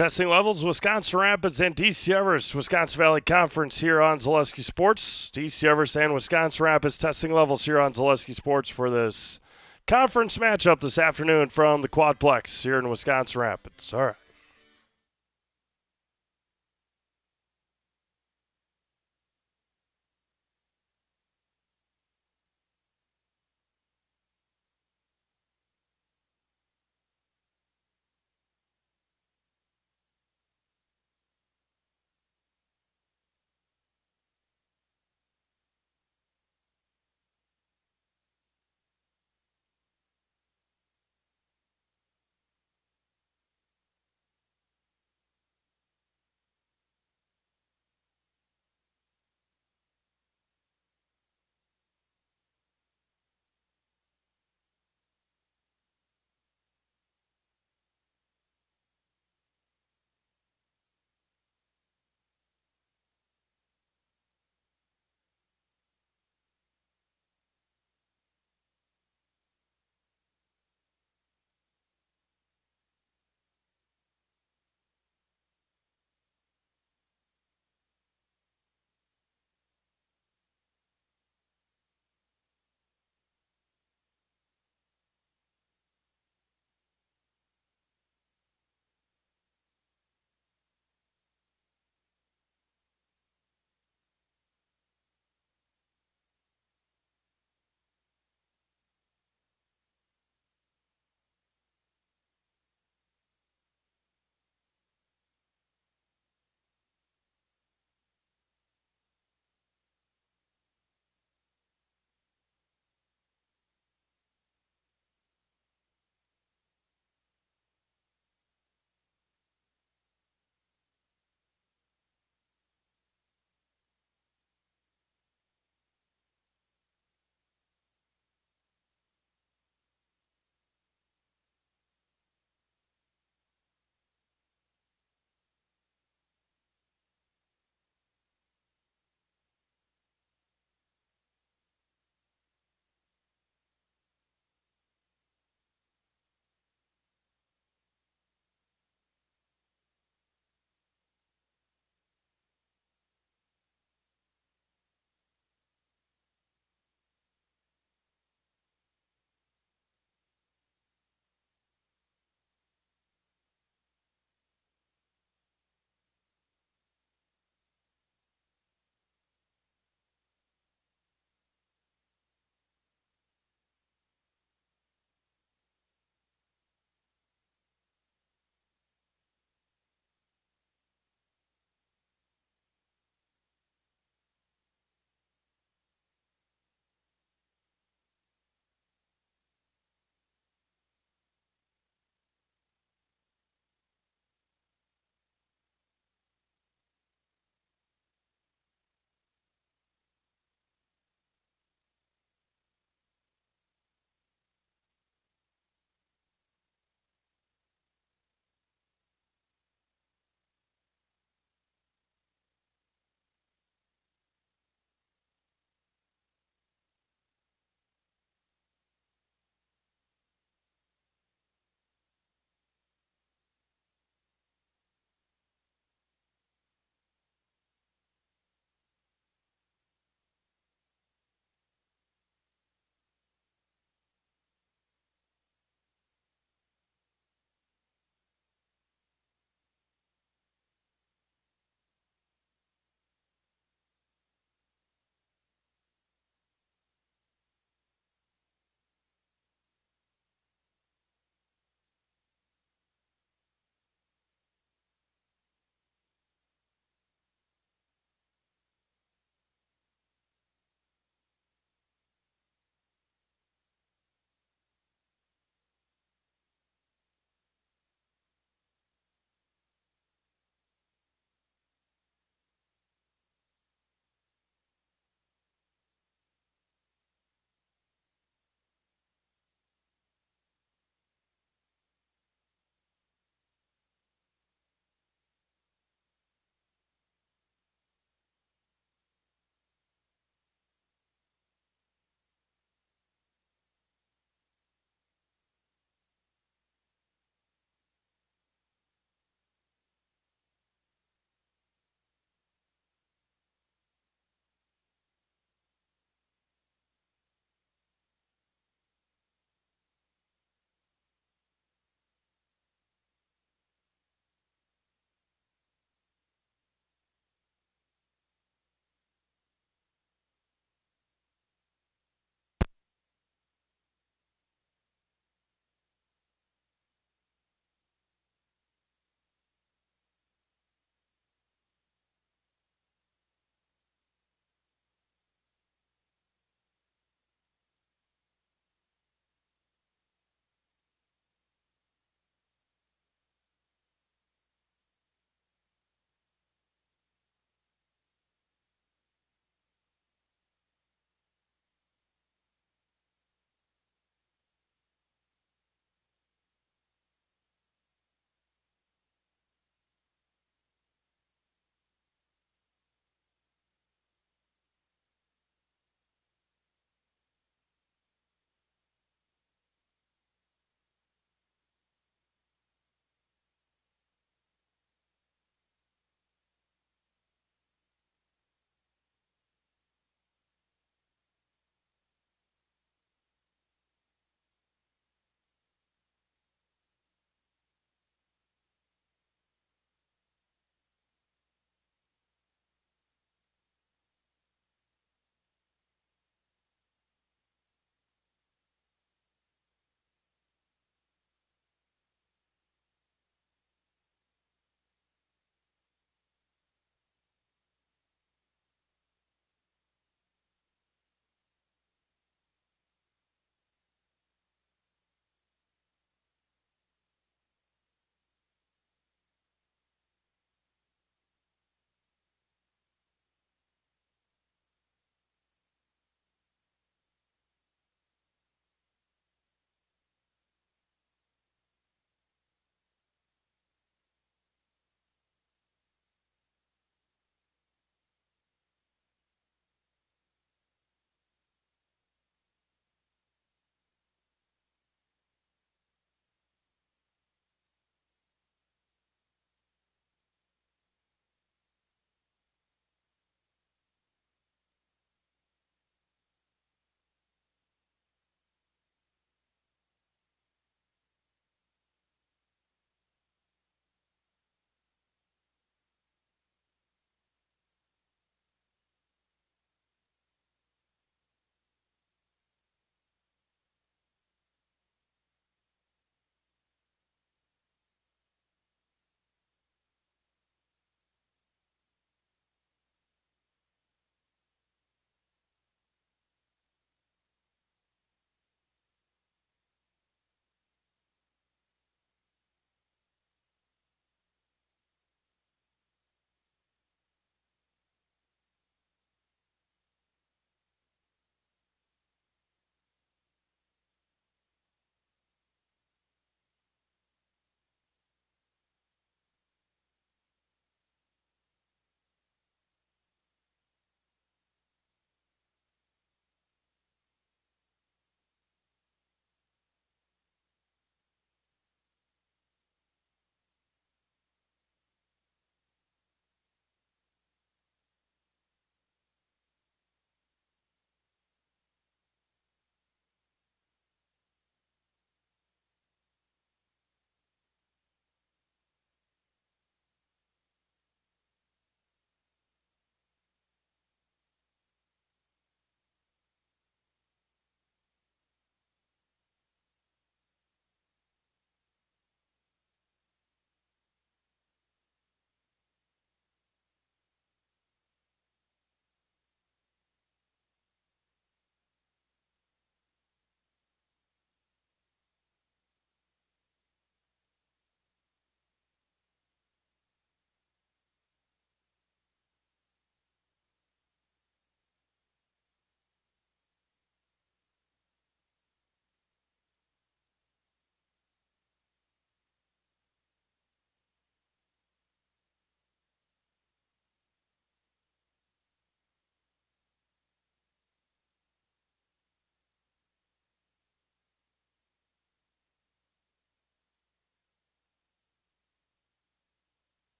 Testing levels, Wisconsin Rapids and DC Everest, Wisconsin Valley Conference here on Zaleski Sports. DC Everest and Wisconsin Rapids testing levels here on Zaleski Sports for this conference matchup this afternoon from the Quadplex here in Wisconsin Rapids. All right.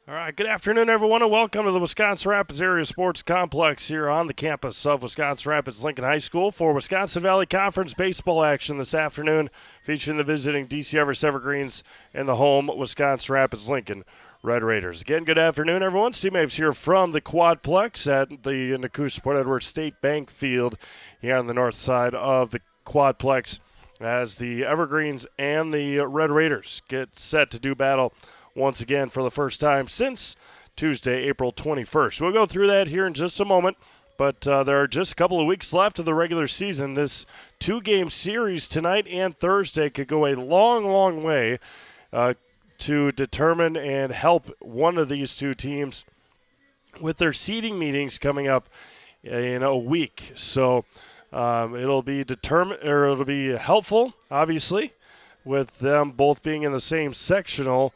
All right, good afternoon, everyone, and welcome to the Wisconsin Rapids Area Sports Complex here on the campus of Wisconsin Rapids Lincoln High School for Wisconsin Valley Conference baseball action this afternoon, featuring the visiting DC Everest Evergreens and the home Wisconsin Rapids Lincoln Red Raiders. Again, good afternoon, everyone. Steve Maves here from the Quadplex at the Nakush Port Edwards State Bank Field here on the north side of the Quadplex as the Evergreens and the Red Raiders get set to do battle once again for the first time since Tuesday, April 21st. We'll go through that here in just a moment, but there are just a couple of weeks left of the regular season. This two-game series tonight and Thursday could go a long, long way to determine and help one of these two teams with their seeding meetings coming up in a week. So it'll be it'll be helpful, obviously, with them both being in the same sectional,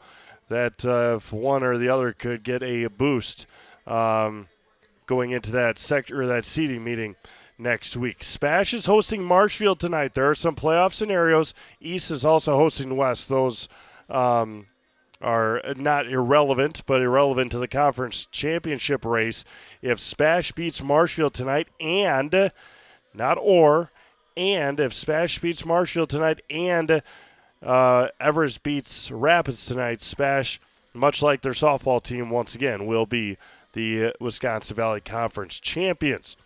that if one or the other could get a boost going into that that seeding meeting next week. Spash is hosting Marshfield tonight. There are some playoff scenarios. East is also hosting West. Those are not irrelevant, but irrelevant to the conference championship race. If Spash beats Marshfield tonight and if Spash beats Marshfield tonight and Everest beats Rapids tonight, Spash, much like their softball team once again, will be the Wisconsin Valley Conference champions.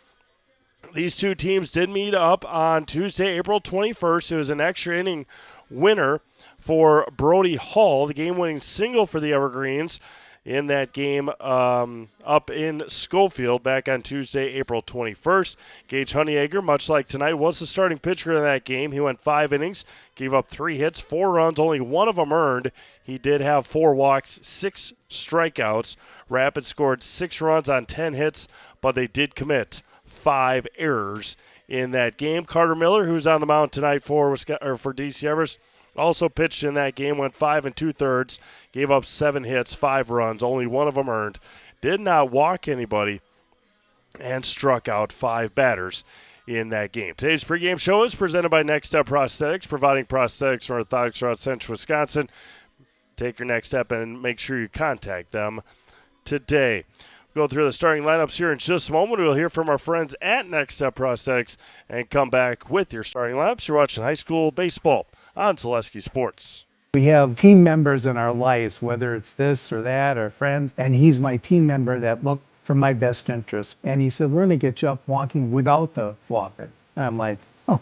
These two teams did meet up on Tuesday, April 21st. It was an extra inning winner for Brody Hall, the game-winning single for the Evergreens in that game up in Schofield back on Tuesday, April 21st. Gage Honeyegger, much like tonight, was the starting pitcher in that game. He went 5 innings, gave up 3 hits, 4 runs, only one of them earned. He did have 4 walks, 6 strikeouts. Rapids scored 6 runs on 10 hits, but they did commit 5 errors in that game. Carter Miller, who's on the mound tonight for DC Everest, also pitched in that game, went 5 2/3, gave up 7 hits, 5 runs, only one of them earned, did not walk anybody, and struck out 5 batters in that game. Today's pregame show is presented by Next Step Prosthetics, providing prosthetics for orthotics throughout central Wisconsin. Take your next step and make sure you contact them today. Go through the starting lineups here in just a moment. We'll hear from our friends at Next Step Prosthetics and come back with your starting lineups. You're watching high school baseball on Zaleski Sports. We have team members in our lives, whether it's this or that or friends, and he's my team member that looked for my best interest. And he said, we're going to get you up walking without the walker. And I'm like, oh,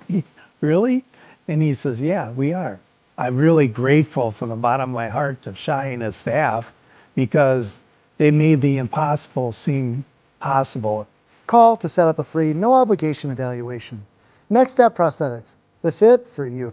really? And he says, yeah, we are. I'm really grateful from the bottom of my heart to Shai and his staff because they made the impossible seem possible. Call to set up a free, no obligation evaluation. Next Step Prosthetics, the fit for you.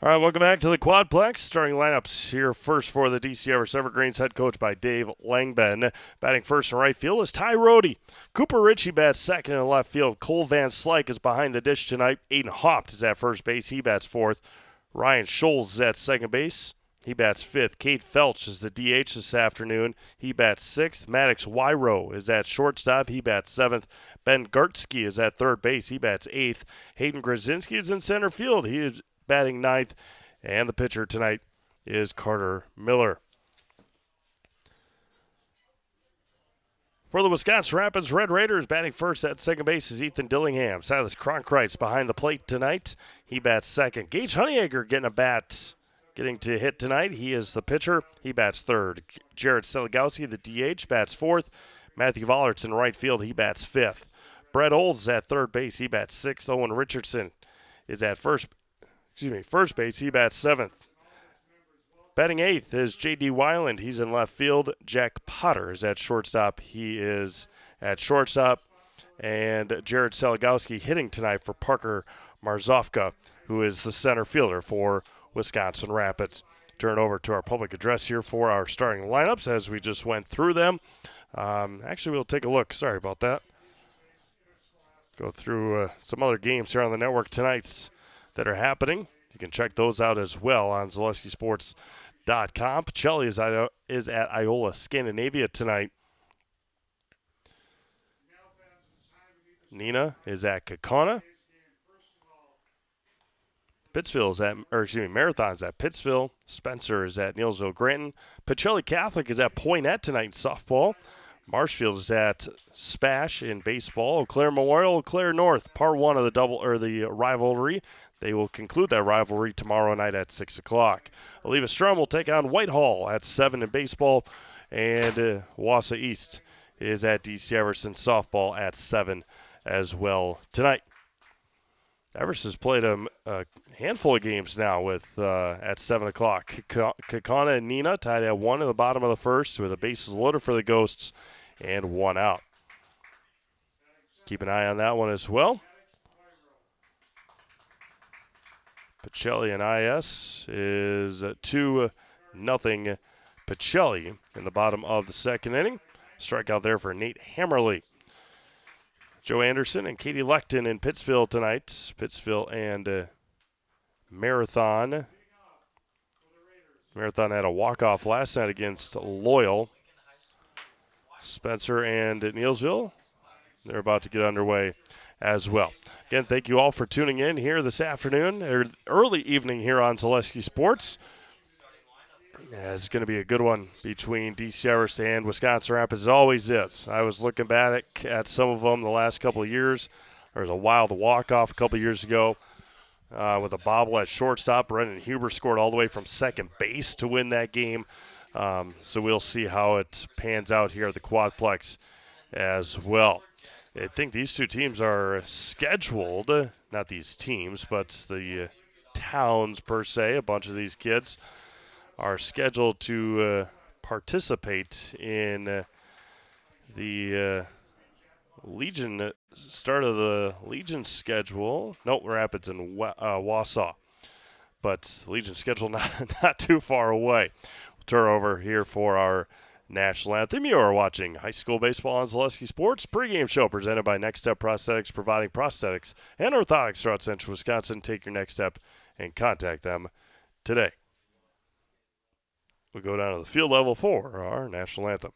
All right, welcome back to the Quadplex. Starting lineups here first for the DC Everest Evergreens, head coach by Dave Langben. Batting first in right field is Ty Rohde. Cooper Ritchie bats second in left field. Cole Van Slyke is behind the dish tonight. Aiden Haupt is at first base. He bats fourth. Ryan Scholes is at second base. He bats fifth. Kate Felch is the DH this afternoon. He bats sixth. Maddox Wyro is at shortstop. He bats seventh. Ben Gartsky is at third base. He bats eighth. Hayden Grzinski is in center field. He is batting ninth, and the pitcher tonight is Carter Miller. For the Wisconsin Rapids Red Raiders, batting first at second base is Ethan Dillingham. Silas Cronkrite's behind the plate tonight. He bats second. Gage Honeyegger getting to hit tonight. He is the pitcher. He bats third. Jared Seligowski, the DH, bats fourth. Matthew Vollert's in right field. He bats fifth. Brett Olds is at third base. He bats sixth. Owen Richardson is at first base. He bats seventh. Batting eighth is J.D. Weiland. He's in left field. Jack Potter is at shortstop. He is at shortstop. And Jared Seligowski hitting tonight for Parker Marzofka, who is the center fielder for Wisconsin Rapids. Turn over to our public address here for our starting lineups as we just went through them. Actually, we'll take a look. Sorry about that. Go through some other games here on the network tonight that are happening. You can check those out as well on ZaleskiSports.com. Pacelli is at Iola Scandinavia tonight. Nina is at Kaukauna. Marathon's at Pittsville. Spencer is at Neillsville Granton. Pacelli Catholic is at Poynette tonight in softball. Marshfield is at Spash in baseball. Eau Claire Memorial, Eau Claire North, part one of the rivalry. They will conclude that rivalry tomorrow night at 6 o'clock. Oliva Strum will take on Whitehall at 7 in baseball, and Wausau East is at DC Everest in softball at 7 as well tonight. Everest has played a handful of games now with at 7 o'clock. Kakana and Nina tied at 1 in the bottom of the first with the bases loaded for the Ghosts and 1 out. Keep an eye on that one as well. Pacelli and IS is 2-0 Pacelli in the bottom of the second inning. Strikeout there for Nate Hammerly. Joe Anderson and Katie Lecton in Pittsville tonight. Pittsville and Marathon. Marathon had a walk-off last night against Loyal. Spencer and Neillsville, they're about to get underway as well. Again, thank you all for tuning in here this afternoon, or early evening here on Zaleski Sports. It's going to be a good one between DC Everest and Wisconsin Rapids. It always is. I was looking back at some of them the last couple of years. There was a wild walk-off a couple of years ago with a bobble at shortstop. Brendan Huber scored all the way from second base to win that game. So we'll see how it pans out here at the Quadplex as well. I think these two teams are scheduled, not these teams, but the towns per se, a bunch of these kids are scheduled to participate in the Legion start of the Legion schedule. Nope, Rapids and Wausau, but Legion schedule not too far away. We'll turn over here for our national anthem. You are watching high school baseball on Zaleski Sports pregame show presented by Next Step Prosthetics, providing prosthetics and orthotics throughout Central Wisconsin. Take your next step and contact them today. We'll go down to the field level for our national anthem.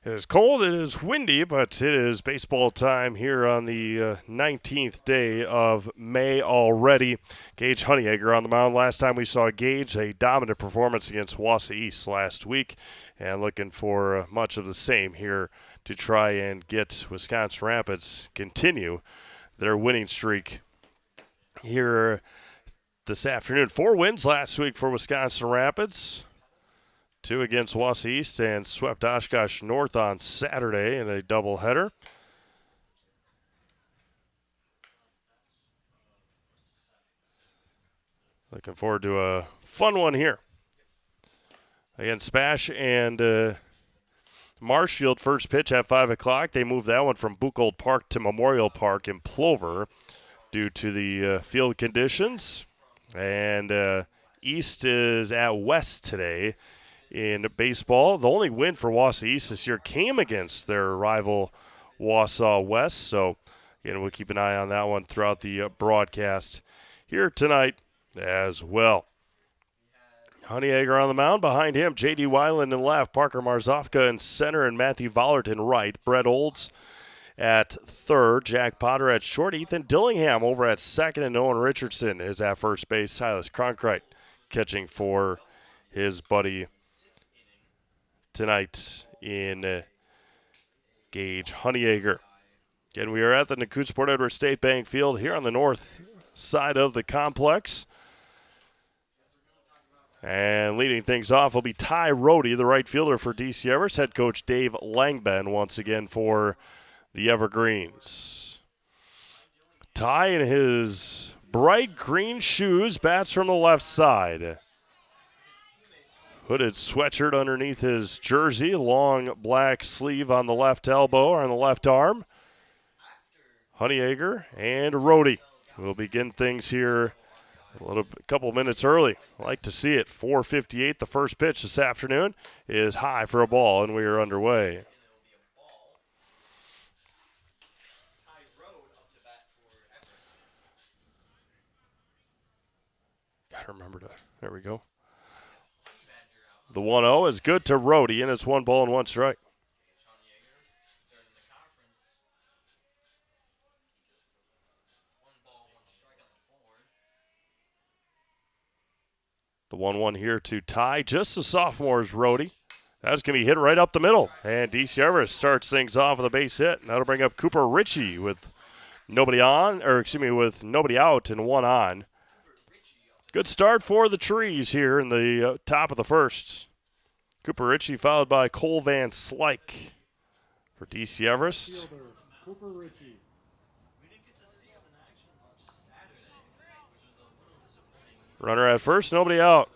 It is cold, it is windy, but it is baseball time here on the 19th day of May already. Gage Honeyegger on the mound. Last time we saw Gage, a dominant performance against Wausau East last week, and looking for much of the same here to try and get Wisconsin Rapids continue their winning streak here this afternoon. 4 wins last week for Wisconsin Rapids. 2 against Wausau East and swept Oshkosh North on Saturday in a doubleheader. Looking forward to a fun one here. Again, Spash and Marshfield first pitch at 5 o'clock. They moved that one from Buchholz Park to Memorial Park in Plover due to the field conditions. And East is at West today in baseball. The only win for Wausau East this year came against their rival Wausau West. So, again, we'll keep an eye on that one throughout the broadcast here tonight as well. Honeyegger on the mound. Behind him, J.D. Weiland in left, Parker Marzofka in center, and Matthew Vollert in right. Brett Olds at third, Jack Potter at short, Ethan Dillingham over at second, and Owen Richardson is at first base. Silas Cronkrite catching for his buddy tonight in Gage Honeyegger. Again, we are at the Nakut Port Edward State Bank Field here on the north side of the complex. And leading things off will be Ty Rohde, the right fielder for DC Everest. Head coach Dave Langben once again for the Evergreens. Ty in his bright green shoes, bats from the left side. Hooded sweatshirt underneath his jersey, long black sleeve on the left elbow or on the left arm. Honeyegger and Rohde will begin things here a couple minutes early. I like to see it. 4:58, the first pitch this afternoon is high for a ball, and we are underway. Gotta remember to, there we go. The 1-0 is good to Rohde, and it's 1 ball and 1 strike. The 1-1 here to Ty, just the sophomore's Rohde. That's going to be hit right up the middle. And DC Everest starts things off with a base hit. And that'll bring up Cooper Ritchie with nobody on, or excuse me, with nobody out and 1 on. Good start for the Trees here in the top of the first. Cooper Ritchie followed by Cole Van Slyke for DC Everest. Cooper Ritchie. Runner at first, nobody out.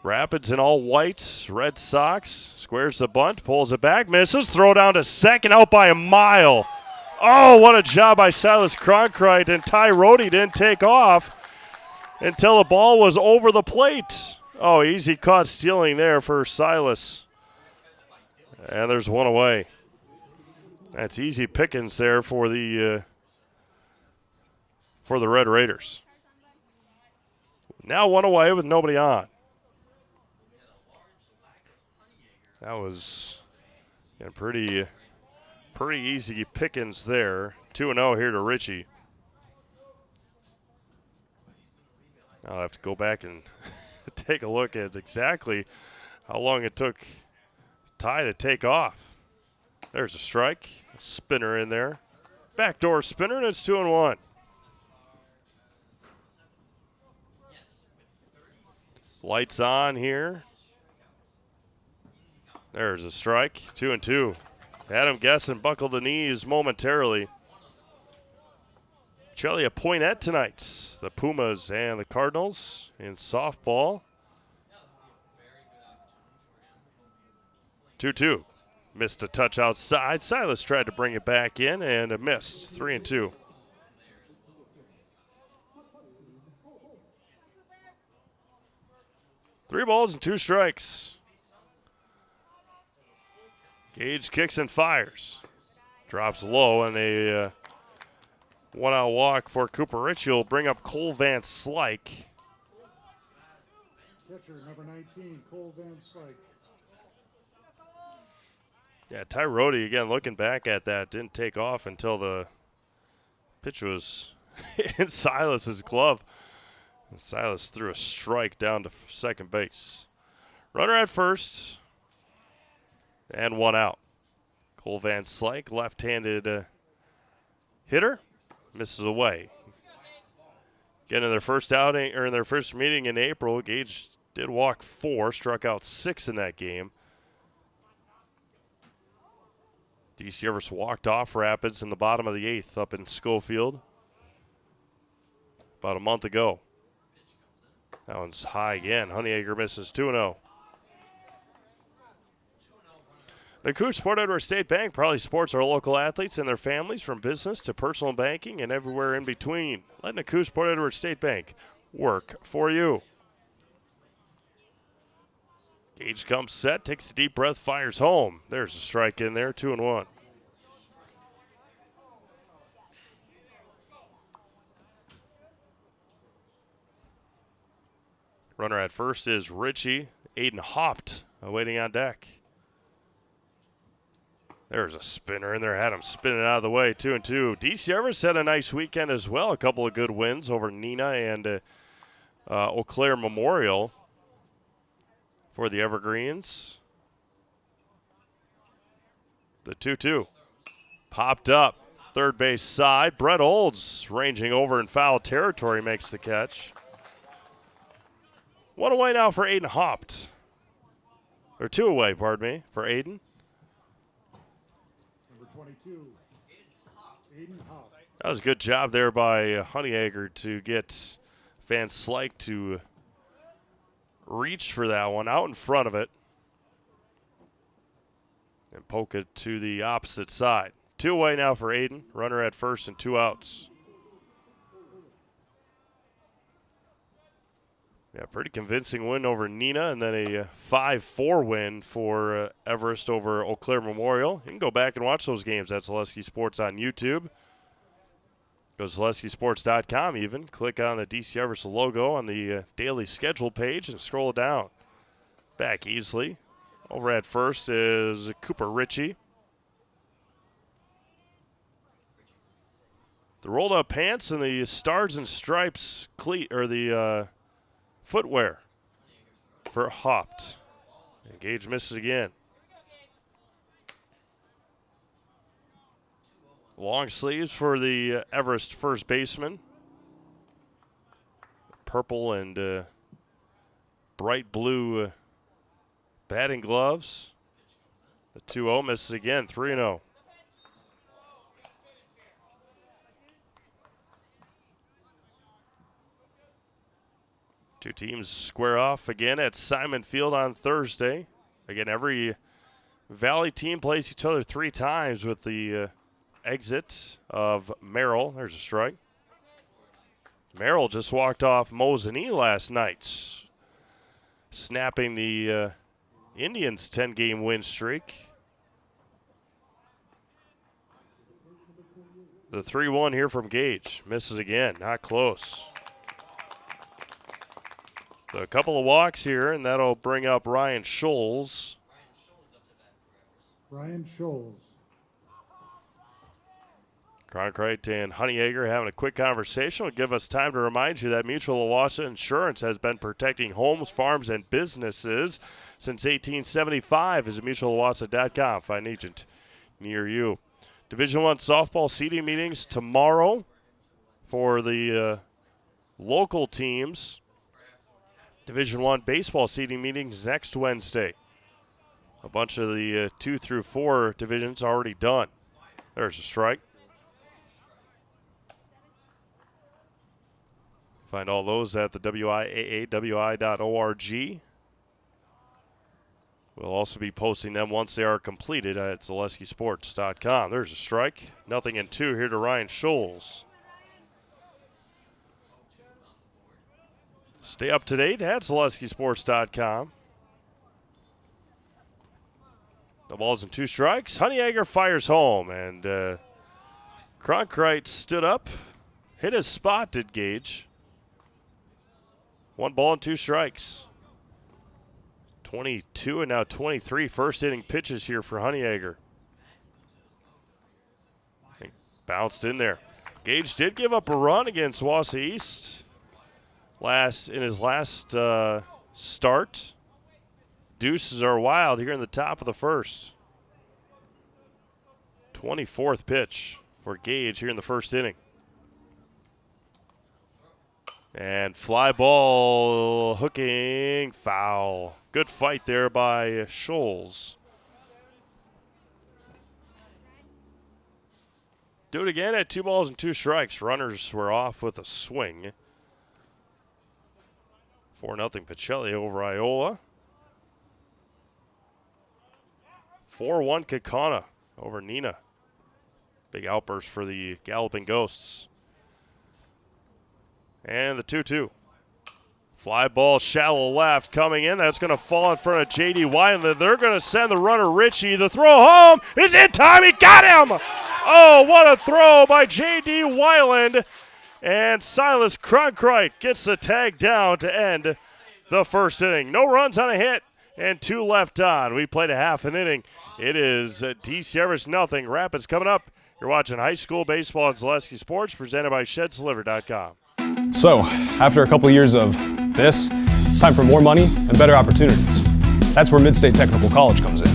Rapids in all white, Red Sox. Squares the bunt, pulls it back, misses. Throw down to second, out by a mile. Oh, what a job by Silas Cronkrite, and Ty Rohde didn't take off until the ball was over the plate. Oh, easy caught stealing there for Silas. And there's 1 away. That's easy pickings there for the Red Raiders. Now 1 away with nobody on. That was pretty easy pickings there. 2-0 here to Ritchie. I'll have to go back and take a look at exactly how long it took Ty to take off. There's a strike. A spinner in there. Backdoor spinner, and it's 2-1. Lights on here. There's a strike. 2-2. Had him guessing, buckled the knees momentarily. Charlie, a pointette tonight. The Pumas and the Cardinals in softball. 2-2. Missed a touch outside. Silas tried to bring it back in and missed. 3-2. Three balls and 2 strikes. Gage kicks and fires. Drops low, and a 1-out walk for Cooper Ritchie will bring up Cole Van Slyke. Catcher, number 19, Cole Van Slyke. Yeah, Ty Rohde, again, looking back at that, didn't take off until the pitch was in Silas's glove. And Silas threw a strike down to second base. Runner at first, and 1 out. Cole Van Slyke, left-handed hitter, misses away. Again, in their first outing, or in their first meeting in April, Gage did walk 4, struck out 6 in that game. DC Everest walked off Rapids in the bottom of the 8th up in Schofield about a month ago. That one's high again. Honeyegger misses. 2-0. The Nakut Port Edward State Bank proudly supports our local athletes and their families from business to personal banking and everywhere in between. Let Nakut Port Edward State Bank work for you. Gage comes set, takes a deep breath, fires home. There's a strike in there, 2-1. Runner at first is Richie. Aiden hopped, waiting on deck. There's a spinner in there, had him spinning out of the way, 2-2. DC Everest had a nice weekend as well. A couple of good wins over Nina and Eau Claire Memorial for the Evergreens. The 2-2 popped up, third base side. Brett Olds ranging over in foul territory makes the catch. One away now for Aiden Hopt. Or two away, pardon me, for Aiden. Number 22, Aiden Hopp. That was a good job there by Honeyegger to get Van Slyke to reach for that one out in front of it and poke it to the opposite side. Two away now for Aiden. Runner at first and 2 outs. Yeah, pretty convincing win over Nina, and then a 5-4 win for Everest over Eau Claire Memorial. You can go back and watch those games at Zaleski Sports on YouTube. Go to ZaleskiSports.com even. Click on the DC Everest logo on the daily schedule page and scroll down. Back easily. Over at first is Cooper Ritchie. The rolled up pants and the stars and stripes cleat, or the footwear for Hopt. And Gage misses again. Long sleeves for the Everest first baseman. Purple and bright blue batting gloves. The 2-0 misses again, 3-0. Two teams square off again at Simon Field on Thursday. Again, every Valley team plays each other 3 times with the exit of Merrill. There's a strike. Merrill just walked off Mosinee last night, snapping the Indians' 10-game win streak. The 3-1 here from Gage. Misses again, not close. So a couple of walks here, and that'll bring up Ryan Scholes. Ryan Scholes. Cronkite and Honeyegger having a quick conversation will give us time to remind you that Mutual Owasso Insurance has been protecting homes, farms, and businesses since 1875. Visit mutualowasso.com. Find an agent near you. Division I softball seeding meetings tomorrow for the local teams. Division I baseball seeding meetings next Wednesday. A bunch of the 2 through 4 divisions already done. There's a strike. Find all those at the WIAA.wi.org. We'll also be posting them once they are completed at ZaleskiSports.com. There's a strike. 0-2 here to Ryan Scholes. Stay up to date at ZaleskiSports.com. The ball's in 2 strikes. Honeyegger fires home, and Cronkite stood up, hit his spot, did Gage. 1 ball and 2 strikes. 22 and now 23 first inning pitches here for Honeyegger. Bounced in there. Gage did give up a run against Wausau East in his last start. Deuces are wild here in the top of the first. 24th pitch for Gage here in the first inning. And fly ball, hooking, foul. Good fight there by Scholes. Do it again at 2 balls and 2 strikes. Runners were off with a swing. 4-0 Pacelli over Iola. 4-1 Kaukauna over Nina. Big outburst for the Galloping Ghosts. And the 2-2. Fly ball shallow left coming in. That's going to fall in front of J.D. Wyland. They're going to send the runner Ritchie. The throw home is in time. He got him. Oh, what a throw by J.D. Wyland. And Silas Cronkrite gets the tag down to end the first inning. No runs on a hit and 2 left on. We played a half an inning. It is DC Everest nothing. Rapids coming up. You're watching high school baseball on Zaleski Sports, presented by ShedsDelivered.com. So, after a couple years of this, it's time for more money and better opportunities. That's where Mid-State Technical College comes in.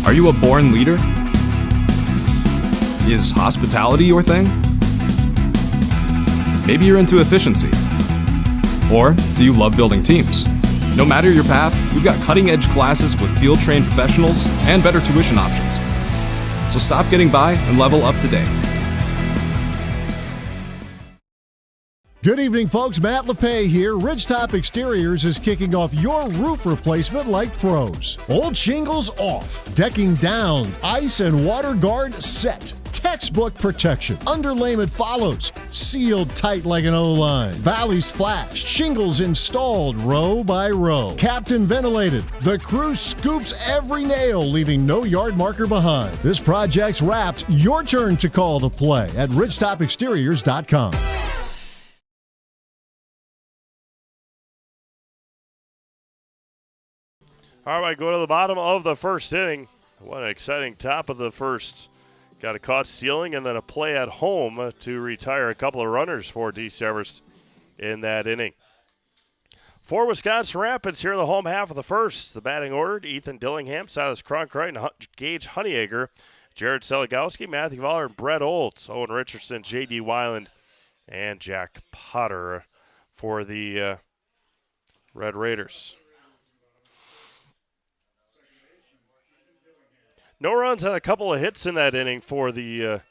Are you a born leader? Is hospitality your thing? Maybe you're into efficiency. Or do you love building teams? No matter your path, we've got cutting-edge classes with field-trained professionals and better tuition options. So stop getting by and level up today. Good evening, folks. Matt LePay here. Ridgetop Exteriors is kicking off your roof replacement like pros. Old shingles off, decking down, ice and water guard set. Textbook protection. Underlayment follows. Sealed tight like an O-line. Valleys flashed. Shingles installed row by row. Captain ventilated. The crew scoops every nail, leaving no yard marker behind. This project's wrapped. Your turn to call the play at ridgetopexteriors.com. All right, go to the bottom of the first inning. What an exciting top of the first. Got a caught stealing and then a play at home to retire a couple of runners for DC Everest in that inning. For Wisconsin Rapids here in the home half of the first, the batting order, Ethan Dillingham, Silas Cronkrite, and Gage Honeyacre, Jared Seligowski, Matthew Voller, and Brett Olds, Owen Richardson, J.D. Wyland, and Jack Potter for the Red Raiders. No runs and a couple of hits in that inning for the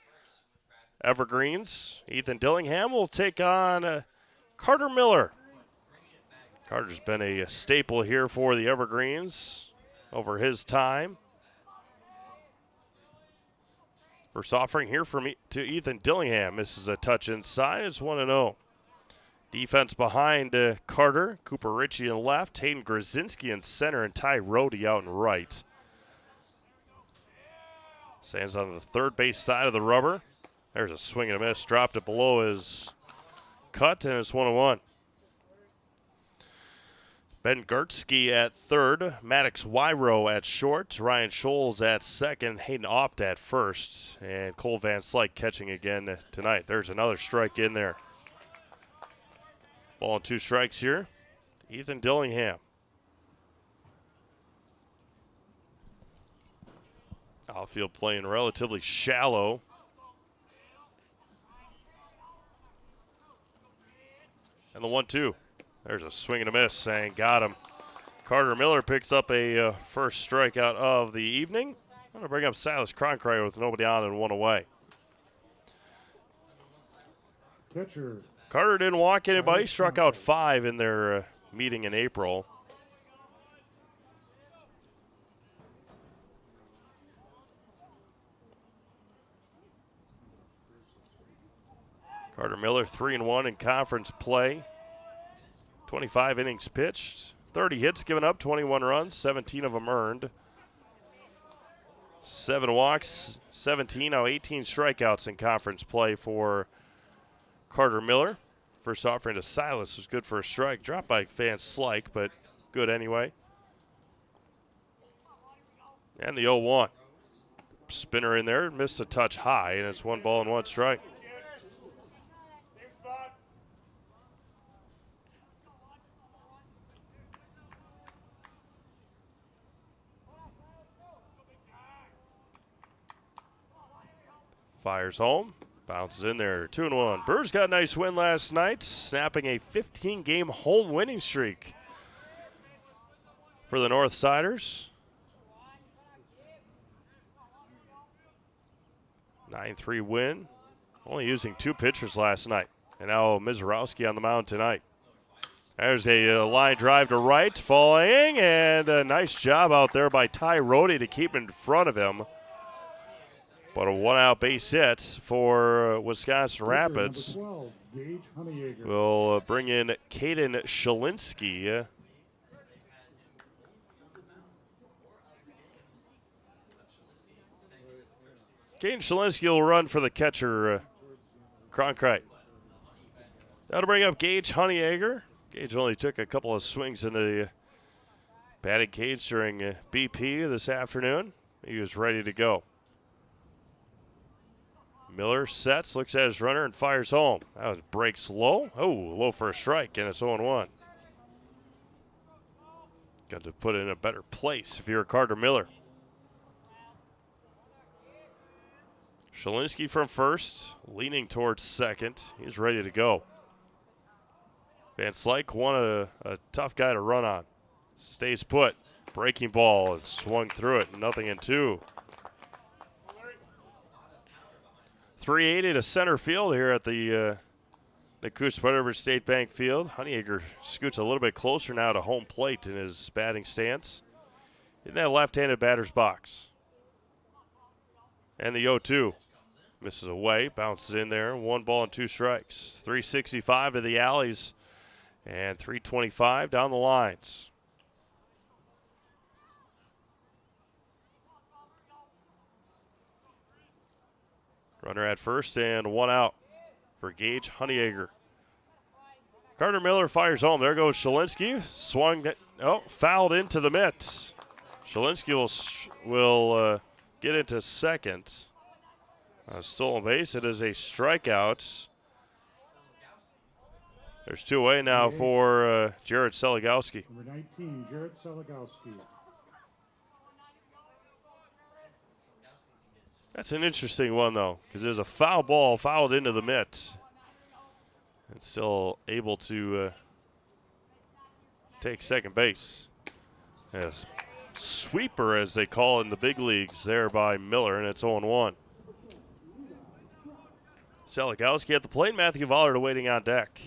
Evergreens. Ethan Dillingham will take on Carter Miller. Carter's been a staple here for the Evergreens over his time. First offering here to Ethan Dillingham. Misses a touch inside. It's 1-0. Defense behind Carter. Cooper Ritchie in left. Hayden Grzinski in center and Ty Rohde out in right. Stands on the third base side of the rubber. There's a swing and a miss. Dropped it below his cut, and it's 1-1. Ben Gertzke at third. Maddox Wyrow at short. Ryan Scholes at second. Hayden Opt at first. And Cole Van Slyke catching again tonight. There's another strike in there. Ball and 2 strikes here. Ethan Dillingham. Outfield playing relatively shallow. And the 1-2. There's a swing and a miss, and got him. Carter Miller picks up a first strikeout of the evening. I'm going to bring up Silas Cronkrite with nobody on and 1 away. Catcher. Carter didn't walk anybody. Struck out 5 in their meeting in April. Carter Miller 3-1 in conference play. 25 innings pitched, 30 hits given up, 21 runs, 17 of them earned. 7 walks, 17, now 18 strikeouts in conference play for Carter Miller. First offering to Silas was good for a strike. Dropped by Van Slyke, but good anyway. And the 0-1. Spinner in there, missed a touch high, and it's 1 ball and 1 strike. Fires home, bounces in there, 2-1. Brewers got a nice win last night, snapping a 15-game home winning streak for the Northsiders. 9-3 win, only using 2 pitchers last night. And now Mizorowski on the mound tonight. There's a line drive to right, falling, and a nice job out there by Ty Rohde to keep in front of him. But a one-out base hit for Wisconsin Rapids 12, Gage Honeyacre. will bring in Caden Shalinski. Caden Shalinski will run for the catcher, Cronkite. That'll bring up Gage Honeyacre. Gage only took a couple of swings in the batting cage during BP this afternoon. He was ready to go. Miller sets, looks at his runner, and fires home. That was breaks low. Oh, low for a strike, and it's 0-1. Got to put it in a better place if you're Carter Miller. Shalinski from first, leaning towards second. He's ready to go. Van Slyke, a tough guy to run on. Stays put. Breaking ball and swung through it. Nothing in 2. 380 to center field here at the Coosa River State Bank Field. Honeyacre scoots a little bit closer now to home plate in his batting stance. In that left-handed batter's box. And the 0-2. Misses away, bounces in there. 1 ball and 2 strikes. 365 to the alleys and 325 down the lines. Runner at first and 1 out for Gage Honeyacre. Carter Miller fires home. There goes Shalinski. Swung, fouled into the mitt. Shalinski will get into second. Stolen base. It is a strikeout. There's 2 away now for Jared Seligowski. Number 19, Jared Seligowski. That's an interesting one, though, because there's a foul ball fouled into the mitt. And still able to take second base. Yes, sweeper, as they call it in the big leagues, there by Miller, and it's 0-1. Seligowski at the plate. Matthew Vollard awaiting on deck.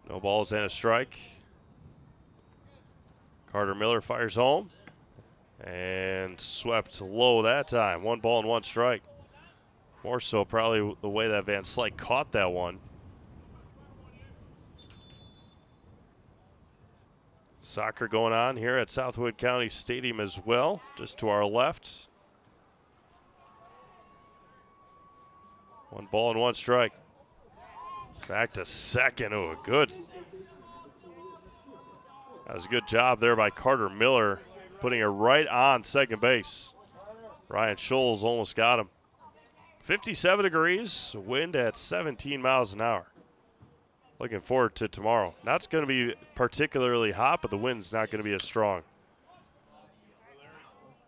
No balls and a strike. Carter Miller fires home and swept low that time. 1 ball and 1 strike. More so probably the way that Van Slyke caught that one. Soccer going on here at Southwood County Stadium as well, just to our left. 1 ball and 1 strike. Back to second. Oh, good. That was a good job there by Carter Miller, putting it right on second base. Ryan Scholes almost got him. 57 degrees, wind at 17 miles an hour. Looking forward to tomorrow. Not going to be particularly hot, but the wind's not going to be as strong.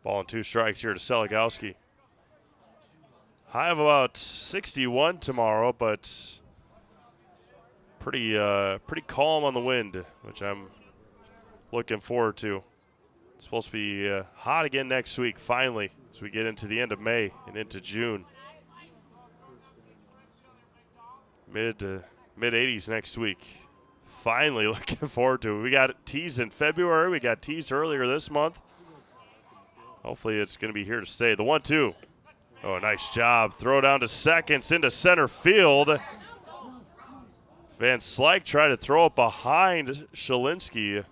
Ball and 2 strikes here to Seligowski. High of about 61 tomorrow, but pretty calm on the wind, which I'm looking forward to. It's supposed to be hot again next week, finally, as we get into the end of May and into June. Mid 80s next week. Finally looking forward to it. We got teased in February. We got teased earlier this month. Hopefully it's going to be here to stay. The 1-2. Oh, nice job. Throw down to seconds into center field. Van Slyke tried to throw it behind Shalinski.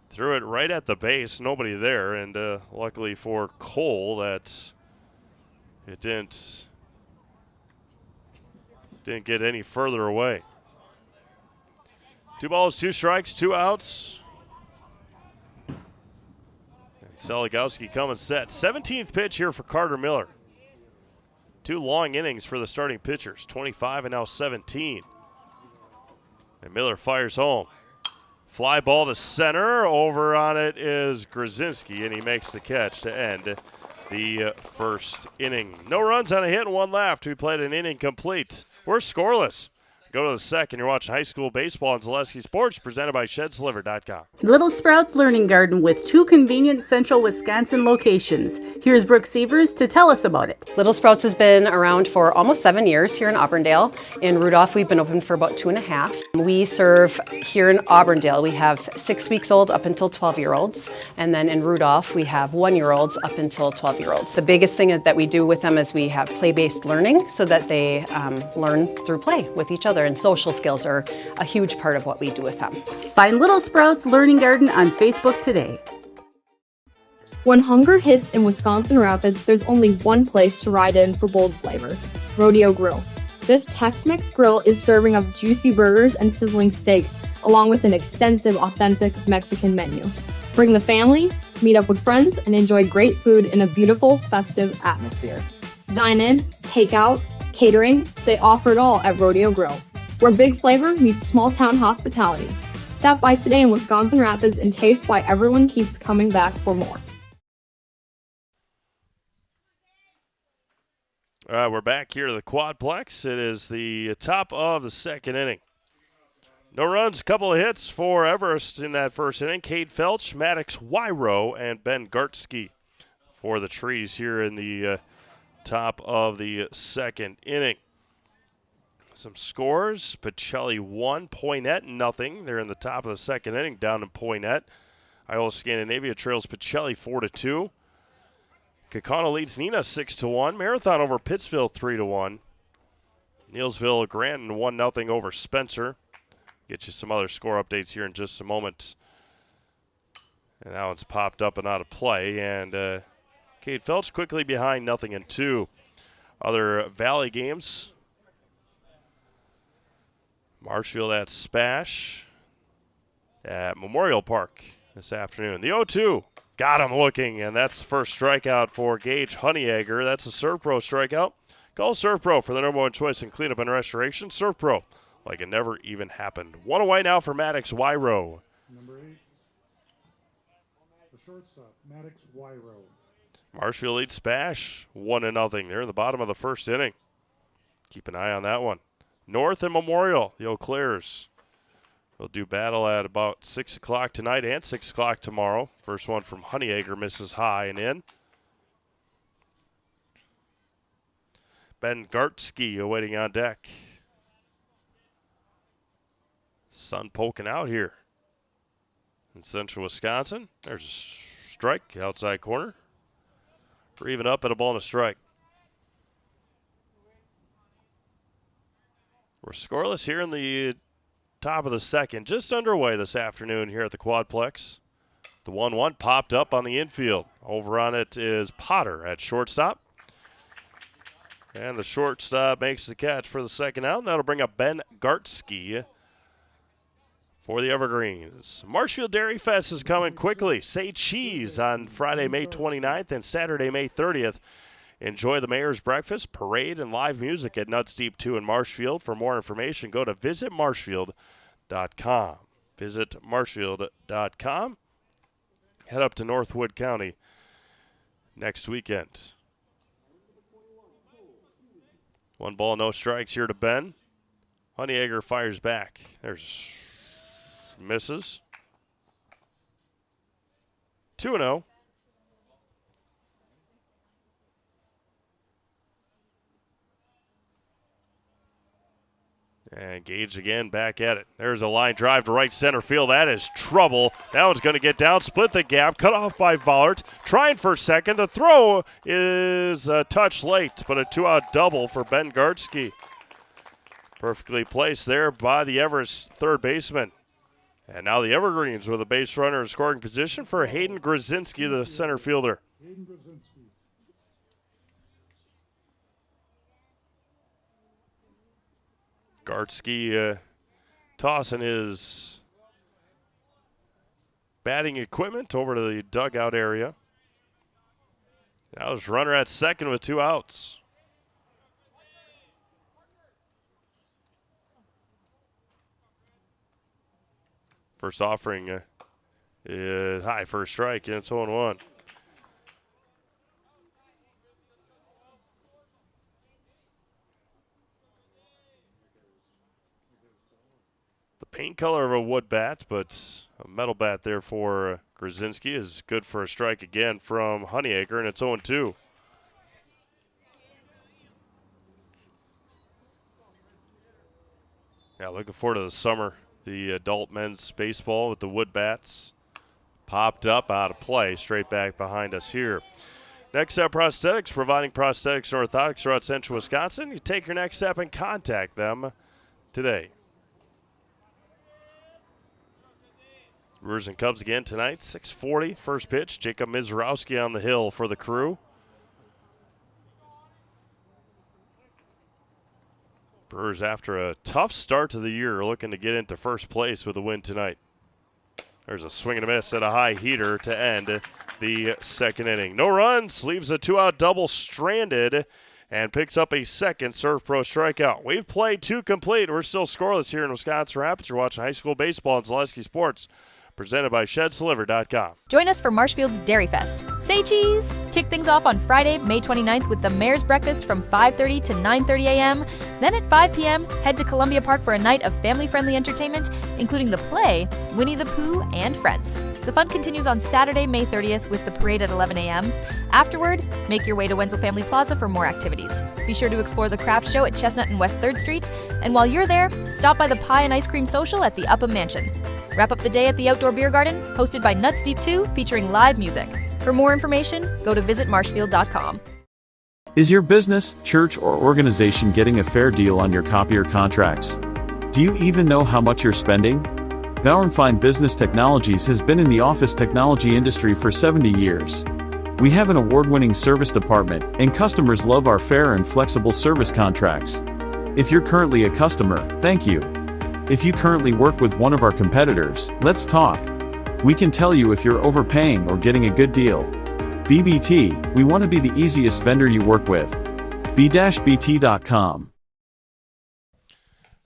Threw it right at the base. Nobody there. And luckily for Cole that it didn't get any further away. 2 balls, 2 strikes, 2 outs. And Seligowski coming set. 17th pitch here for Carter Miller. 2 long innings for the starting pitchers, 25 and now 17. And Miller fires home. Fly ball to center. Over on it is Grzinski, and he makes the catch to end the first inning. No runs on a hit and 1 left. We played an inning complete. We're scoreless. Go to the second. You're watching high school baseball on Zaleski Sports, presented by ShedSliver.com. Little Sprouts Learning Garden with 2 convenient central Wisconsin locations. Here's Brooke Sievers to tell us about it. Little Sprouts has been around for almost 7 years here in Auburndale. In Rudolph, we've been open for about 2.5. We serve here in Auburndale. We have 6 weeks old up until 12-year-olds. And then in Rudolph, we have 1-year-olds up until 12-year-olds. The biggest thing that we do with them is we have play-based learning so that they learn through play with each other. And social skills are a huge part of what we do with them. Find Little Sprouts Learning Garden on Facebook today. When hunger hits in Wisconsin Rapids, there's only one place to ride in for bold flavor: Rodeo Grill. This Tex-Mex grill is serving up juicy burgers and sizzling steaks, along with an extensive, authentic Mexican menu. Bring the family, meet up with friends, and enjoy great food in a beautiful, festive atmosphere. Dine in, take out, catering, they offer it all at Rodeo Grill, where big flavor meets small-town hospitality. Stop by today in Wisconsin Rapids and taste why everyone keeps coming back for more. All right, we're back here to the Quadplex. It is the top of the second inning. No runs, couple of hits for Everest in that first inning. Cade Felch, Maddox Wyrow, and Ben Gartsky for the Trees here in the top of the second inning. Some scores: Pacelli 1, Poynette nothing. They're in the top of the second inning down in Poynette. Iowa Scandinavia trails Pacelli 4-2. Kakana leads Nina 6-1. Marathon over Pittsville 3-1. Neilsville Granton 1-0 over Spencer. Get you some other score updates here in just a moment. And that one's popped up and out of play. And Cade Felch quickly behind 0-2. Other Valley games: Marshfield at Spash at Memorial Park this afternoon. The 0-2. Got him looking, and that's the first strikeout for Gage Honeyegger. That's a Serve Pro strikeout. Call Serve Pro for the number one choice in cleanup and restoration. Serve Pro, like it never even happened. One away now for Maddox Wyrow. Number 8, the shortstop, Maddox Wyrow. Marshfield leads Spash 1-0. They're in the bottom of the first inning. Keep an eye on that one. North and Memorial, the Eau Claires. They'll do battle at about 6 o'clock tonight and 6 o'clock tomorrow. First one from Honeyegger misses high and in. Ben Gartsky awaiting on deck. Sun poking out here in central Wisconsin. There's a strike outside corner. We're even up at a ball and a strike. We're scoreless here in the top of the second, just underway this afternoon here at the Quadplex. The 1-1 popped up on the infield. Over on it is Potter at shortstop. And the shortstop makes the catch for the second out, and that'll bring up Ben Gartsky for the Evergreens. Marshfield Dairy Fest is coming quickly. Say cheese on Friday, May 29th and Saturday, May 30th. Enjoy the Mayor's Breakfast, parade, and live music at Nuts Deep 2 in Marshfield. For more information, go to visitmarshfield.com. Visit marshfield.com. Head up to Northwood County next weekend. 1 ball, no strikes here to Ben. Honeyegger fires back. There's misses. 2-0. And Gage again back at it. There's a line drive to right center field. That is trouble. That one's going to get down, split the gap, cut off by Vollert. Trying for second. The throw is a touch late, but a 2-out double for Ben Gartsky. Perfectly placed there by the Everest third baseman. And now the Evergreens with a base runner in scoring position for Hayden Grzinski, the center fielder. Hayden Brzezinski. Gartsky tossing his batting equipment over to the dugout area. Now there's runner at second with 2 outs. First offering is high for a strike, and it's 0-1. paint color of a wood bat, but a metal bat there for Grzinski is good for a strike again from Honeyacre, and it's 0-2. Yeah, looking forward to the summer. The adult men's baseball with the wood bats popped up, out of play, straight back behind us here. Next up, Prosthetics, providing prosthetics and orthotics throughout central Wisconsin. You take your next step and contact them today. Brewers and Cubs again tonight, 6:40, first pitch. Jacob Mizrowski on the hill for the Crew. Brewers, after a tough start to the year, are looking to get into first place with a win tonight. There's a swing and a miss at a high heater to end the second inning. No runs, leaves a 2-out double stranded, and picks up a second Serve Pro strikeout. We've played 2 complete. We're still scoreless here in Wisconsin Rapids. You're watching high school baseball on Zaleski Sports, presented by ShedSliver.com. Join us for Marshfield's Dairy Fest. Say cheese! Kick things off on Friday, May 29th with the Mayor's Breakfast from 5:30 to 9:30 a.m. Then at 5 p.m., head to Columbia Park for a night of family-friendly entertainment, including the play, Winnie the Pooh, and Friends. The fun continues on Saturday, May 30th with the parade at 11 a.m. Afterward, make your way to Wenzel Family Plaza for more activities. Be sure to explore the craft show at Chestnut and West 3rd Street, and while you're there, stop by the Pie and Ice Cream Social at the Upham Mansion. Wrap up the day at the Outdoor Beer Garden, hosted by Nuts Deep 2, featuring live music. For more information, go to visitmarshfield.com. Is your business, church, or organization getting a fair deal on your copier contracts? Do you even know how much you're spending? Bauer & Fine Business Technologies has been in the office technology industry for 70 years. We have an award-winning service department, and customers love our fair and flexible service contracts. If you're currently a customer, thank you. If you currently work with one of our competitors, let's talk. We can tell you if you're overpaying or getting a good deal. BBT, we want to be the easiest vendor you work with. b-bt.com.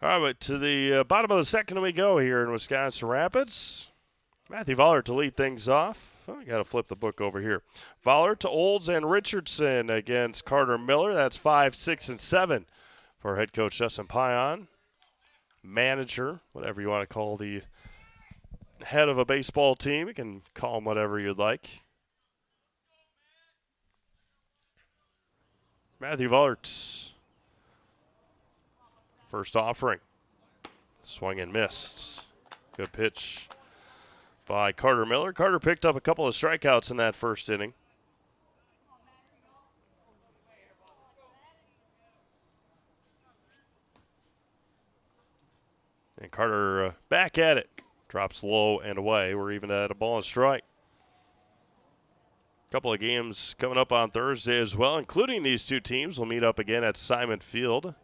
All right, but to the bottom of the second we go here in Wisconsin Rapids. Matthew Vollert to lead things off. Oh, I got to flip the book over here. Vollert to Olds and Richardson against Carter Miller. That's 5, 6, and 7 for head coach Justin Pion. Manager, whatever you want to call the head of a baseball team. You can call him whatever you'd like. Matthew Vollert, first offering. Swung and missed. Good pitch by Carter Miller. Carter picked up a couple of strikeouts in that first inning. And Carter back at it. Drops low and away. We're even at a ball and strike. A couple of games coming up on Thursday as well, including these two teams. Will meet up again at Simon Field.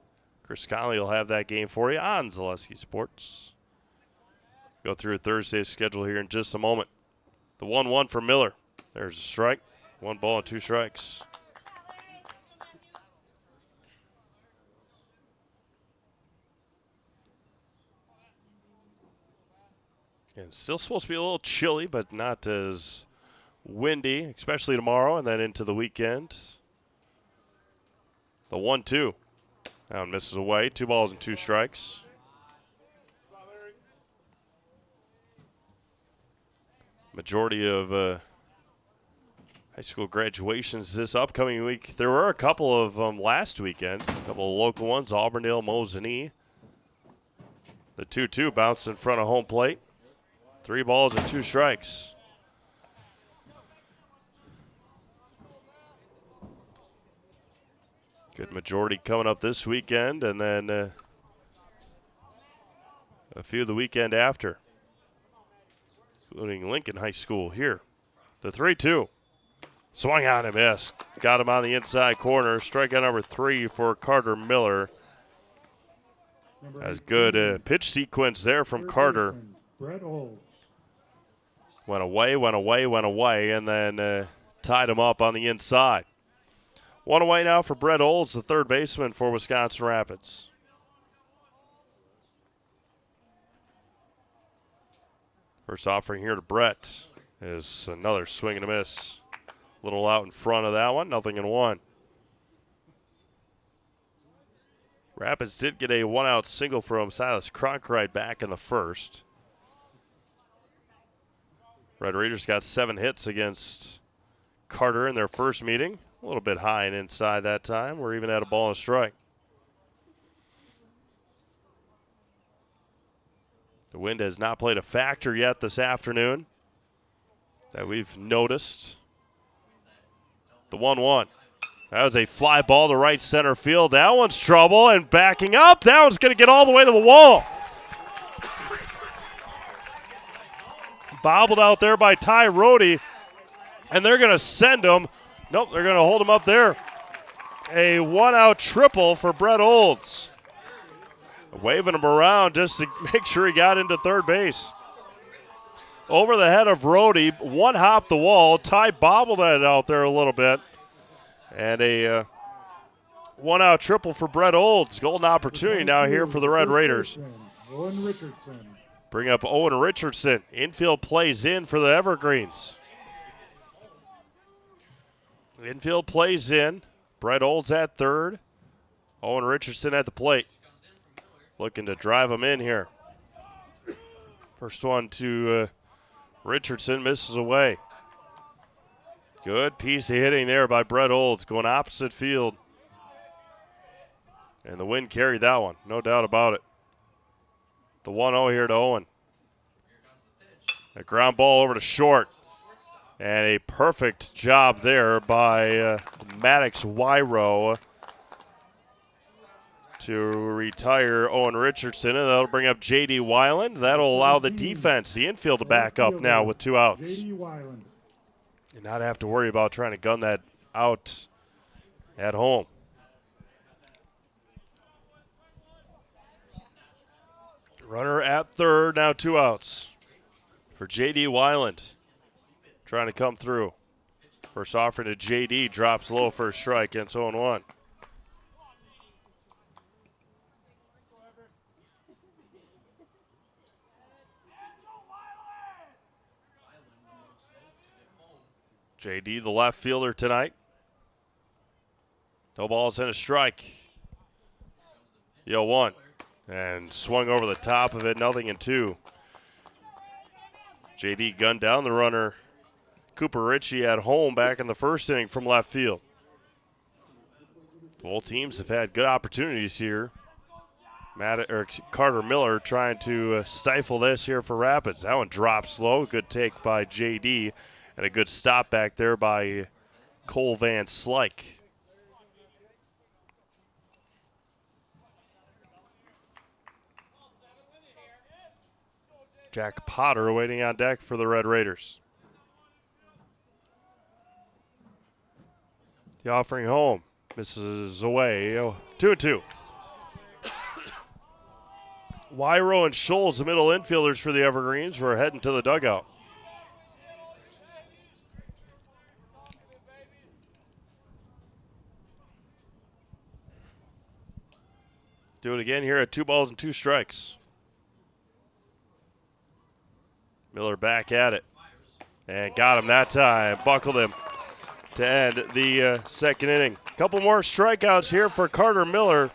Chris Conley will have that game for you on Zaleski Sports. Go through Thursday's schedule here in just a moment. The 1-1 for Miller. There's a strike. 1 ball and 2 strikes. And still supposed to be a little chilly, but not as windy, especially tomorrow and then into the weekend. The 1-2. Now misses away. 2 balls and 2 strikes. Majority of high school graduations this upcoming week. There were a couple of them last weekend. A couple of local ones, Auburndale, Mosinee. The 2-2 bounced in front of home plate. 3 balls and 2 strikes. Good majority coming up this weekend, and then a few the weekend after, including Lincoln High School here. The 3-2. Swung on and missed. Got him on the inside corner. Strikeout number 3 for Carter Miller. As good pitch sequence there from Carter. Brett Olds. Went away, and then tied him up on the inside. 1 away now for Brett Olds, the third baseman for Wisconsin Rapids. First offering here to Brett is another swing and a miss. Little out in front of that one, 0-1. Rapids did get a one-out single from Silas Cronkright back in the first. Red Raiders got 7 hits against Carter in their first meeting. A little bit high and inside that time. We're even at a ball and strike. The wind has not played a factor yet this afternoon that we've noticed. The 1-1. That was a fly ball to right center field. That one's trouble and backing up. That one's going to get all the way to the wall. Bobbled out there by Ty Rohde, and they're going to send him. Nope, they're going to hold him up there. A one-out triple for Brett Olds. Waving him around just to make sure he got into third base. Over the head of Rohde, one hop the wall. Ty bobbled it out there a little bit. And a one-out triple for Brett Olds. Golden opportunity now here for the Red Raiders. Owen Richardson. Bring up Owen Richardson. Infield plays in for the Evergreens. Infield plays in. Brett Olds at third. Owen Richardson at the plate. Looking to drive him in here. First one to Richardson, misses away. Good piece of hitting there by Brett Olds, going opposite field. And the wind carried that one, no doubt about it. The 1-0 here to Owen. A ground ball over to short. And a perfect job there by Maddox Wyro to retire Owen Richardson, and that'll bring up J.D. Weiland. That'll allow the defense, the infield, to back up now with 2 outs. And not have to worry about trying to gun that out at home. Runner at third, now 2 outs for J.D. Weiland. Trying to come through. First offering to J.D. drops low for a strike, and it's 0-1. J.D., the left fielder tonight. No balls and a strike. 0-1. And swung over the top of it, 0-2. J.D. gunned down the runner. Cooper Ritchie at home back in the first inning from left field. Both teams have had good opportunities here. Carter Miller trying to stifle this here for Rapids. That one drops low. Good take by J.D. and a good stop back there by Cole Van Slyke. Jack Potter waiting on deck for the Red Raiders. The offering home. Misses away. 2-2. Wyro and Scholes, the middle infielders for the Evergreens, were heading to the dugout. Do it again here at 2 balls and 2 strikes. Miller back at it. And got him that time. Buckled him to end the second inning. Couple more strikeouts here for Carter Miller.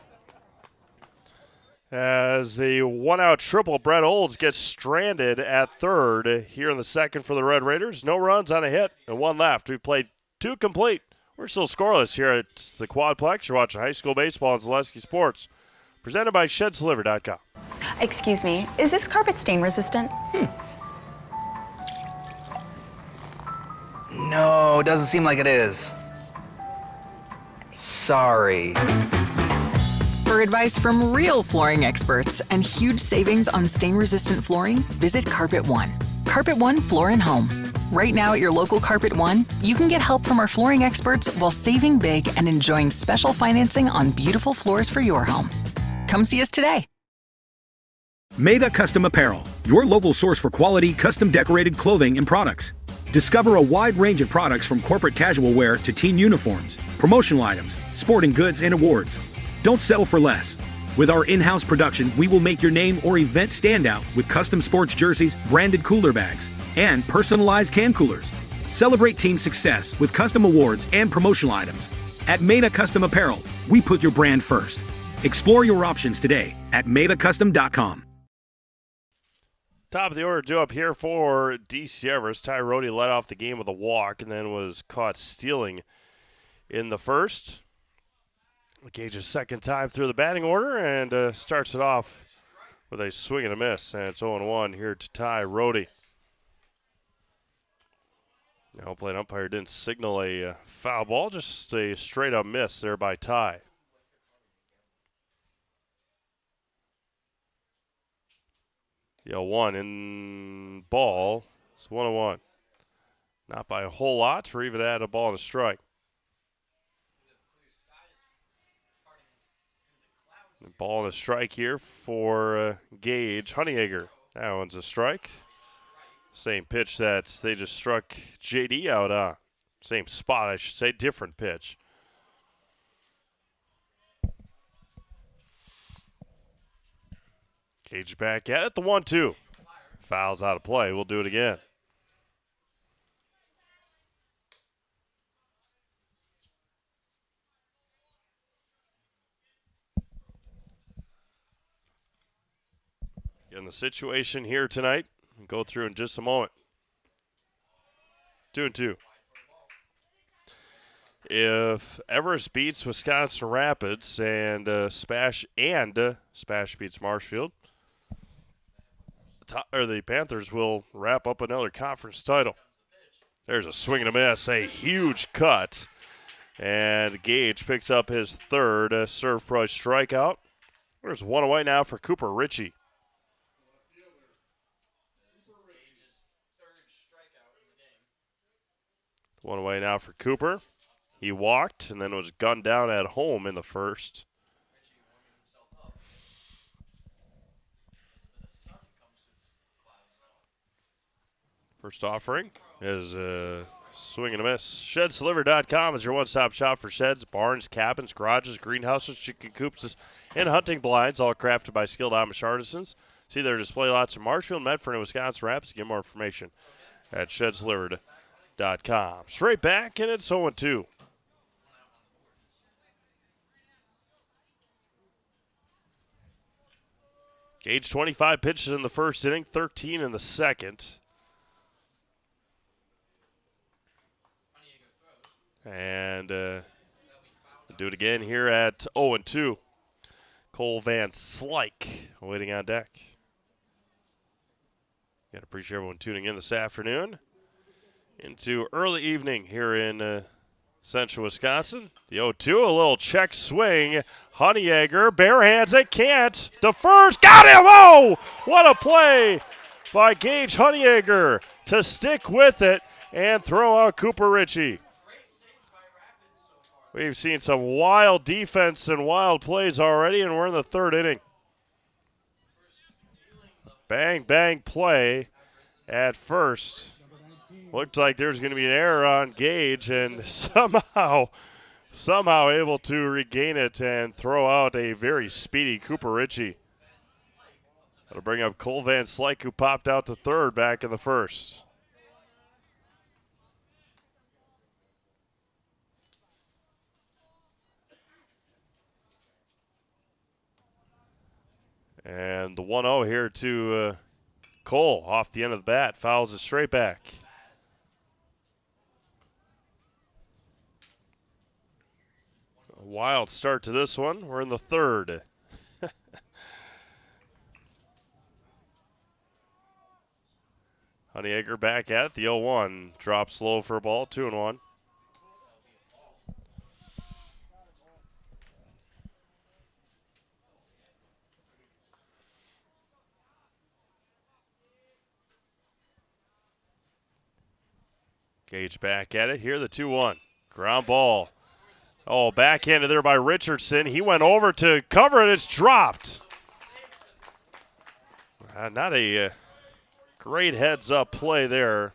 As the 1-out triple, Brett Olds gets stranded at third here in the second for the Red Raiders. No runs on a hit and 1 left. We played 2 complete. We're still scoreless here at the Quadplex. You're watching high school baseball on Zaleski Sports. Presented by ShedsDelivered.com. Excuse me, is this carpet stain resistant? No, doesn't seem like it is. Sorry. For advice from real flooring experts and huge savings on stain-resistant flooring, visit Carpet One. Carpet One Floor and Home. Right now at your local Carpet One, you can get help from our flooring experts while saving big and enjoying special financing on beautiful floors for your home. Come see us today. Maida Custom Apparel, your local source for quality, custom decorated clothing and products. Discover a wide range of products from corporate casual wear to team uniforms, promotional items, sporting goods, and awards. Don't settle for less. With our in-house production, we will make your name or event stand out with custom sports jerseys, branded cooler bags, and personalized can coolers. Celebrate team success with custom awards and promotional items. At Maida Custom Apparel, we put your brand first. Explore your options today at mavacustom.com. Top of the order due up here for DC Everest. Ty Rhodey led off the game with a walk and then was caught stealing in the first. Gage's second time through the batting order and starts it off with a swing and a miss. And it's 0-1 here to Ty Rhodey. The home plate umpire didn't signal a foul ball, just a straight up miss there by Ty. The 0-1 in ball. It's 1-1. Not by a whole lot for even at a ball and a strike. Ball and a strike here for Gage Honeyegger. That one's a strike. Same pitch that they just struck JD out on. Same spot, I should say. Different pitch. Gage back at it. The 1-2. Foul's out of play. We'll do it again. Getting the situation here tonight. We'll go through in just a moment. 2-2. If Everest beats Wisconsin Rapids and Spash beats Marshfield, the Panthers will wrap up another conference title. There's a swing and a miss, a huge cut, and Gage picks up his third serve price strikeout. There's one away now for Cooper Ritchie. One away now for Cooper. He walked and then was gunned down at home in the first. First offering is a swing and a miss. ShedsDeliver.com is your one-stop shop for sheds, barns, cabins, garages, greenhouses, chicken coops, and hunting blinds, all crafted by skilled Amish artisans. See their display lots in Marshfield, Medford, and Wisconsin Rapids. Get more information at ShedsDelivered.com. Straight back, and it's 0-2. Gage 25 pitches in the first inning, 13 in the second. And do it again here at 0-2. Cole Van Slyke waiting on deck. Got to appreciate everyone tuning in this afternoon into early evening here in Central Wisconsin. The 0-2, a little check swing. Honeyegger, bare hands it, can't. The first, got him! Oh, what a play by Gage Honeyegger to stick with it and throw out Cooper Ritchie. We've seen some wild defense and wild plays already, and we're in the third inning. Bang, bang play at first. Looked like there's going to be an error on Gage, and somehow able to regain it and throw out a very speedy Cooper Ritchie. That'll bring up Cole Van Slyke, who popped out to third back in the first. And the 1-0 here to Cole off the end of the bat. Fouls it straight back. A wild start to this one. We're in the third. Honeyegger back at it. The 0-1 drops low for a ball. 2-1. Gage back at it. Here the 2-1. Ground ball. Oh, backhanded there by Richardson. He went over to cover it. It's dropped. Not a great heads-up play there.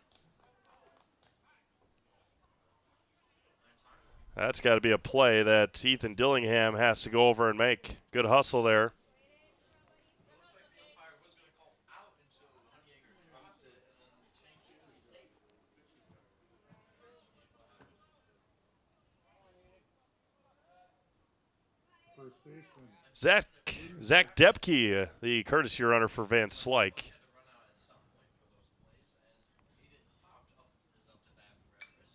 That's got to be a play that Ethan Dillingham has to go over and make. Good hustle there. first baseman. Zach Depke, the courtesy runner for Van Slyke.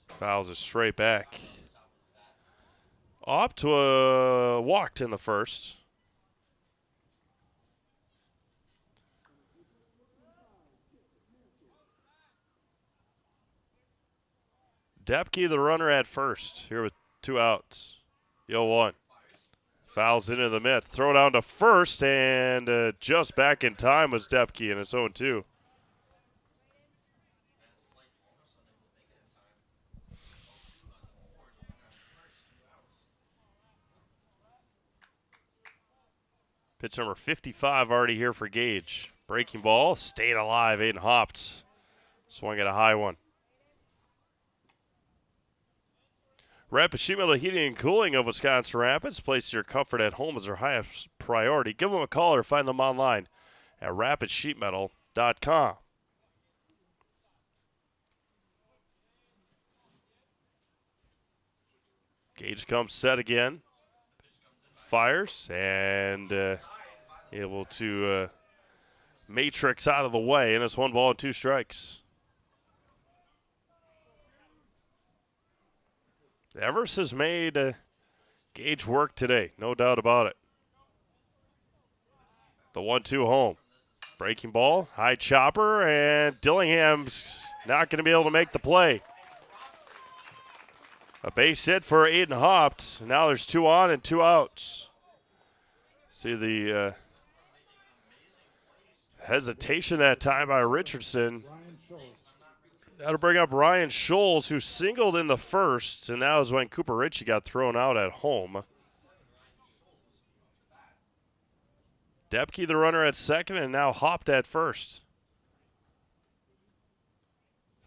Fouls it straight back. Up to a walked in the first. Depke, the runner at first, here with 2 outs. The 0-1. Fouls into the mitt. Throw down to first, and just back in time was Depke, and it's 0-2. Pitch number 55 already here for Gage. Breaking ball, staying alive. Aiden hopped. Swung at a high one. Rapid Sheet Metal Heating and Cooling of Wisconsin Rapids. Place your comfort at home as their highest priority. Give them a call or find them online at rapidsheetmetal.com. Gage comes set again. Fires and able to matrix out of the way, and it's 1 ball and 2 strikes. Everest has made Gage work today, no doubt about it. The 1-2 home. Breaking ball, high chopper, and Dillingham's not going to be able to make the play. A base hit for Aiden Hopt. Now there's 2 on and 2 outs. See the hesitation that time by Richardson. That'll bring up Ryan Scholes, who singled in the first, and that was when Cooper Ritchie got thrown out at home. Depke, the runner, at second, and now Hopt at first.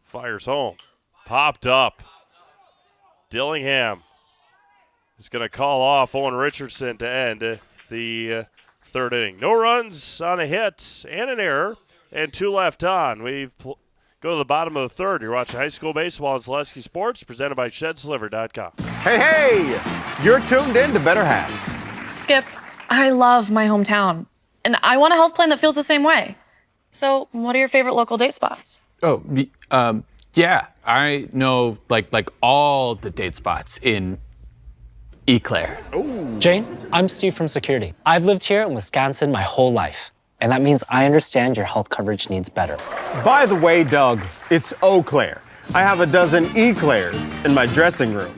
Fires home. Popped up. Dillingham is going to call off Owen Richardson to end the third inning. No runs on a hit and an error, and 2 left on. We've go to the bottom of the third. You're watching high school baseball on Zaleski Sports, presented by ShedSliver.com. Hey, you're tuned in to Better Halves. Skip, I love my hometown, and I want a health plan that feels the same way. So, what are your favorite local date spots? Oh, yeah, I know like all the date spots in Eau Claire. Ooh. Jane, I'm Steve from Security. I've lived here in Wisconsin my whole life, and that means I understand your health coverage needs better. By the way, Doug, it's Eau Claire. I have a dozen Eclairs in my dressing room.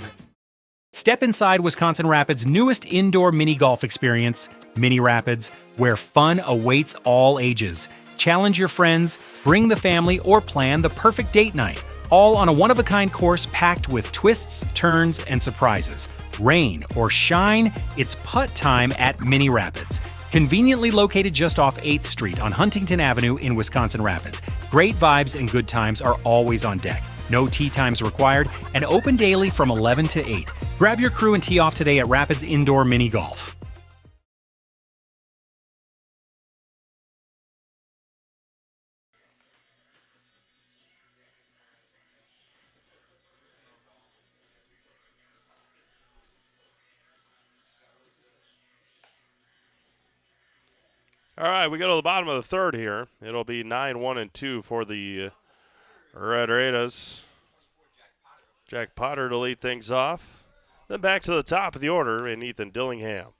Step inside Wisconsin Rapids' newest indoor mini golf experience, Mini Rapids, where fun awaits all ages. Challenge your friends, bring the family, or plan the perfect date night, all on a one-of-a-kind course packed with twists, turns, and surprises. Rain or shine, it's putt time at Mini Rapids. Conveniently located just off 8th Street on Huntington Avenue in Wisconsin Rapids. Great vibes and good times are always on deck. No tee times required, and open daily from 11 to 8. Grab your crew and tee off today at Rapids Indoor Mini Golf. All right, we go to the bottom of the third here. It'll be 9-1-2 for the Red Raiders. Jack Potter to lead things off. Then back to the top of the order in Ethan Dillingham.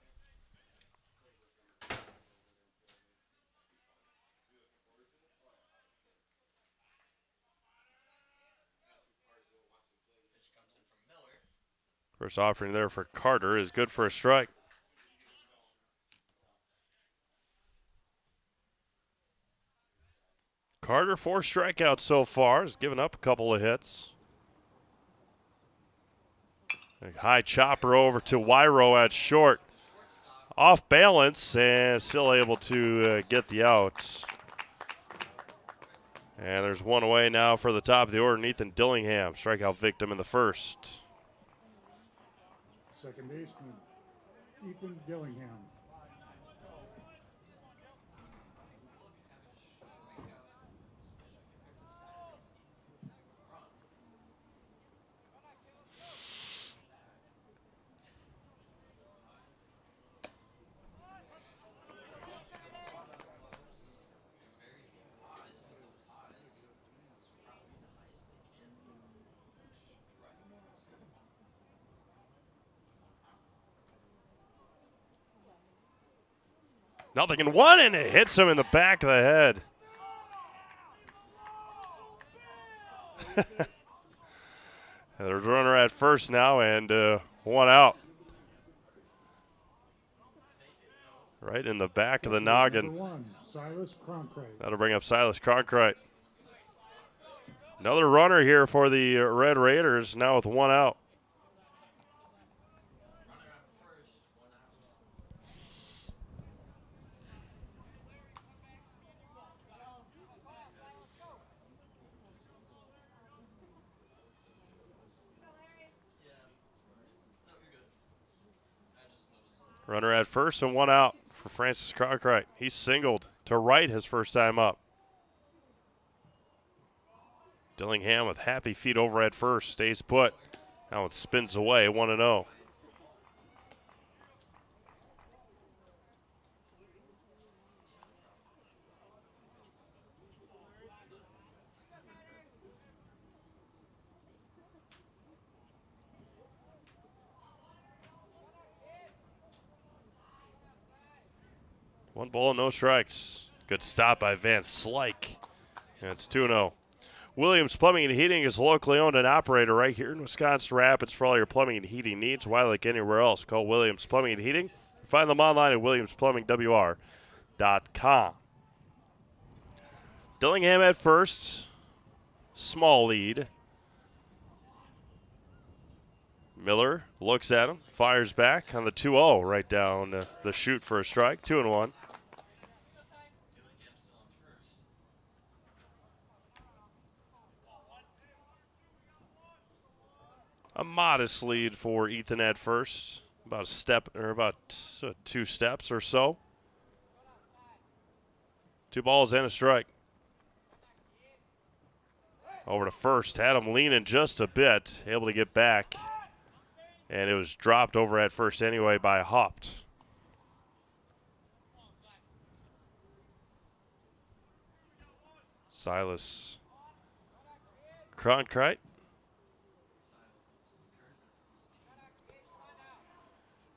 First offering there for Carter is good for a strike. Carter, 4 strikeouts so far. Has given up a couple of hits. A high chopper over to Wyro at short. Off balance and still able to get the out. And there's one away now for the top of the order, Ethan Dillingham. Strikeout victim in the first. Second baseman, Ethan Dillingham. 0-1, and it hits him in the back of the head. There's a runner at first now, and 1 out. Right in the back of the noggin. Silas Cronkite. That'll bring up Silas Cronkite. Another runner here for the Red Raiders, now with 1 out. Runner at first and 1 out for Francis Cronkite. He singled to right his first time up. Dillingham with happy feet over at first, stays put. Now it spins away, 1-0. One ball, no strikes. Good stop by Van Slyke. And it's 2-0. Williams Plumbing and Heating is locally owned and operated right here in Wisconsin Rapids for all your plumbing and heating needs. Why like anywhere else? Call Williams Plumbing and Heating. Find them online at williamsplumbingwr.com. Dillingham at first. Small lead. Miller looks at him, fires back on the 2-0 right down the chute for a strike. 2-1. A modest lead for Ethan at first, about a step or about 2 steps or so. 2 balls and a strike. Over to first, had him leaning just a bit, able to get back, and it was dropped over at first anyway by Haupt. Silas Cronkite.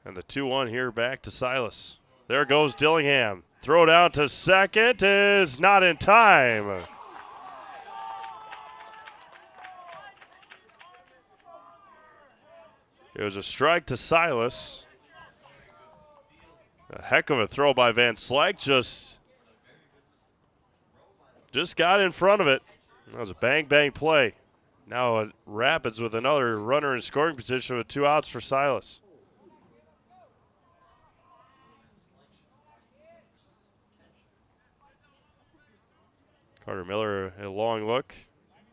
And the 2-1 here back to Silas. There goes Dillingham. Throw down to second is not in time. It was a strike to Silas. A heck of a throw by Van Slyke. Just got in front of it. That was a bang-bang play. Now Rapids with another runner in scoring position with 2 outs for Silas. Carter Miller, a long look.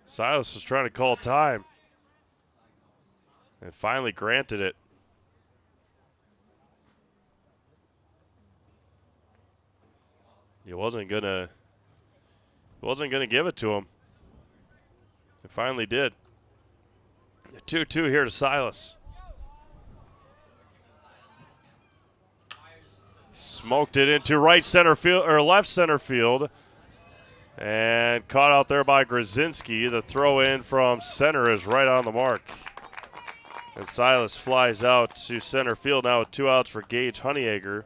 Silas was trying to call time and finally granted it. He wasn't gonna give it to him. It finally did. 2-2 here to Silas. Smoked it into right center field or left center field. And caught out there by Grzinski. The throw in from center is right on the mark. And Silas flies out to center field now with 2 outs for Gage Honeyegger.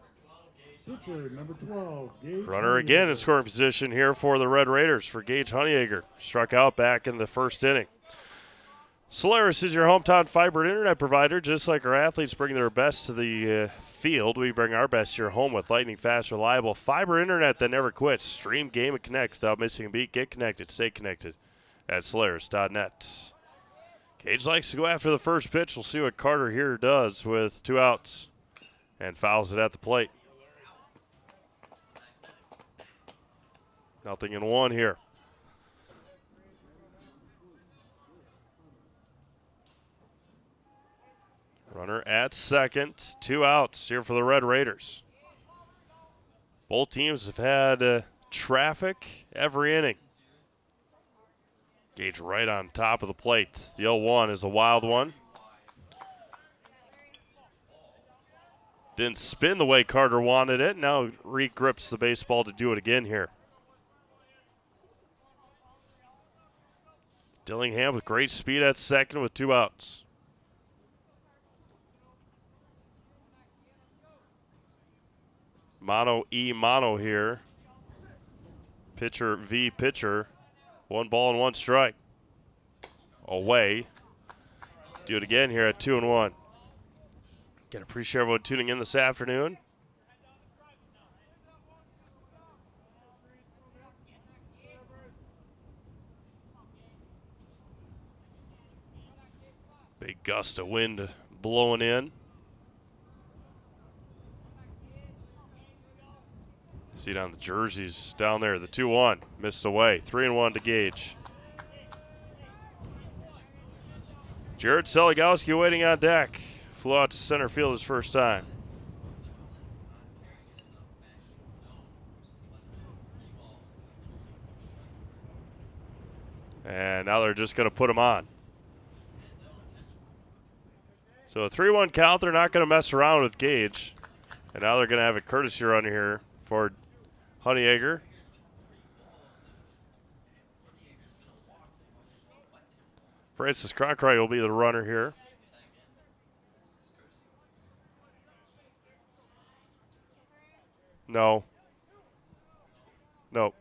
Pitcher, number 12, Gage Runner again in scoring position here for the Red Raiders for Gage Honeyegger. Struck out back in the first inning. Solaris is your hometown fiber internet provider. Just like our athletes bring their best to the field, we bring our best to your home with lightning fast, reliable fiber internet that never quits. Stream, game, and connect without missing a beat. Get connected. Stay connected at Solaris.net. Gage likes to go after the first pitch. We'll see what Carter here does with 2 outs and fouls it at the plate. 0-1 here. Runner at second, 2 outs here for the Red Raiders. Both teams have had traffic every inning. Gage right on top of the plate. The 0-1 is a wild one. Didn't spin the way Carter wanted it. Now regrips the baseball to do it again here. Dillingham with great speed at second with 2 outs. Mono E mono here. Pitcher v pitcher. 1 ball and 1 strike. Away. Do it again here at 2-1. Again, appreciate everyone tuning in this afternoon. Big gust of wind blowing in. See it on the jerseys down there. The 2-1 missed away. 3-1 to Gage. Jared Seligowski waiting on deck. Flew out to center field his first time. And now they're just going to put him on. So a 3-1 count. They're not going to mess around with Gage. And now they're going to have a courtesy run here for Honeyegger. Francis Cronkright will be the runner here. No. Nope.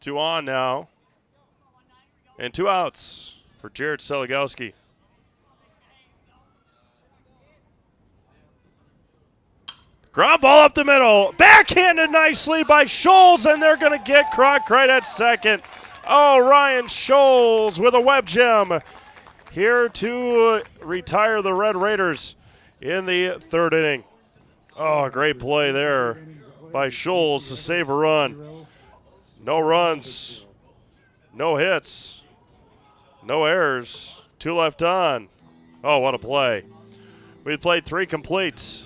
Two on now. And 2 outs for Jared Seligowski. Ground ball up the middle. Backhanded nicely by Scholes, and they're going to get Cronkright at second. Oh, Ryan Scholes with a web gem here to retire the Red Raiders in the 3rd inning. Oh, great play there by Scholes to save a run. No runs, no hits, no errors, 2 left on. Oh, what a play. We played 3 complete.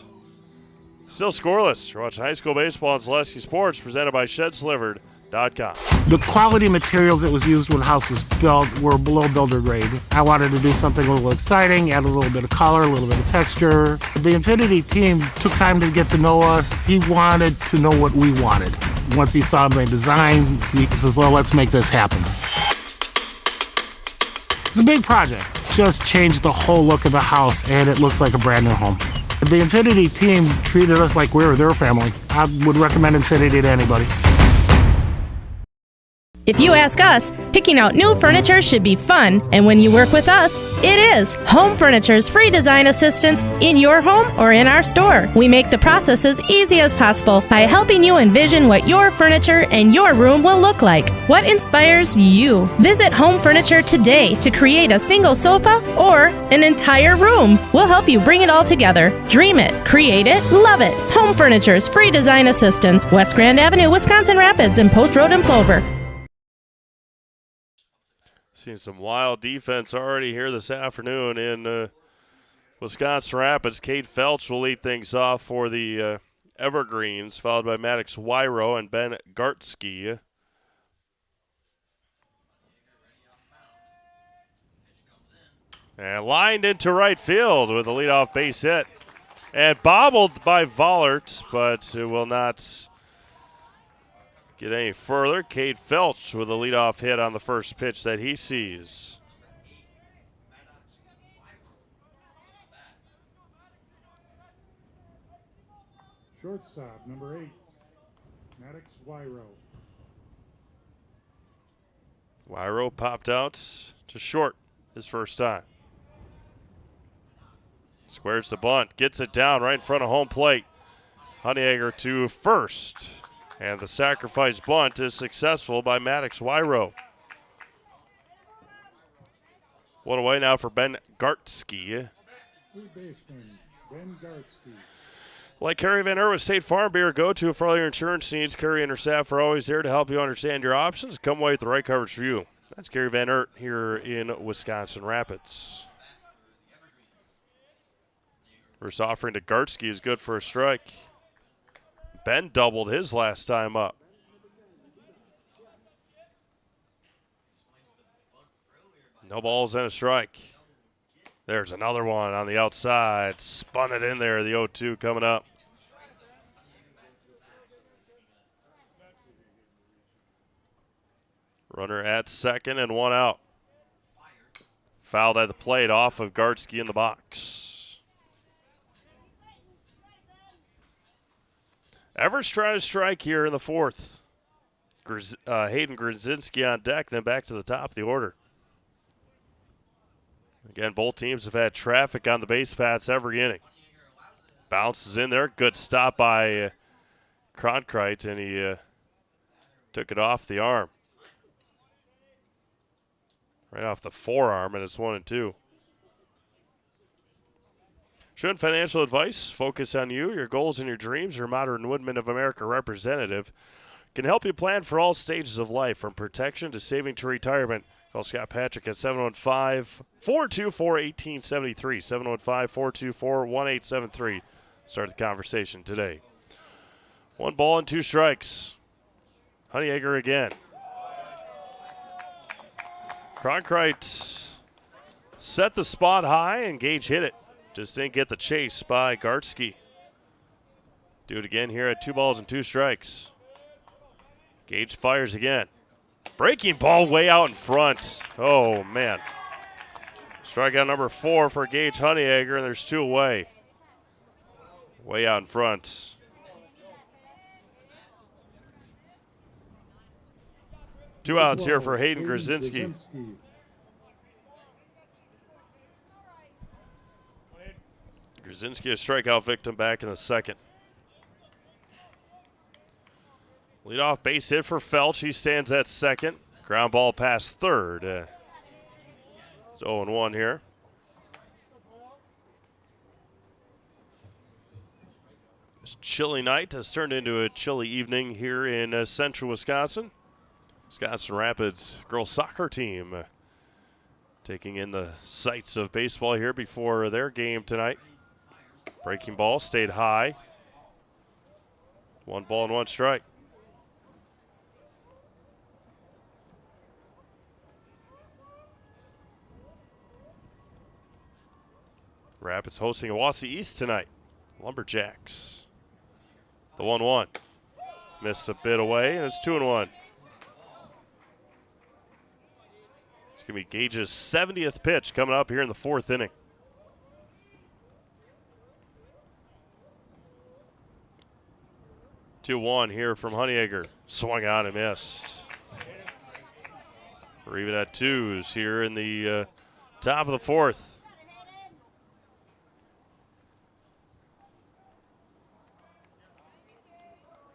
Still scoreless. You're watching high school baseball on Zaleski Sports, presented by ShedSlivered.com. The quality materials that was used when the house was built were below builder grade. I wanted to do something a little exciting, add a little bit of color, a little bit of texture. The Infinity team took time to get to know us. He wanted to know what we wanted. Once he saw my design, he says, well, let's make this happen. It's a big project. Just changed the whole look of the house, and it looks like a brand new home. The Infinity team treated us like we were their family. I would recommend Infinity to anybody. If you ask us, picking out new furniture should be fun, and when you work with us, it is. Home Furniture's free design assistance in your home or in our store. We make the process as easy as possible by helping you envision what your furniture and your room will look like. What inspires you? Visit Home Furniture today to create a single sofa or an entire room. We'll help you bring it all together. Dream it, create it, love it. Home Furniture's free design assistance, West Grand Avenue, Wisconsin Rapids, and Post Road in Plover. Seeing some wild defense already here this afternoon in Wisconsin Rapids. Cade Felch will lead things off for the Evergreens, followed by Maddox Wyro and Ben Gartsky. And lined into right field with a leadoff base hit. And bobbled by Vollert, but it will not get any further. Cade Felch with a leadoff hit on the first pitch that he sees. Shortstop, number 8, Maddox Wyro. Wyro popped out to short his first time. Squares the bunt, gets it down right in front of home plate. Honeyegger to first. And the sacrifice bunt is successful by Maddox Wyro. One away now for Ben Gartsky. Third baseman, Ben Gartsky. Like Kerry Van Ert with State Farm, be your go-to for all your insurance needs. Kerry and her staff are always there to help you understand your options. Come away with the right coverage for you. That's Kerry Van Ert here in Wisconsin Rapids. First offering to Gartsky is good for a strike. Ben doubled his last time up. No balls and a strike. There's another one on the outside. Spun it in there, the 0-2 coming up. Runner at second and one out. Fouled at the plate off of Gartsky in the box. Everest trying to strike here in the fourth. Hayden Grzinski on deck, then back to the top of the order. Again, both teams have had traffic on the base paths every inning. Bounces in there. Good stop by Cronkrite, and he took it off the arm. Right off the forearm, and it's 1-2. Schön Financial Advice. Focus on you, your goals, and your dreams. Your Modern Woodmen of America representative can help you plan for all stages of life, from protection to saving to retirement. Call Scott Patrick at 715-424-1873, 715-424-1873. Start the conversation today. 1 ball and 2 strikes. Honeyegger again. Cronkrite set the spot high, and Gage hit it. Just didn't get the chase by Gartsky. Do it again here at 2 balls and 2 strikes. Gage fires again. Breaking ball way out in front. Oh, man. Strikeout number 4 for Gage Honeyegger, and there's 2 away. Way out in front. Two outs here for Hayden Grzinski. Grzinski, a strikeout victim, back in the second. Leadoff base hit for Felch. He stands at second. Ground ball past third. It's 0-1 here. This chilly night has turned into a chilly evening here in central Wisconsin. Wisconsin Rapids girls soccer team taking in the sights of baseball here before their game tonight. Breaking ball stayed high. 1 ball and 1 strike. Rapids hosting Owasso East tonight. Lumberjacks. The 1-1. Missed a bit away, and it's 2-1. It's going to be Gage's 70th pitch coming up here in the 4th inning. Two-1 here from Honeyegger. Swung on and missed. We're even at 2s here in the top of the 4th.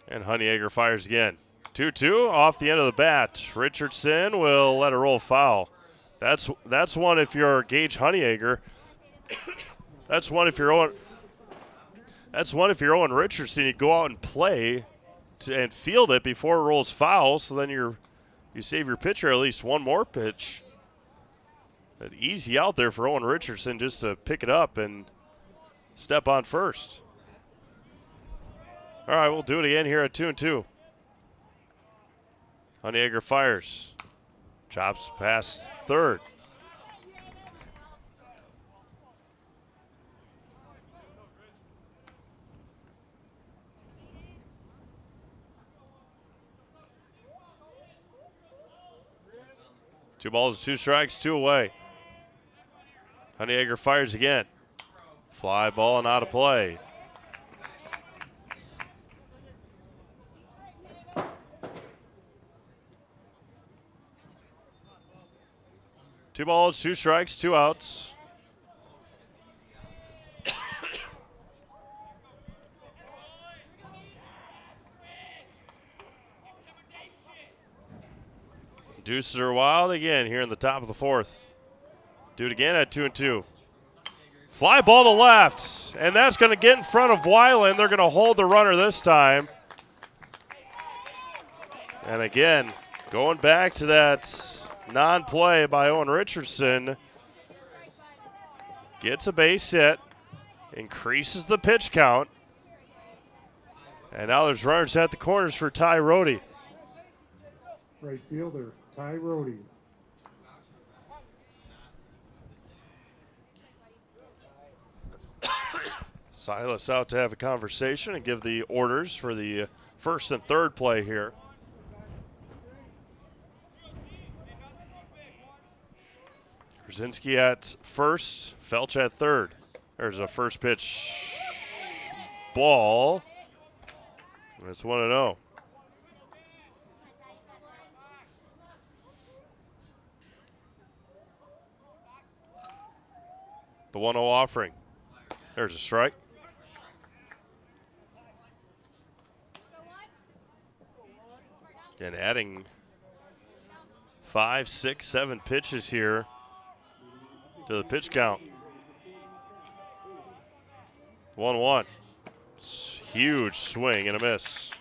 And Honeyegger fires again. 2-2 off the end of the bat. Richardson will let it roll foul. That's one if you're Gage Honeyegger. That's one if you're Owen Richardson. You go out and play and field it before it rolls foul. So then you save your pitcher at least one more pitch. But easy out there for Owen Richardson just to pick it up and step on first. All right, we'll do it again here at 2-2. Honeyegger fires. Chops past third. Two balls, 2 strikes, 2 away. Honeyegger fires again. Fly ball and out of play. Two balls, 2 strikes, 2 outs. Deuces are wild again here in the top of the 4th. Do it again at 2-2. Fly ball to left, and that's going to get in front of Weiland. They're going to hold the runner this time. And again, going back to that non-play by Owen Richardson. Gets a base hit, increases the pitch count. And now there's runners at the corners for Ty Rohde. Right fielder, Ty Rohde. Silas out to have a conversation and give the orders for the first and third play here. Brzezinski at first, Felch at third. There's a first pitch ball. It's 1-0. The 1-0 offering. There's a strike. And adding 5, 6, 7 pitches here to the pitch count. 1-1. Huge swing and a miss.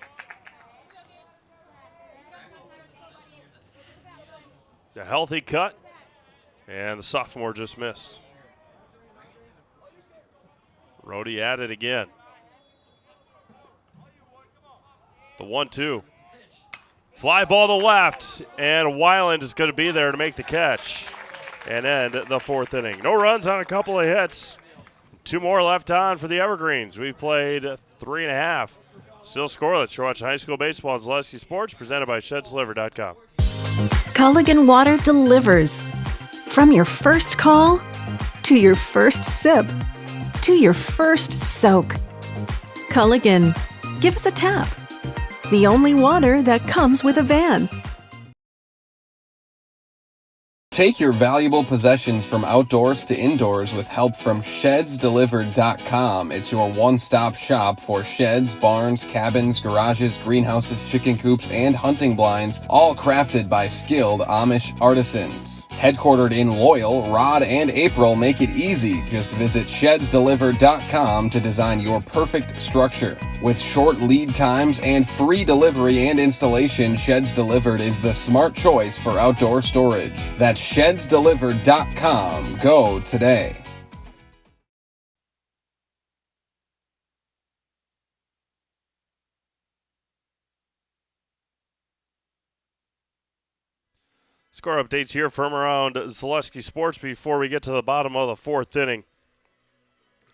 A healthy cut, and the sophomore just missed. Rhodey at it again. The 1-2. Fly ball to left, and Weiland is going to be there to make the catch and end the fourth inning. No runs on a couple of hits. 2 more left on for the Evergreens. We've played 3.5. Still scoreless. You're watching high school baseball on Zaleski Sports, presented by ShedsDeliver.com. Culligan Water delivers. From your first call, to your first sip, to your first soak. Culligan, give us a tap. The only water that comes with a van. Take your valuable possessions from outdoors to indoors with help from ShedsDelivered.com. It's your one-stop shop for sheds, barns, cabins, garages, greenhouses, chicken coops, and hunting blinds, all crafted by skilled Amish artisans. Headquartered in Loyal, Rod and April make it easy. Just visit ShedsDelivered.com to design your perfect structure. With short lead times and free delivery and installation, Sheds Delivered is the smart choice for outdoor storage. That's ShedsDelivered.com. Go today. Score updates here from around Zaleski Sports before we get to the bottom of the fourth inning.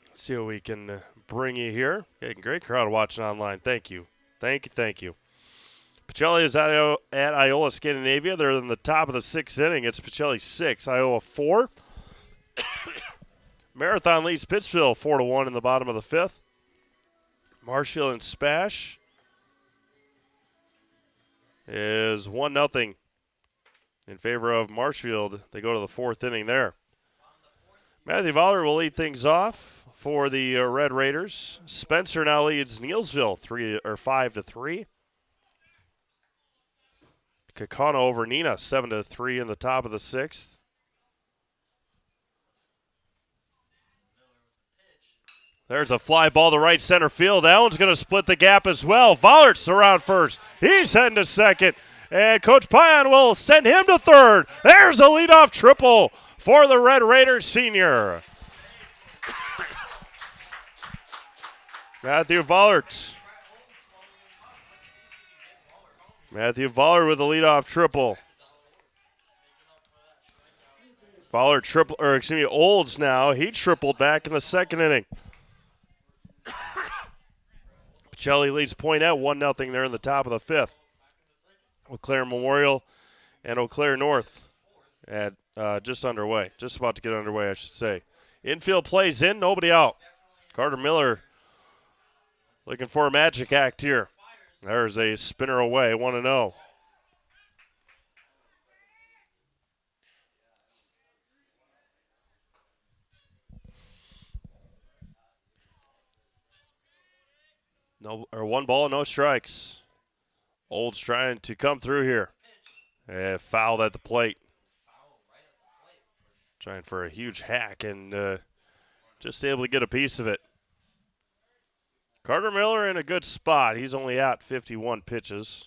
Let's see what we can bring you here. Getting great crowd watching online. Thank you. Thank you. Pacelli is at Iola Scandinavia. They're in the top of the sixth inning. It's Pacelli 6, Iola 4. Marathon leads Pittsfield 4-1 in the bottom of the fifth. Marshfield and Spash is 1-0 in favor of Marshfield. They go to the fourth inning there. Matthew Voller will lead things off for the Red Raiders. Spencer now leads Neilsville 5-3. Kakana over Nina 7-3 in the top of the sixth. There's a fly ball to right center field. That one's going to split the gap as well. Vollert's around first. He's heading to second. And Coach Pion will send him to third. There's a leadoff triple for the Red Raiders senior. Matthew Vollert. Matthew Voller with a leadoff triple. Voller Olds now. He tripled back in the second inning. Pacelli leads Poinette 1-0 there in the top of the fifth. Eau Claire Memorial and Eau Claire North at just underway. Just about to get underway, I should say. Infield plays in, nobody out. Carter Miller looking for a magic act here. There's a spinner away, 1-0. One ball, no strikes. Olds trying to come through here. Fouled at the plate. Trying for a huge hack and just able to get a piece of it. Carter Miller in a good spot. He's only at 51 pitches.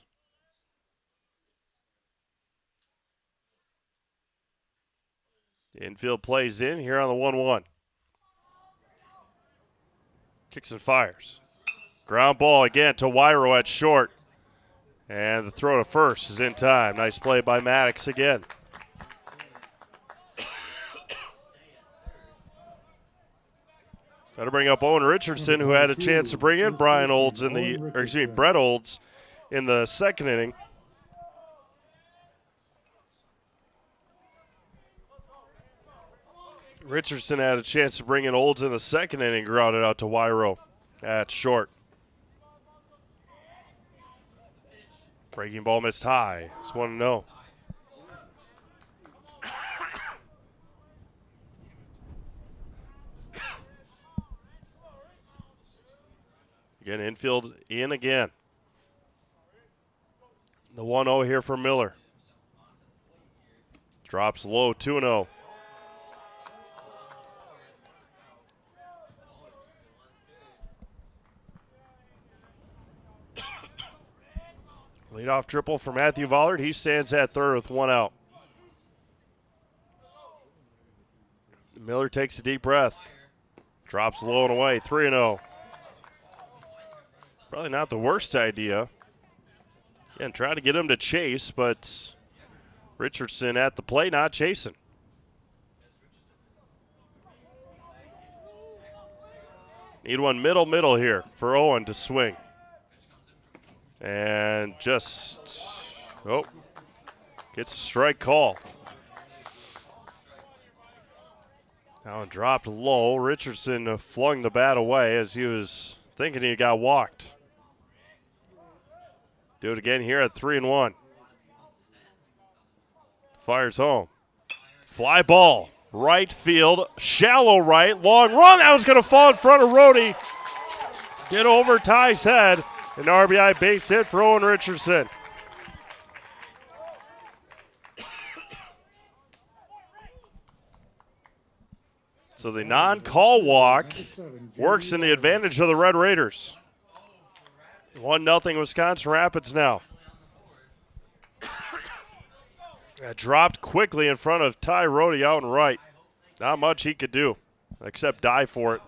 The infield plays in here on the 1-1. Kicks and fires. Ground ball again to Wyro at short. And the throw to first is in time. Nice play by Maddox again. That'll bring up Owen Richardson, who had a chance to bring in Brett Olds in the second inning. Richardson had a chance to bring in Olds in the second inning, grounded out to WIAA at short. Breaking ball missed high. It's 1-0. Again, infield in again. The 1-0 here for Miller. Drops low, 2-0. Leadoff triple for Matthew Vollard. He stands at third with 1 out. Miller takes a deep breath. Drops low and away, 3-0. Probably not the worst idea. Again, trying to get him to chase, but Richardson at the plate, not chasing. Need one middle here for Owen to swing. And just, gets a strike call. Now dropped low. Richardson flung the bat away as he was thinking he got walked. Do it again here at 3-1. Fires home. Fly ball. Right field. Shallow right. Long run. That was going to fall in front of Rhodey. Get over Ty's head. An RBI base hit for Owen Richardson. So the non-call walk works in the advantage of the Red Raiders. 1-0 Wisconsin Rapids now. That dropped quickly in front of Ty Rhodey out and right. Not much he could do except die for it.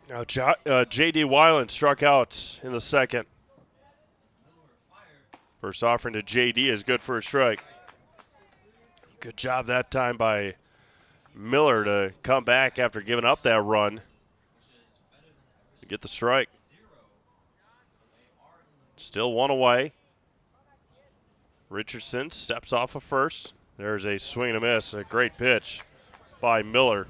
Now J.D. Weiland struck out in the second. First offering to J.D. is good for a strike. Good job that time by Miller to come back after giving up that run to get the strike. Still 1 away. Richardson steps off of first. There's a swing and a miss. A great pitch by Miller.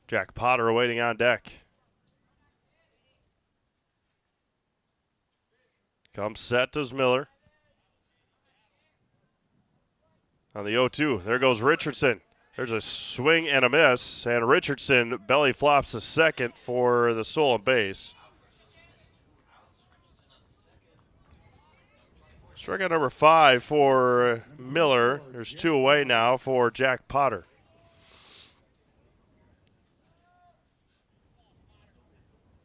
Jack Potter awaiting on deck. Comes set does Miller. On the 0-2, there goes Richardson. There's a swing and a miss, and Richardson belly flops a second for the stolen base. Strikeout number 5 for Miller. There's 2 away now for Jack Potter.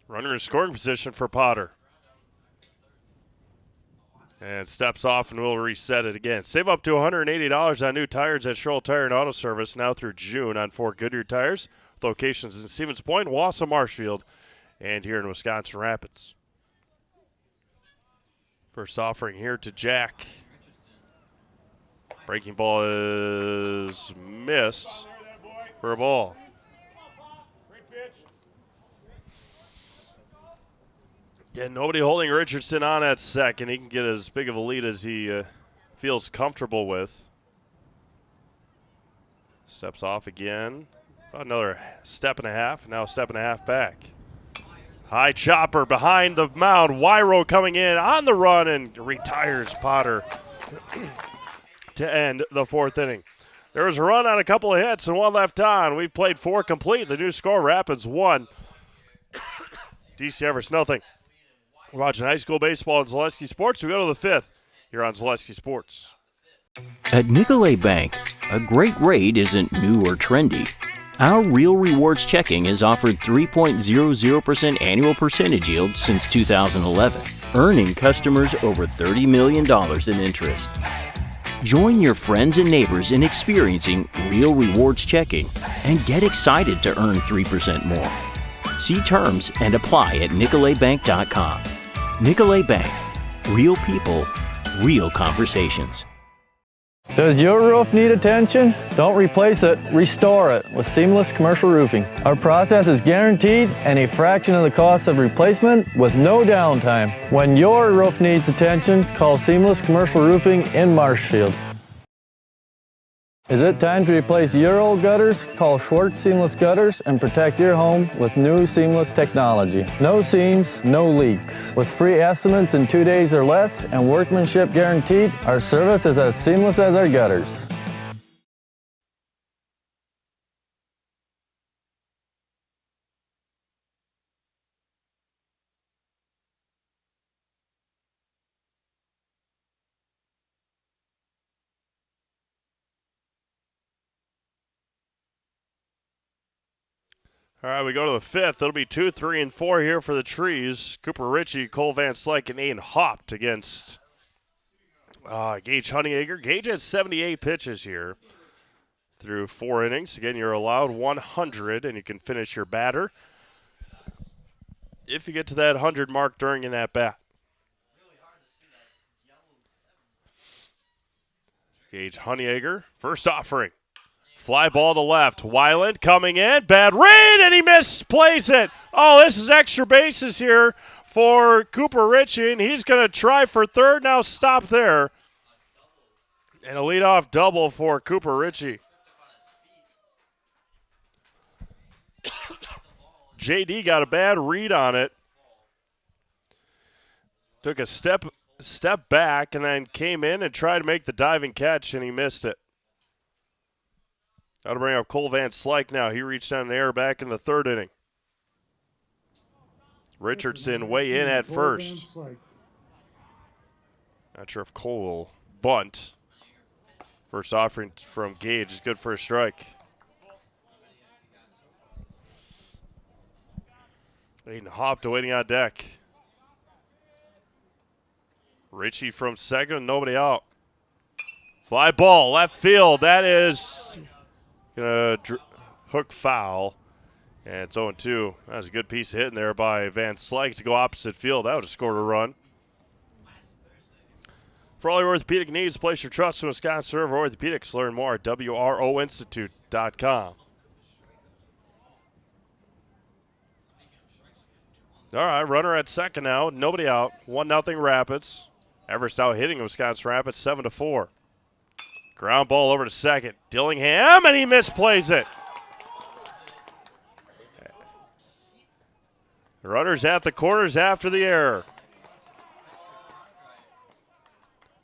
Runner in scoring position for Potter. And steps off and we'll reset it again. Save up to $180 on new tires at Sherrill Tire and Auto Service now through June on 4 Goodyear tires. With locations in Stevens Point, Wausau, Marshfield, and here in Wisconsin Rapids. First offering here to Jack. Breaking ball is missed for a ball. Yeah, nobody holding Richardson on at second. He can get as big of a lead as he feels comfortable with. Steps off again. About another step and a half. Now a step and a half back. High chopper behind the mound. Wyro coming in on the run and retires Potter to end the 4th inning. There was a run on a couple of hits and 1 left on. We've played 4 complete. The new score, Rapids 1. DC Everest nothing. We're watching high school baseball on Zaleski Sports. We go to the 5th here on Zaleski Sports. At Nicolet Bank, a great rate isn't new or trendy. Our Real Rewards checking has offered 3.00% annual percentage yield since 2011, earning customers over $30 million in interest. Join your friends and neighbors in experiencing Real Rewards checking and get excited to earn 3% more. See terms and apply at nicoletbank.com. Nicolet Bank. Real people, real conversations. Does your roof need attention? Don't replace it, restore it with Seamless Commercial Roofing. Our process is guaranteed and a fraction of the cost of replacement with no downtime. When your roof needs attention, call Seamless Commercial Roofing in Marshfield. Is it time to replace your old gutters? Call Schwartz Seamless Gutters and protect your home with new seamless technology. No seams, no leaks. With free estimates in 2 days or less and workmanship guaranteed, our service is as seamless as our gutters. All right, we go to the fifth. It'll be 2, 3, and 4 here for the Trees. Cooper Ritchie, Cole Van Slyke, and Ian Hopt against Gage Honeyacre. Gage had 78 pitches here through 4 innings. Again, you're allowed 100, and you can finish your batter if you get to that 100 mark during that bat. Gage Honeyacre, first offering. Fly ball to left. Weiland coming in. Bad read, and he misplays it. Oh, this is extra bases here for Cooper Ritchie, and he's going to try for third. Now stop there. And a leadoff double for Cooper Ritchie. JD got a bad read on it. Took a step back and then came in and tried to make the diving catch, and he missed it. That'll bring up Cole Van Slyke now. He reached down the air back in the 3rd inning. Richardson way in at first. Not sure if Cole will bunt. First offering from Gage is good for a strike. Aiden Hopt waiting on deck. Ritchie from second, nobody out. Fly ball, left field. That is going to hook foul. And it's 0-2. That was a good piece of hitting there by Van Slyke to go opposite field. That would have scored a run. For all your orthopedic needs, place your trust in Wisconsin River Orthopedics. Learn more at WROinstitute.com. All right, runner at second now. Nobody out. 1-0 Rapids. Everest out hitting Wisconsin Rapids 7-4. Ground ball over to second. Dillingham, and he misplays it. Runners at the corners after the error.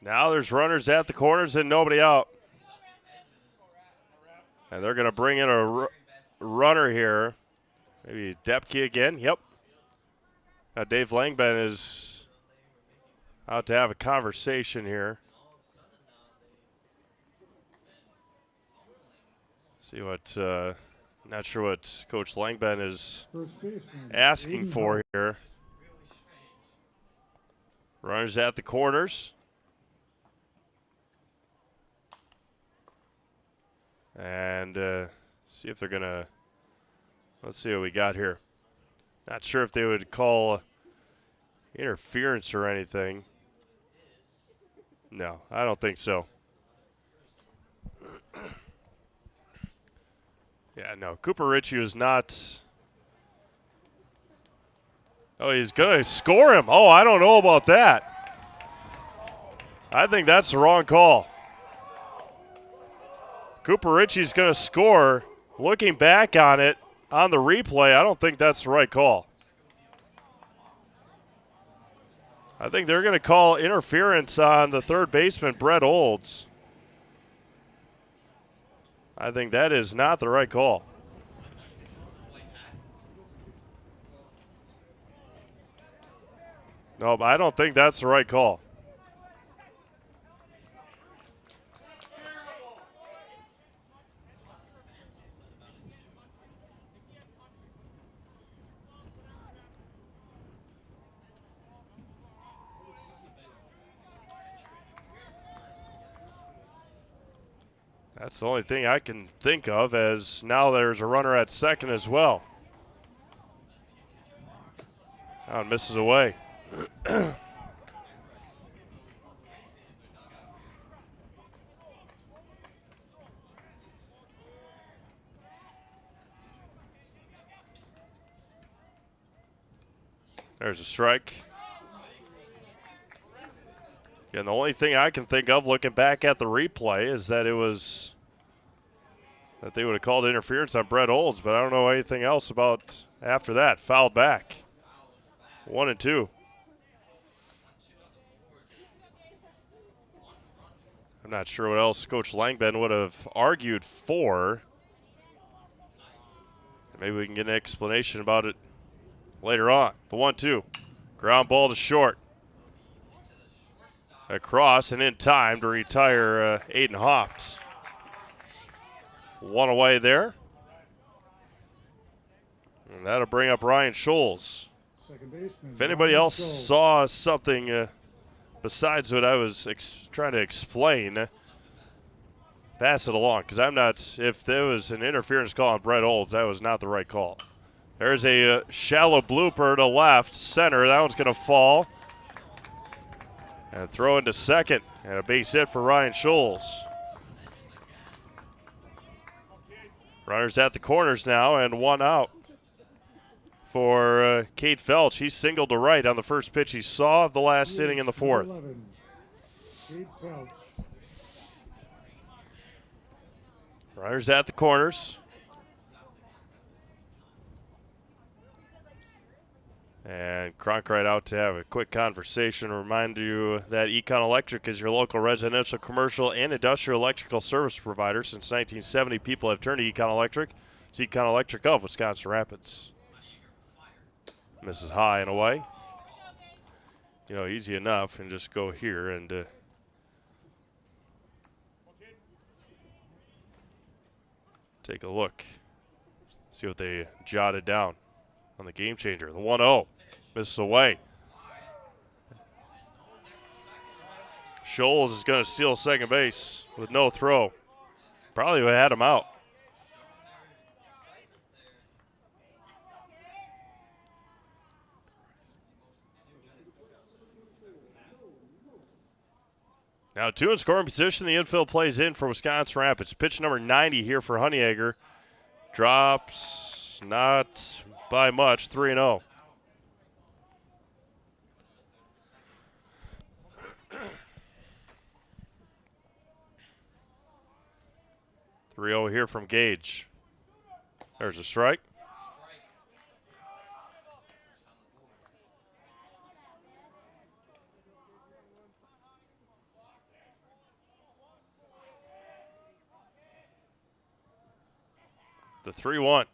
Now there's runners at the corners and nobody out. And they're going to bring in a runner here. Maybe Depke again. Yep. Now Dave Langben is out to have a conversation here. See what, not sure what Coach Langben is asking for here. Runners at the corners. And see if they're going to, let's see what we got here. Not sure if they would call interference or anything. No, I don't think so. Yeah, no, Cooper Ritchie was not. Oh, he's going to score him. Oh, I don't know about that. I think that's the wrong call. Cooper Ritchie's going to score. Looking back on it, on the replay, I don't think that's the right call. I think they're going to call interference on the third baseman, Brett Olds. I think that is not the right call. No, but I don't think that's the right call. That's the only thing I can think of, as now there's a runner at second as well. Oh, misses away. There's a strike. And the only thing I can think of looking back at the replay is that that they would have called interference on Brett Olds, but I don't know anything else about after that. Fouled back. 1-2. I'm not sure what else Coach Langben would have argued for. Maybe we can get an explanation about it later on. The 1-2. Ground ball to short. Across and in time to retire Aiden Hoft. One away there. And that'll bring up Ryan Scholes. If anybody else saw something besides what I was trying to explain, pass it along, because I'm not, if there was an interference call on Brett Olds, that was not the right call. There's a shallow blooper to left, center. That one's going to fall. And throw into second. And a base hit for Ryan Scholes. Runners at the corners now, and one out for Cade Felch. He singled to right on the first pitch he saw of the last inning in the fourth. Runners at the corners. And Cronkite out to have a quick conversation. Remind you that Econ Electric is your local residential, commercial, and industrial electrical service provider. Since 1970, people have turned to Econ Electric. It's Econ Electric of Wisconsin Rapids. Misses high and away. You know, easy enough, and just go here and take a look. See what they jotted down on the game changer. The 1-0. Misses away. Scholes is going to steal second base with no throw. Probably would have had him out. Now 2 in scoring position. The infield plays in for Wisconsin Rapids. Pitch number 90 here for Honeyegger. Drops not by much. 3-0. Here from Gage. There's a strike. The 3-1.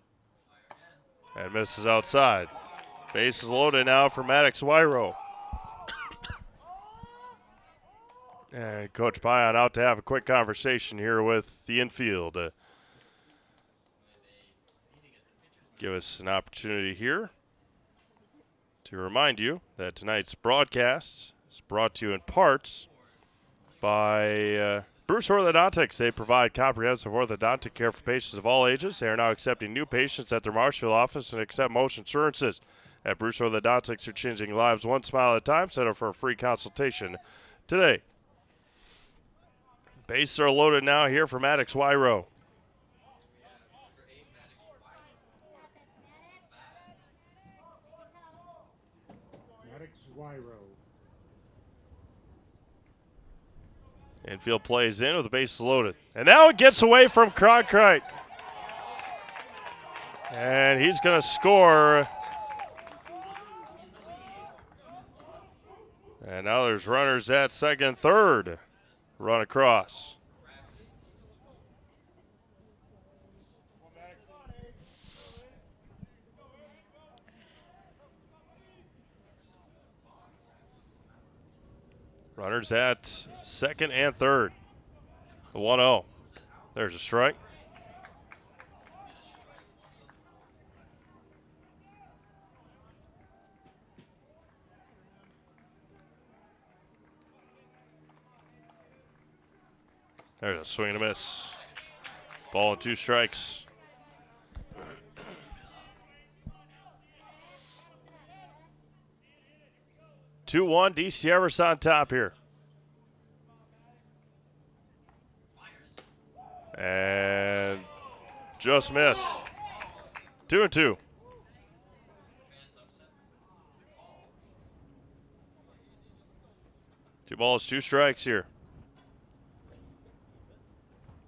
And misses outside. Base is loaded now for Maddox Wyro. And Coach Pion out to have a quick conversation here with the infield. Give us an opportunity here to remind you that tonight's broadcast is brought to you in parts by Bruce Orthodontics. They provide comprehensive orthodontic care for patients of all ages. They are now accepting new patients at their Marshfield office and accept most insurances. At Bruce Orthodontics, they're changing lives one smile at a time. Set up for a free consultation today. Bases are loaded now here for Maddox Wyro. Maddox Wyro. Infield plays in with the bases loaded. And now it gets away from Cronkite. And he's going to score. And now there's runners at second, third. Run across. Runners at second and third. The 1-0. There's a strike. There's a swing and a miss. Ball and 2 strikes. (2-1) DC Everest on top here. And just missed. 2-2. Two balls, 2 strikes here.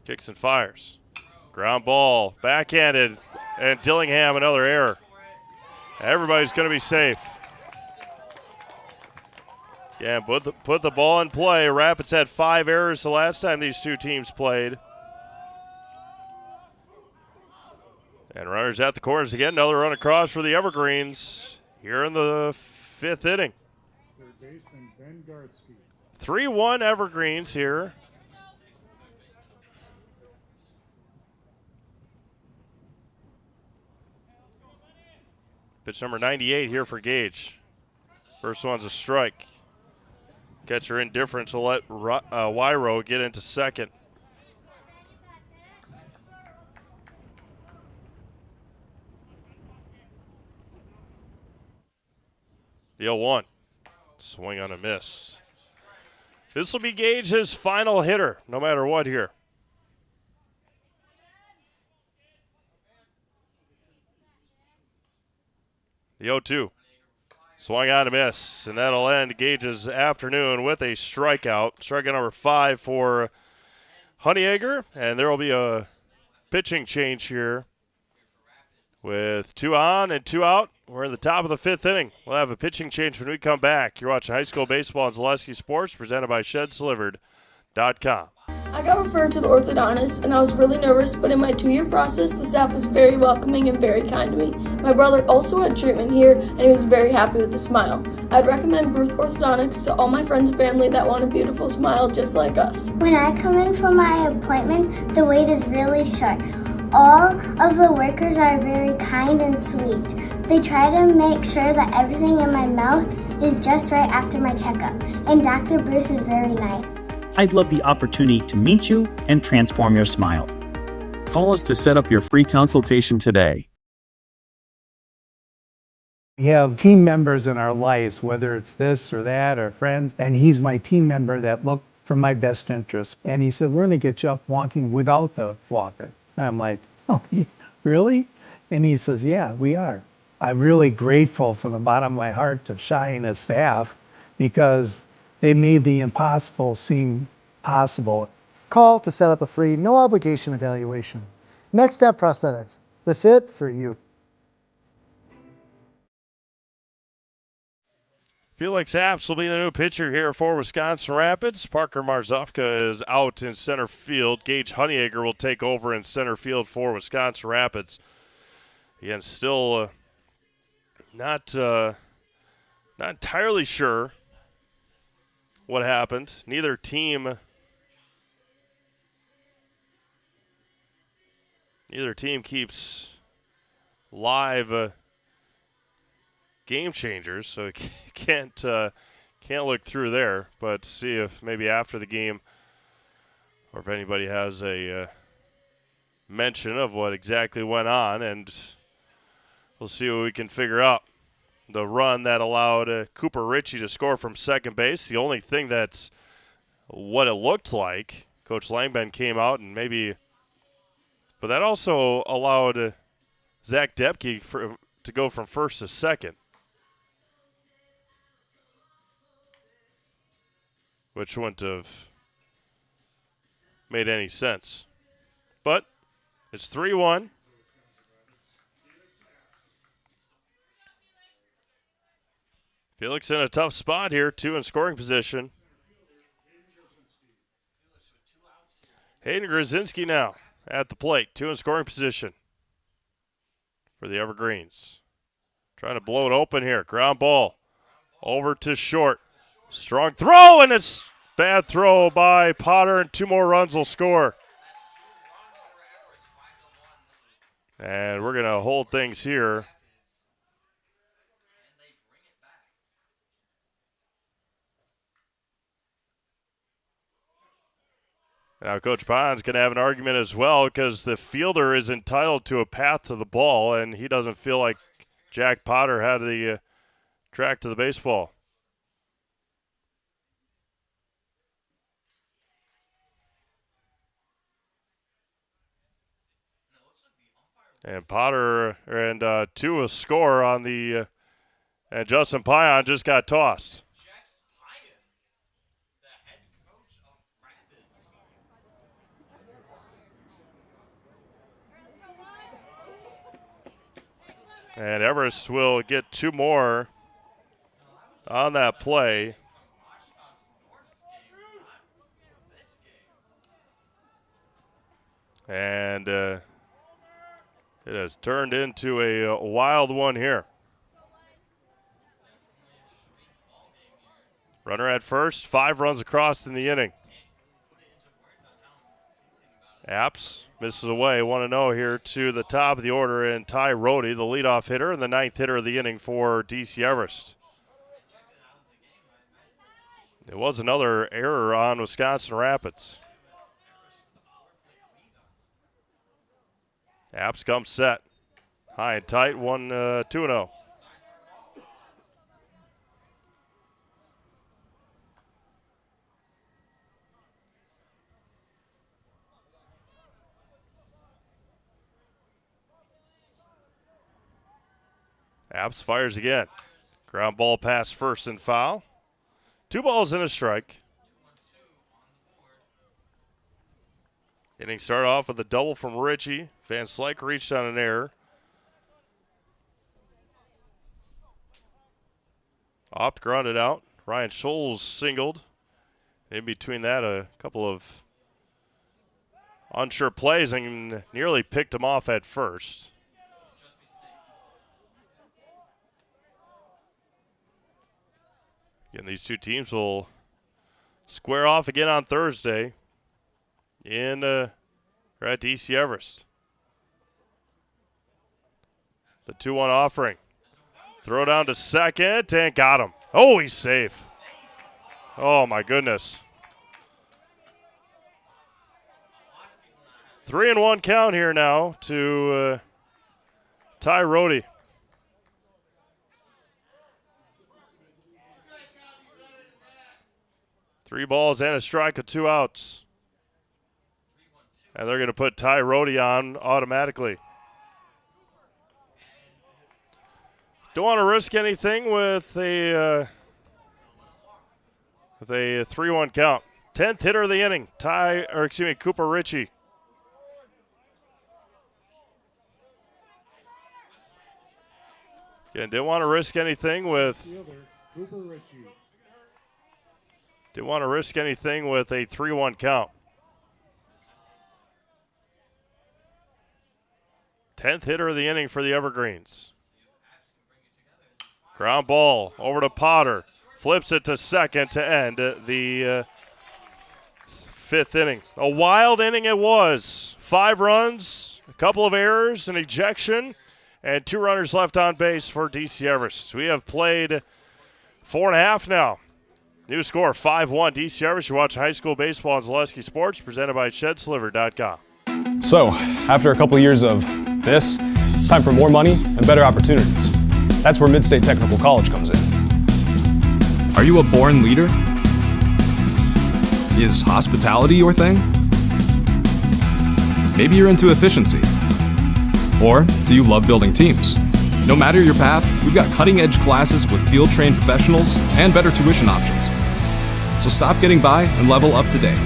Kicks and fires. Ground ball, backhanded, and Dillingham another error. Everybody's going to be safe. Yeah, put the ball in play. Rapids had 5 errors the last time these two teams played. And runners at the corners again. Another run across for the Evergreens here in the 5th inning. 3-1 Evergreens here. Pitch number 98 here for Gage. First one's a strike. Catcher indifference will let WIAA get into second. The 0-1. Swing on a miss. This will be Gage's final hitter, no matter what here. The 0-2. Swung on a miss, and that'll end Gage's afternoon with a strikeout. Strikeout number 5 for Honeyegger, and there will be a pitching change here with 2 on and 2 out. We're in the top of the 5th inning. We'll have a pitching change when we come back. You're watching high school baseball on Zaleski Sports, presented by ShedsDelivered.com. I got referred to the orthodontist, and I was really nervous, but in my 2-year process, the staff was very welcoming and very kind to me. My brother also had treatment here, and he was very happy with a smile. I'd recommend Bruce Orthodontics to all my friends and family that want a beautiful smile just like us. When I come in for my appointment, the wait is really short. All of the workers are very kind and sweet. They try to make sure that everything in my mouth is just right after my checkup, and Dr. Bruce is very nice. I'd love the opportunity to meet you and transform your smile. Call us to set up your free consultation today. We have team members in our lives, whether it's this or that or friends, and he's my team member that looked for my best interest. And he said, we're going to get you up walking without the walker. And I'm like, oh, really? And he says, yeah, we are. I'm really grateful from the bottom of my heart to Shai and his staff because they made the impossible seem possible. Call to set up a free, no obligation evaluation. Next Step Prosthetics, the fit for you. Felix Apps will be the new pitcher here for Wisconsin Rapids. Parker Marzufka is out in center field. Gage Honeyegger will take over in center field for Wisconsin Rapids. Again, still not entirely sure what happened. Neither team keeps live game changers, so can't look through there. But see if maybe after the game, or if anybody has a mention of what exactly went on, and we'll see what we can figure out. The run that allowed Cooper Ritchie to score from second base. The only thing that's what it looked like. Coach Langben came out and but that also allowed Zach Debke to go from first to second, which wouldn't have made any sense. But it's 3-1. Felix in a tough spot here, 2 in scoring position. Hayden Grzinski now at the plate, 2 in scoring position for the Evergreens. Trying to blow it open here. Ground ball over to short. Strong throw, and it's bad throw by Potter, and 2 more runs will score. And we're going to hold things here. Now, Coach Bond's going to have an argument as well because the fielder is entitled to a path to the ball, and he doesn't feel like Jack Potter had the track to the baseball. And Potter and 2 a score on the and Justin Pion just got tossed. And Everest will get 2 more on that play. And it has turned into a wild one here. Runner at first, 5 runs across in the inning. Apps misses away, 1-0 here to the top of the order, and Ty Rohde, the leadoff hitter, and the 9th hitter of the inning for DC Everest. It was another error on Wisconsin Rapids. Apps comes set. High and tight, 2-0. Apps fires again. Ground ball past first and foul. 2 balls and a strike. Inning started off with a double from Ritchie. Van Slyke reached on an error. Opt grounded out. Ryan Scholes singled. In between that, a couple of unsure plays and nearly picked him off at first. Again, these 2 teams will square off again on Thursday at DC Everest. The 2-1 offering. Throw down to second and got him. Oh, he's safe. Oh, my goodness. 3-1 count here now to Ty Rohde. Three balls and a strike with 2 outs. And they're going to put Ty Rohde on automatically. Don't want to risk anything with a 3-1 count. 10th hitter of the inning, Cooper Ritchie. Again, didn't want to risk anything with a 3-1 count. 10th hitter of the inning for the Evergreens. Ground ball over to Potter. Flips it to second to end the 5th inning. A wild inning it was. 5 runs, a couple of errors, an ejection, and 2 runners left on base for DC Everest. We have played 4.5 now. New score, 5-1 DC Everest. You're watching high school baseball on Zaleski Sports, presented by ShedSliver.com. So, after a couple years of this, it's time for more money and better opportunities. That's where Mid-State Technical College comes in. Are you a born leader? Is hospitality your thing? Maybe you're into efficiency. Or do you love building teams? No matter your path, we've got cutting-edge classes with field-trained professionals and better tuition options. So stop getting by and level up today.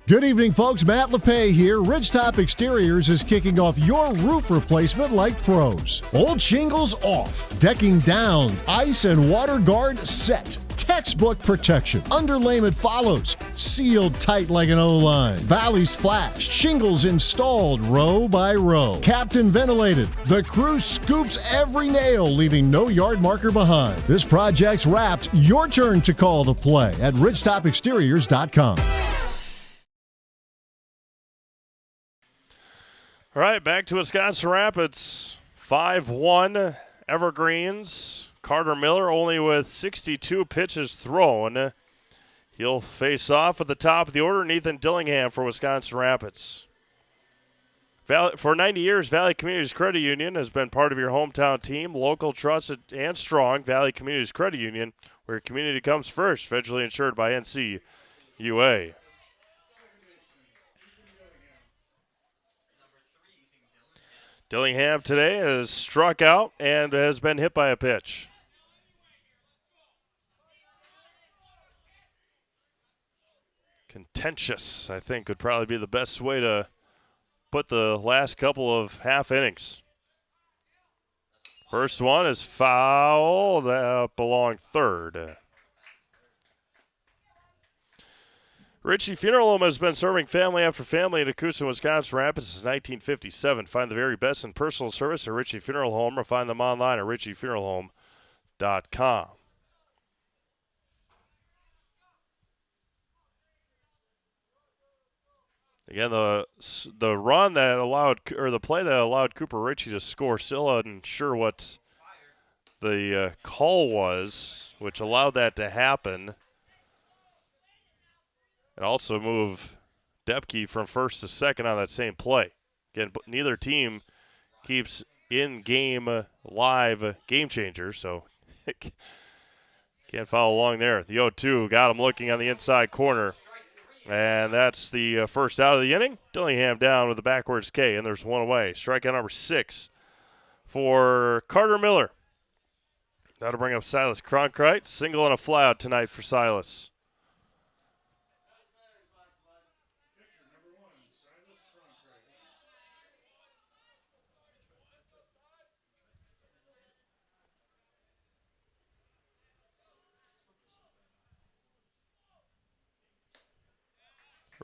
Good evening, folks. Matt LePay here. Ridgetop Exteriors is kicking off your roof replacement like pros. Old shingles off, decking down, ice and water guard set. Textbook protection. Underlayment follows. Sealed tight like an O-line. Valleys flashed. Shingles installed row by row. Captain ventilated. The crew scoops every nail, leaving no yard marker behind. This project's wrapped. Your turn to call the play at ridgetopexteriors.com. All right, back to Wisconsin Rapids. 5-1 Evergreens. Carter Miller only with 62 pitches thrown. He'll face off at the top of the order, Ethan Dillingham for Wisconsin Rapids. For 90 years, Valley Communities Credit Union has been part of your hometown team, local, trusted, and strong. Valley Communities Credit Union, where community comes first, federally insured by NCUA. Dillingham today has struck out and has been hit by a pitch. Contentious, I think, would probably be the best way to put the last couple of half innings. First one is fouled up along third. Ritchie Funeral Home has been serving family after family in Acusa, Wisconsin Rapids since 1957. Find the very best in personal service at Ritchie Funeral Home or find them online at ritchiefuneralhome.com. Again, the run that allowed, or the play that allowed Cooper Ritchie to score, still unsure what the call was, which allowed that to happen. And also move Depke from first to second on that same play. Again, neither team keeps in-game live game changer, so can't follow along there. The 0-2 got him looking on the inside corner. And that's the first out of the inning. Dillingham down with the backwards K, and there's one away. Strikeout number 6 for Carter Miller. That'll bring up Silas Cronkite. Single and a flyout tonight for Silas.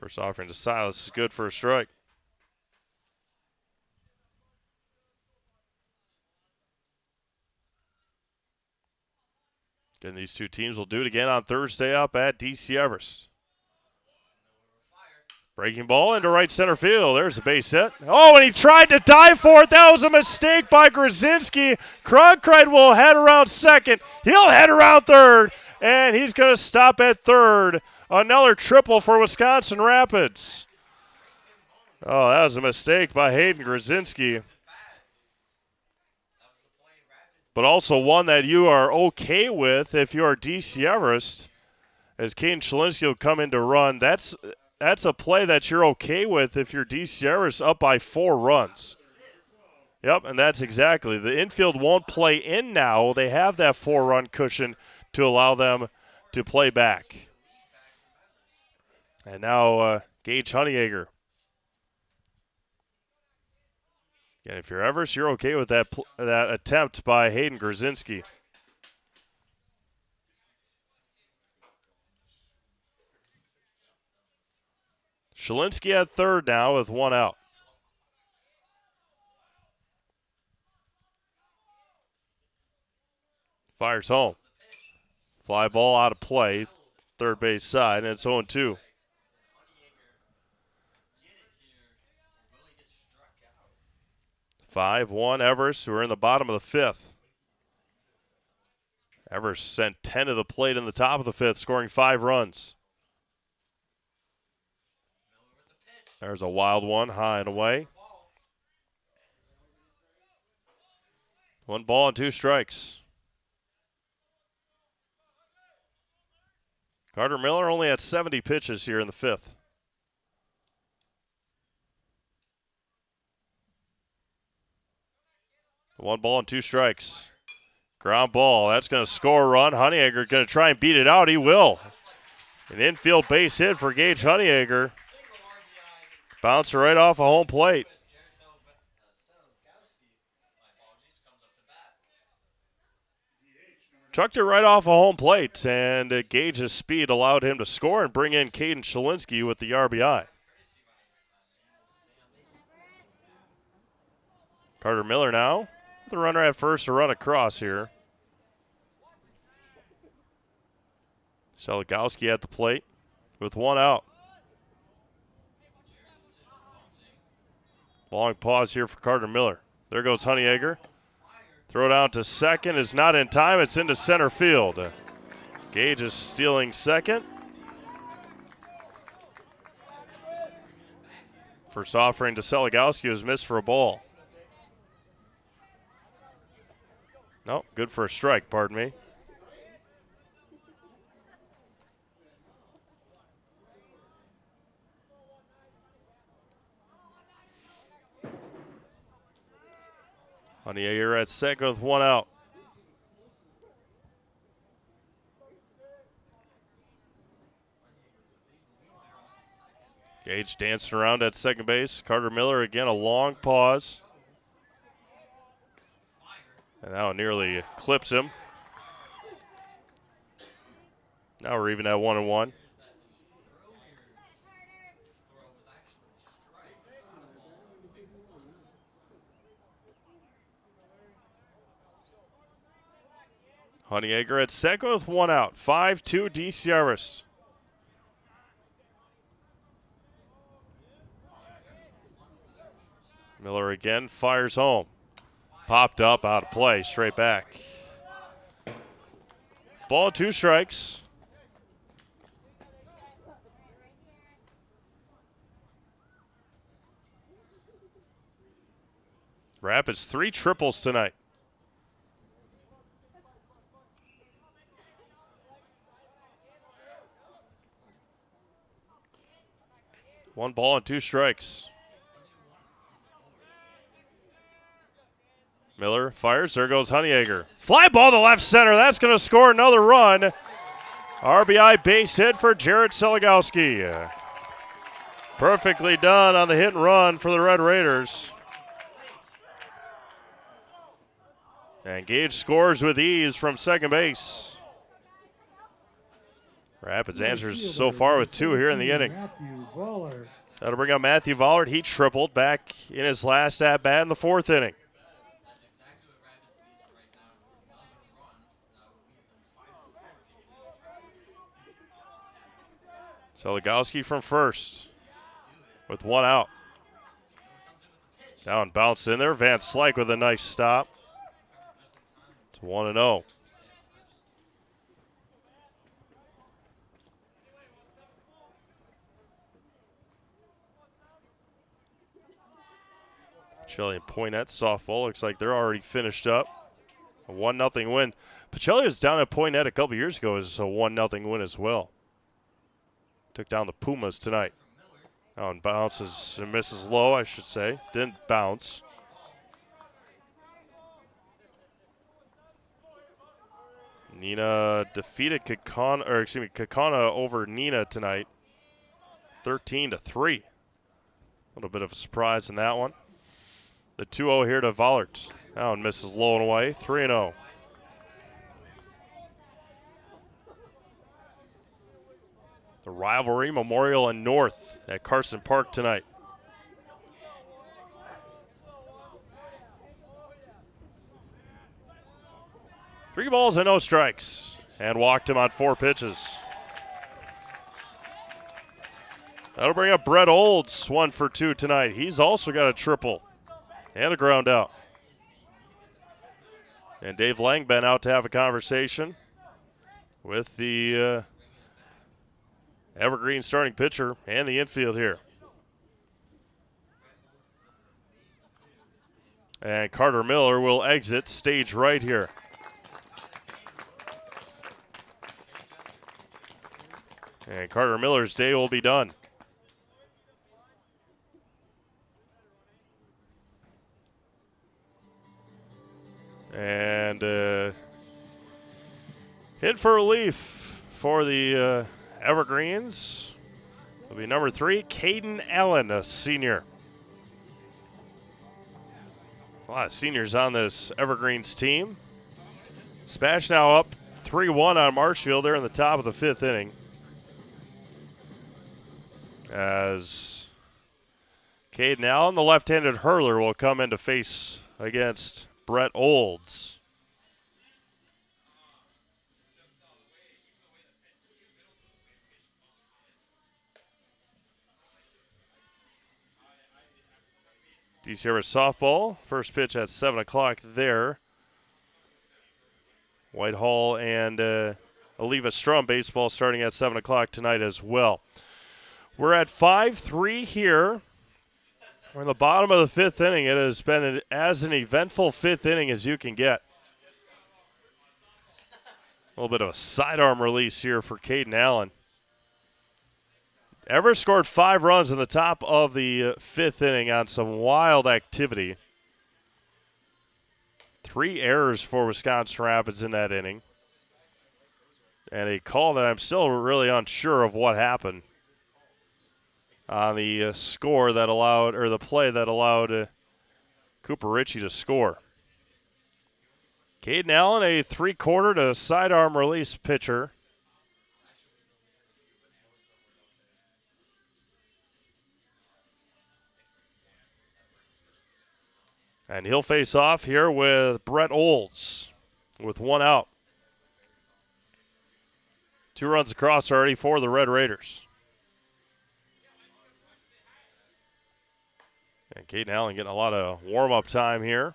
First offering to Silas is good for a strike. Again, these two teams will do it again on Thursday up at DC Everest. Breaking ball into right center field. There's a base hit. Oh, and he tried to dive for it. That was a mistake by Grzinski. Cronkite will head around second. He'll head around third, and he's going to stop at third. Another triple for Wisconsin Rapids. Oh, that was a mistake by Hayden Grzinski. But also one that you are okay with if you are DC Everest, as Caden Shalinsky will come in to run. That's a play that you're okay with if you're DC Everest up by 4 runs. Yep, and that's exactly. The infield won't play in now. They have that 4-run cushion to allow them to play back. And now Gage Honeyegger. And if you're Everest, you're okay with that attempt by Hayden Grzinski. Shalinsky at third now with 1 out. Fires home. Fly ball out of play, third base side, and it's 0-2. Five-1 Everest, who are in the bottom of the 5th. Everest sent 10 to the plate in the top of the 5th, scoring 5 runs. There's a wild one, high and away. 1 ball and 2 strikes. Carter Miller only had 70 pitches here in the 5th. One ball and 2 strikes. Ground ball. That's going to score a run. Honeyegger going to try and beat it out. He will. An infield base hit for Gage Honeyegger. Bouncer right off a home plate. Chucked it right off a home plate, and Gage's speed allowed him to score and bring in Caden Shalinsky with the RBI. Carter Miller now. The runner at first to run across here. Seligowski at the plate with 1 out. Long pause here for Carter Miller. There goes Honeyegger. Throw down to second is not in time. It's into center field. Gage is stealing second. First offering to Seligowski was missed for a ball. No, good for a strike, pardon me. Honeyegger at second with 1 out. Gage dancing around at second base. Carter Miller again, a long pause. And now nearly clips him. Now we're even at 1-1. Honeyegger at second with one out. 5-2 DC Everest. Miller again fires home. Popped up, out of play, straight back. Ball, 2 strikes. Rapids 3 triples tonight. One ball and 2 strikes. Miller fires. There goes Honeyegger. Fly ball to left center. That's going to score another run. RBI base hit for Jarrett Seligowski. Perfectly done on the hit and run for the Red Raiders. And Gage scores with ease from second base. Rapids answers so far with 2 here in the inning. That'll bring up Matthew Vollard. He tripled back in his last at-bat in the 4th inning. Seligowski from first with 1 out. Down, bounced in there. Van Slyke with a nice stop. It's 1-0. Pacelli and Poinette softball. Looks like they're already finished up. A 1-0 win. Pacelli was down at Poinette a couple years ago as a 1-0 win as well. Took down the Pumas tonight. Oh, and bounces and misses low, I should say. Didn't bounce. Nina defeated Kakana over Nina tonight. 13-3. A little bit of a surprise in that one. The 2-0 here to Vollerts. Now and misses low and away. 3-0. The rivalry Memorial and North at Carson Park tonight. Three balls and no strikes. And walked him on 4 pitches. That'll bring up Brett Olds, 1 for 2 tonight. He's also got a triple and a ground out. And Dave Langben out to have a conversation with the Evergreen starting pitcher and the infield here. And Carter Miller will exit stage right here. And Carter Miller's day will be done. And hit for relief for the Evergreens will be number 3, Caden Allen, a senior. A lot of seniors on this Evergreens team. Smash now up 3-1 on Marshfield there in the top of the 5th inning. As Caden Allen, the left-handed hurler, will come into face against Brett Olds. DC Everest softball. First pitch at 7 o'clock there. Whitehall and Oliva Strum baseball starting at 7 o'clock tonight as well. We're at 5-3 here. We're in the bottom of the 5th inning. It has been as an eventful 5th inning as you can get. A little bit of a sidearm release here for Caden Allen. Everest scored 5 runs in the top of the 5th inning on some wild activity. 3 errors for Wisconsin Rapids in that inning. And a call that I'm still really unsure of what happened on the score that allowed, or the play that allowed Cooper Ritchie to score. Caden Allen, a three-quarter to sidearm release pitcher. And he'll face off here with Brett Olds with one out. 2 runs across already for the Red Raiders. And Caden Allen getting a lot of warm-up time here.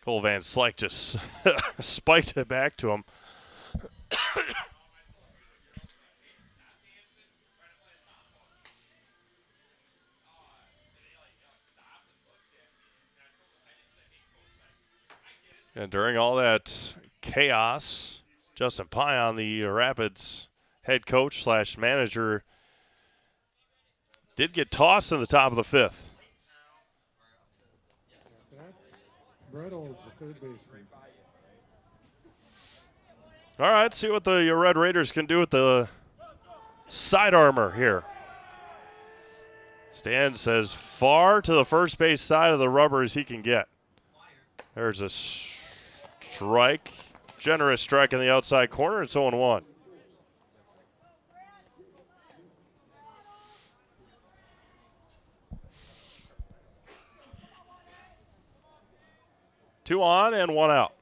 Cole Van Slyke just spiked it back to him. And during all that chaos, Justin Pion, the Rapids head coach / manager, did get tossed in the top of the 5th. Brett Olds, the third baseman. All right, see what the Red Raiders can do with the side armor here. Stands as far to the first base side of the rubber as he can get. There's a strike, generous strike in the outside corner. It's 0-1. Two on and one out.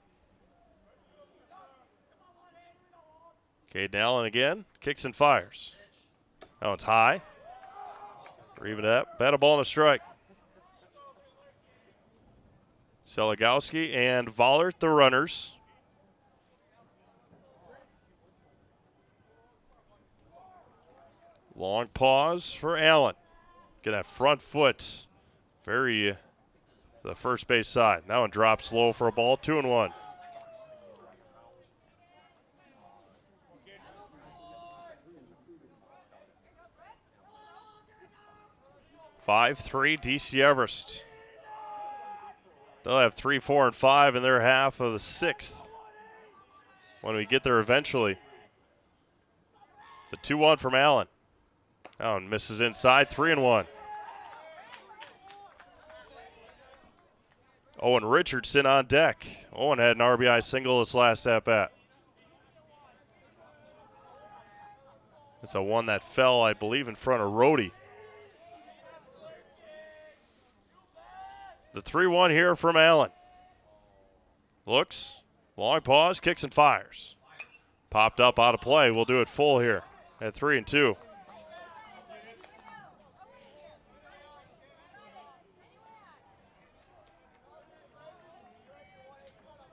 Caden Allen again, kicks and fires. That one's high. We're even up. Bat a ball and a strike. Seligowski and Vollert, the runners. Long pause for Allen. Get that front foot. The first base side. That one drops low for a ball. 2-1. (5-3) DC Everest. They'll have 3, 4, and 5 in their half of the 6th when we get there eventually. The 2-1 from Allen. Allen misses inside. 3-1. Owen Richardson on deck. Owen had an RBI single his last at-bat. It's a one that fell, I believe, in front of Rhodey. The 3-1 here from Allen. Looks, long pause, kicks and fires. Popped up out of play. We'll do it full here at 3-2.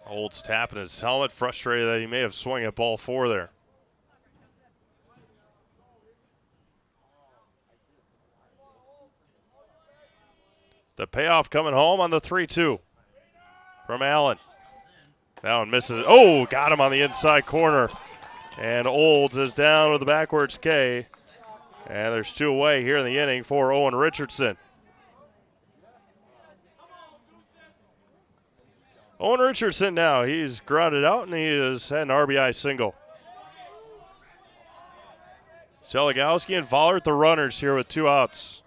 Olds tapping his helmet, frustrated that he may have swung at ball 4 there. The payoff coming home on the 3-2 from Allen. That one misses. Oh, got him on the inside corner. And Olds is down with the backwards K. And there's 2 away here in the inning for Owen Richardson. Owen Richardson now, he's grounded out and he has had an RBI single. Seligowski and Vollert, the runners here with 2 outs.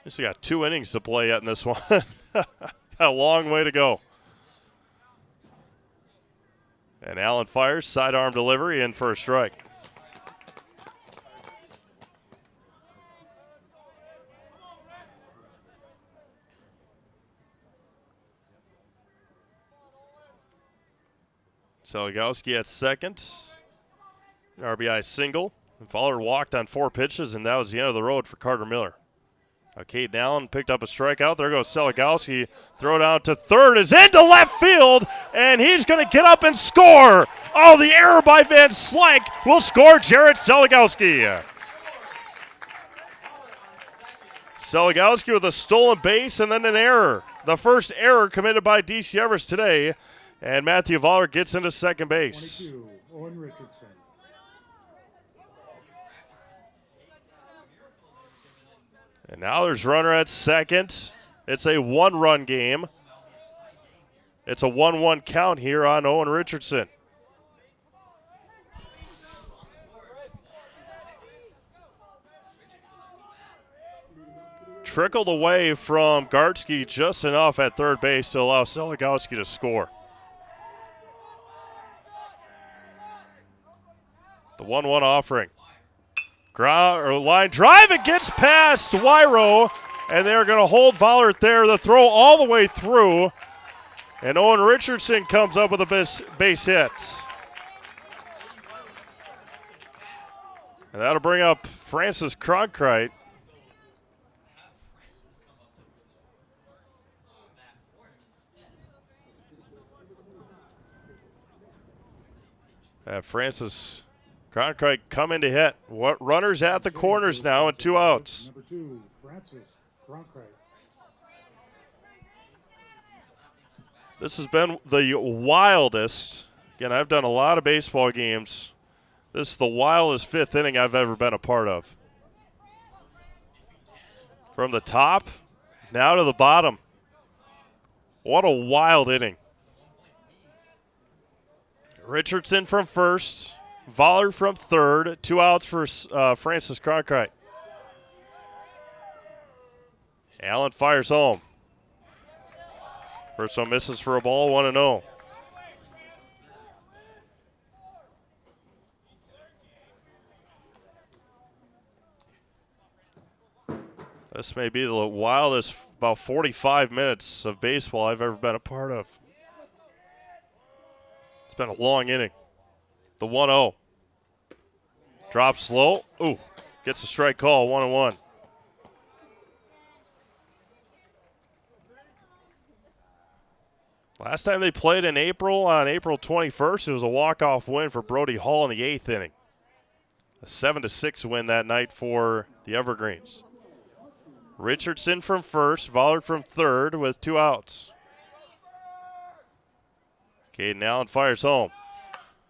He's got 2 innings to play yet in this one. Got a long way to go. And Allen fires, sidearm delivery in for a strike. Seligowski at second. An RBI single. Vollert walked on 4 pitches, and that was the end of the road for Carter Miller. Caden Allen picked up a strikeout. There goes Seligowski. Throw down to third is into left field, and he's going to get up and score. Oh, the error by Van Slyke will score Jarrett Seligowski. Seligowski with a stolen base and then an error. The first error committed by DC Everest today, and Matthew Vollert gets into second base. 22, Owen Richardson. And now there's runner at second. It's a 1-run game. It's a 1-1 count here on Owen Richardson. trickled away from Gartsky just enough at third base to allow Seligowski to score. The 1-1 offering. Line drive, it gets past Wyro, and they're going to hold Vollert there. The throw all the way through, and Owen Richardson comes up with a base hit. And that'll bring up Francis Cronkite. Francis Cronkite coming to hit. What runners at the corners now and 2 outs. Number 2, Francis Cronkite. This has been the wildest. Again, I've done a lot of baseball games. This is the wildest 5th inning I've ever been a part of. From the top, now to the bottom. What a wild inning. Richardson from first, Vollert from third, 2 outs for Francis Cronkite. Allen fires home. First one misses for a ball, 1-0. This may be the wildest about 45 minutes of baseball I've ever been a part of. It's been a long inning. The 1-0. Drops low. Ooh, gets a strike call, 1-1. Last time they played in April, on April 21st, it was a walk-off win for Brody Hall in the 8th inning. A 7-6 win that night for the Evergreens. Richardson from first, Vollert from third with 2 outs. Caden Allen fires home.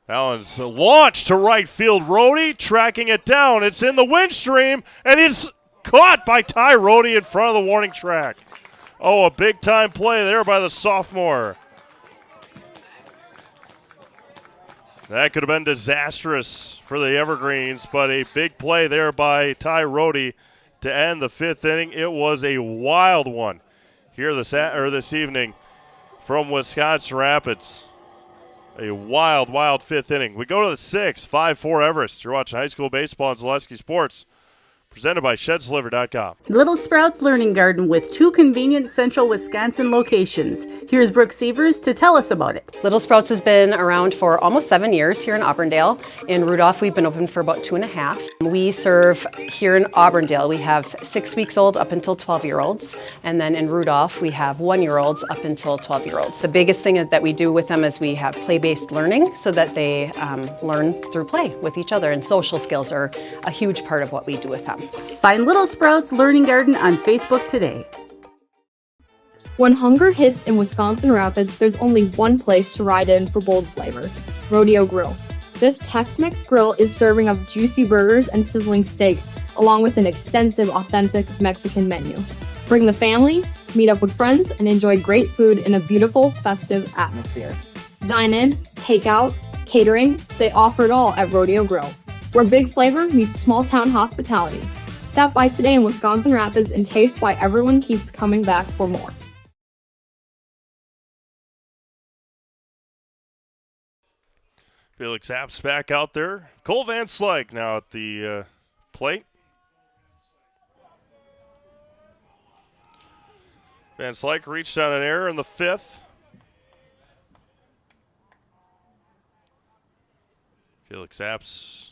Allen's launched to right field. Rohde tracking it down. It's in the windstream, and it's caught by Ty Rohde in front of the warning track. Oh, a big-time play there by the sophomore. That could have been disastrous for the Evergreens, but a big play there by Ty Rohde to end the 5th inning. It was a wild one here this evening from Wisconsin Rapids. A wild, wild 5th inning. We go to the 6th, 5-4 Everest. You're watching high school baseball on Zaleski Sports, presented by ShedsDelivered.com. Little Sprouts Learning Garden with 2 convenient central Wisconsin locations. Here's Brooke Sievers to tell us about it. Little Sprouts has been around for almost 7 years here in Auburndale. In Rudolph, we've been open for about 2.5. We serve here in Auburndale, we have 6 weeks old up until 12-year-olds. And then in Rudolph, we have 1-year-olds up until 12-year-olds. The biggest thing that we do with them is we have play-based learning so that they learn through play with each other. And social skills are a huge part of what we do with them. Find Little Sprouts Learning Garden on Facebook today. When hunger hits in Wisconsin Rapids, there's only one place to ride in for bold flavor, Rodeo Grill. This Tex-Mex grill is serving up juicy burgers and sizzling steaks, along with an extensive, authentic Mexican menu. Bring the family, meet up with friends, and enjoy great food in a beautiful, festive atmosphere. Dine in, take out, catering, they offer it all at Rodeo Grill, where big flavor meets small-town hospitality. Stop by today in Wisconsin Rapids and taste why everyone keeps coming back for more. Felix Apps back out there. Cole Van Slyke now at the plate. Van Slyke reached on an error in the 5th. Felix Apps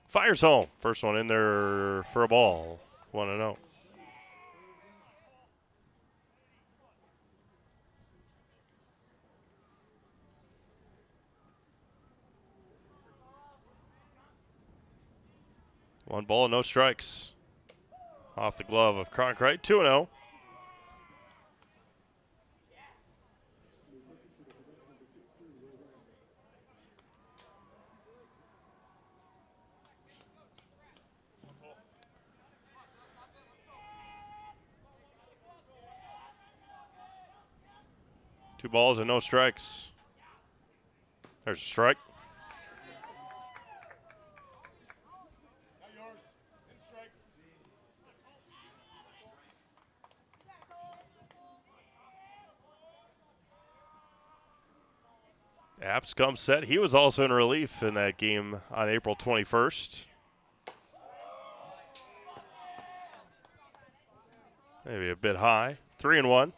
fires home. First one in there for a ball. 1-0. One ball, no strikes. Off the glove of Cronkite. 2-0. Two balls and no strikes. There's a strike. Apps comes set. He was also in relief in that game on April 21st. Maybe a bit high. 3-1.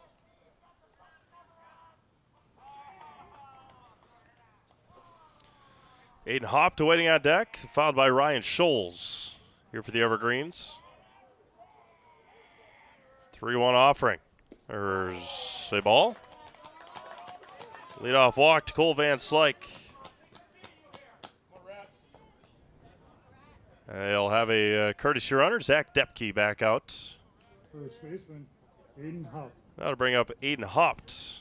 Aiden Hopt waiting on deck, followed by Ryan Scholes here for the Evergreens. 3-1 offering. There's a ball. Leadoff walk to Cole Van Slyke. They'll have a courtesy runner, Zach Depke, back out. First baseman, Aiden Hopt. That'll bring up Aiden Hopt.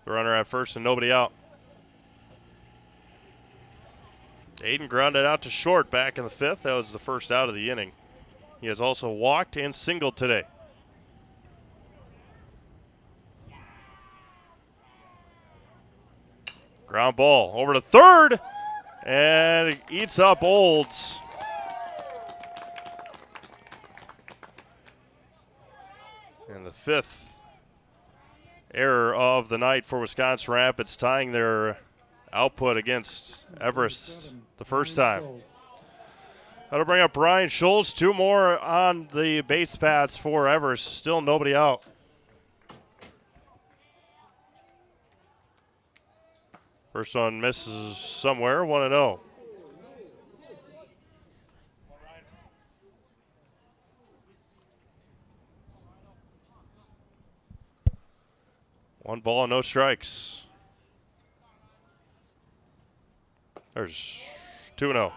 The runner at first and nobody out. Aiden grounded out to short back in the 5th. That was the first out of the inning. He has also walked and singled today. Ground ball over to third, and it eats up Olds. And the 5th error of the night for Wisconsin Rapids, tying their output against Everest the first time. That'll bring up Brian Scholes. 2 more on the base paths for Everest. Still nobody out. First one misses somewhere, 1-0. One ball, no strikes. There's 2-0.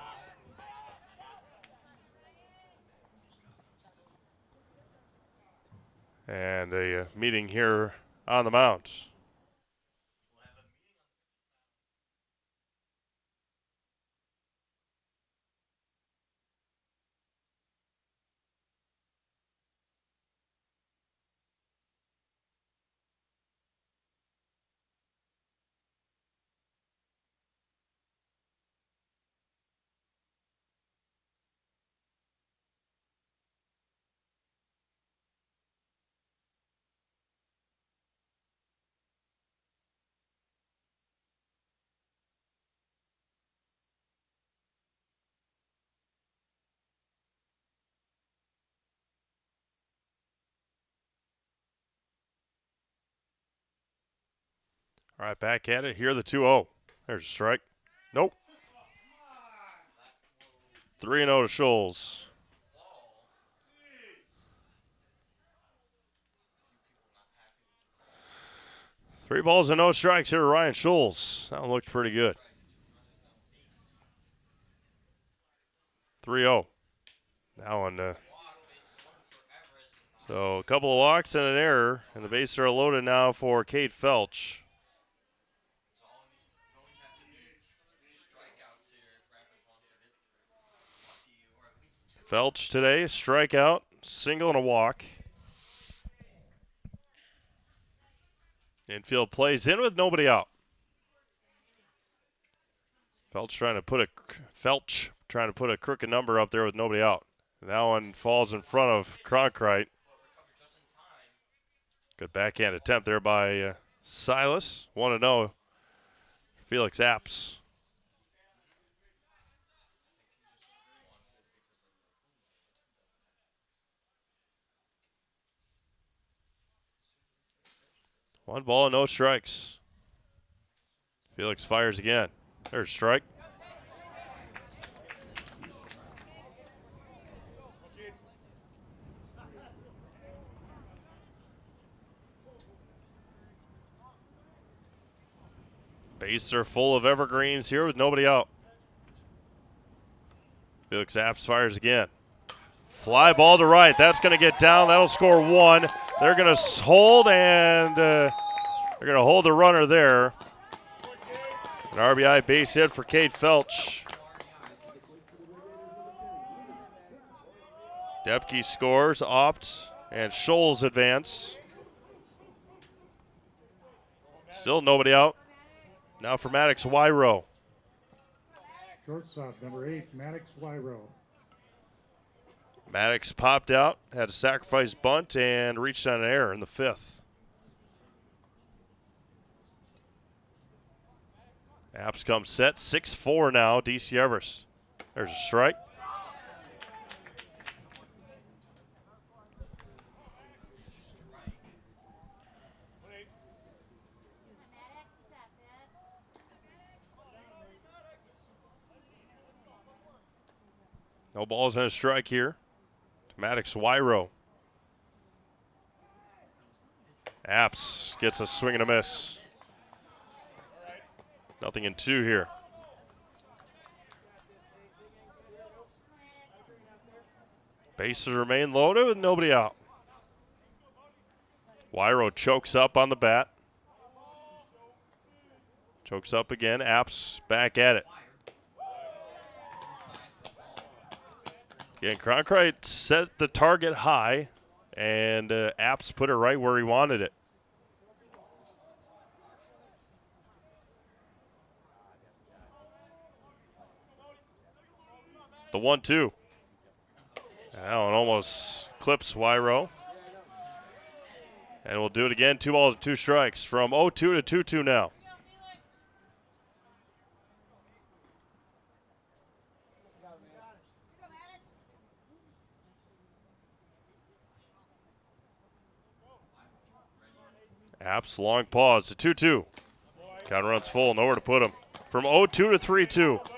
And a meeting here on the mound. All right, back at it. Here the 2-0. There's a strike. Nope. 3-0 to Scholes. Three balls and no strikes here to Ryan Scholes. That one looked pretty good. 3-0. That one. So a couple of walks and an error, and the bases are loaded now for Kate Felch. Felch today, strikeout, single and a walk. Infield plays in with nobody out. Felch trying to put a crooked number up there with nobody out. And that one falls in front of Cronkite. Good backhand attempt there by Silas. 1-0. Felix Apps. One ball, no strikes. Felix fires again. There's a strike. Bases are full of evergreens here with nobody out. Felix Apps fires again. Fly ball to right. That's going to get down. That'll score 1. They're going to hold, and they're going to hold the runner there. An RBI base hit for Kate Felch. Depke scores, Opt, and Scholes advance. Still nobody out. Now for Maddox Wyrow. Shortstop, number 8, Maddox Wyrow. Maddox popped out, had a sacrifice bunt, and reached on an error in the 5th. Apps come set, 6-4 now, DC Everest. There's a strike. No balls and a strike here. Maddox Wyro. Apps gets a swing and a miss. Nothing in 2 here. Bases remain loaded with nobody out. Wyro chokes up on the bat. Chokes up again. Apps back at it. Again, Cronkite set the target high, and Apps put it right where he wanted it. The 1-2. Now it almost clips Wyro. And we'll do it again. 2 balls and 2 strikes from 0-2 to 2-2 now. Apps, long pause to 2-2. Count runs full, nowhere to put him. From 0-2 to 3-2.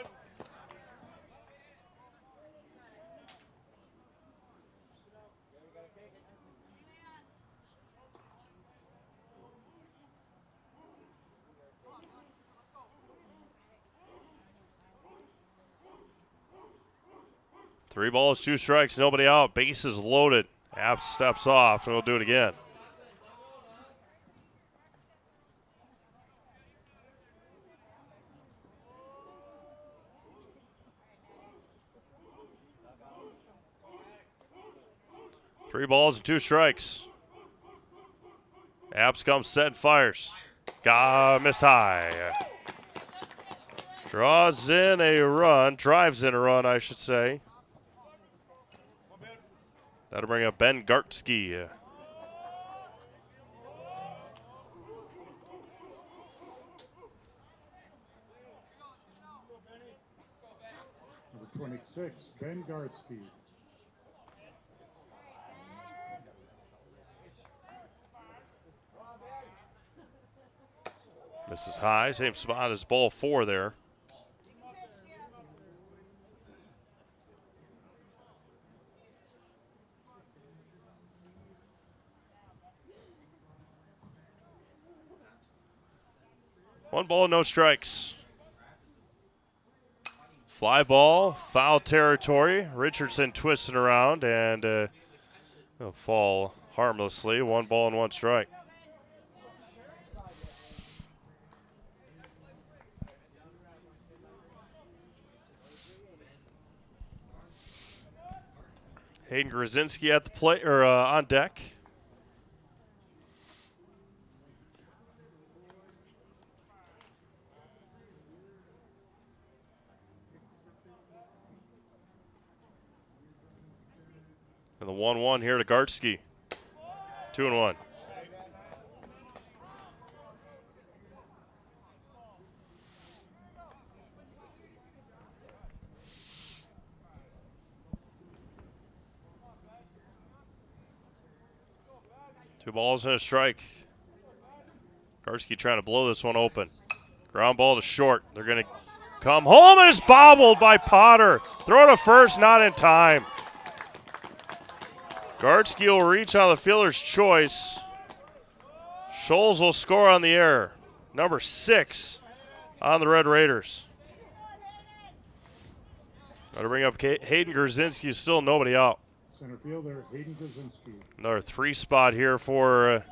Three balls, 2 strikes, nobody out. Bases loaded. Apps steps off, and we'll do it again. Three balls and 2 strikes. Apps comes set and fires. Missed high. Drives in a run, I should say. That'll bring up Ben Gartsky. Number 26, Ben Gartsky. Misses high, same spot as ball 4 there. One ball, no strikes. Fly ball, foul territory. Richardson twisting around and he'll fall harmlessly. 1 ball and 1 strike. Hayden Grzinski at the plate or on deck. And the 1-1 here to Gartsky. 2-1. Two balls and a strike. Gartsky trying to blow this one open. Ground ball to short. They're going to come home, and it's bobbled by Potter. Throw to first, not in time. Gartsky will reach on the fielder's choice. Scholes will score on the error. Number 6 on the Red Raiders. Got to bring up Hayden Grzinski. Still nobody out. Center fielder, Hayden Grzinski. Another 3 spot here for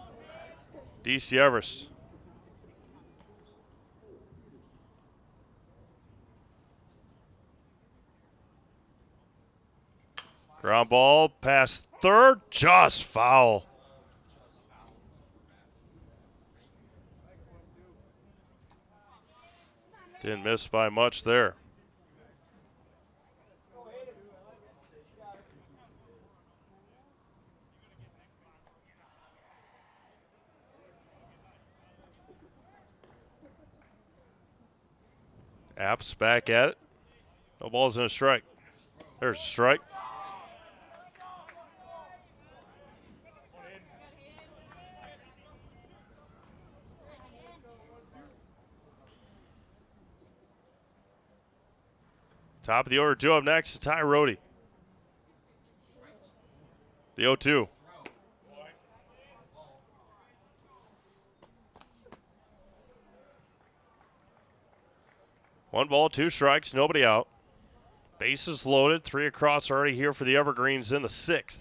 DC Everest. Ground ball past third, just foul. Didn't miss by much there. Apps back at it. No balls in a strike. There's a strike. Top of the order, 2 up next, Ty Rohde. The 0-2. One ball, 2 strikes, nobody out. Bases loaded, 3 across already here for the Evergreens in the 6th.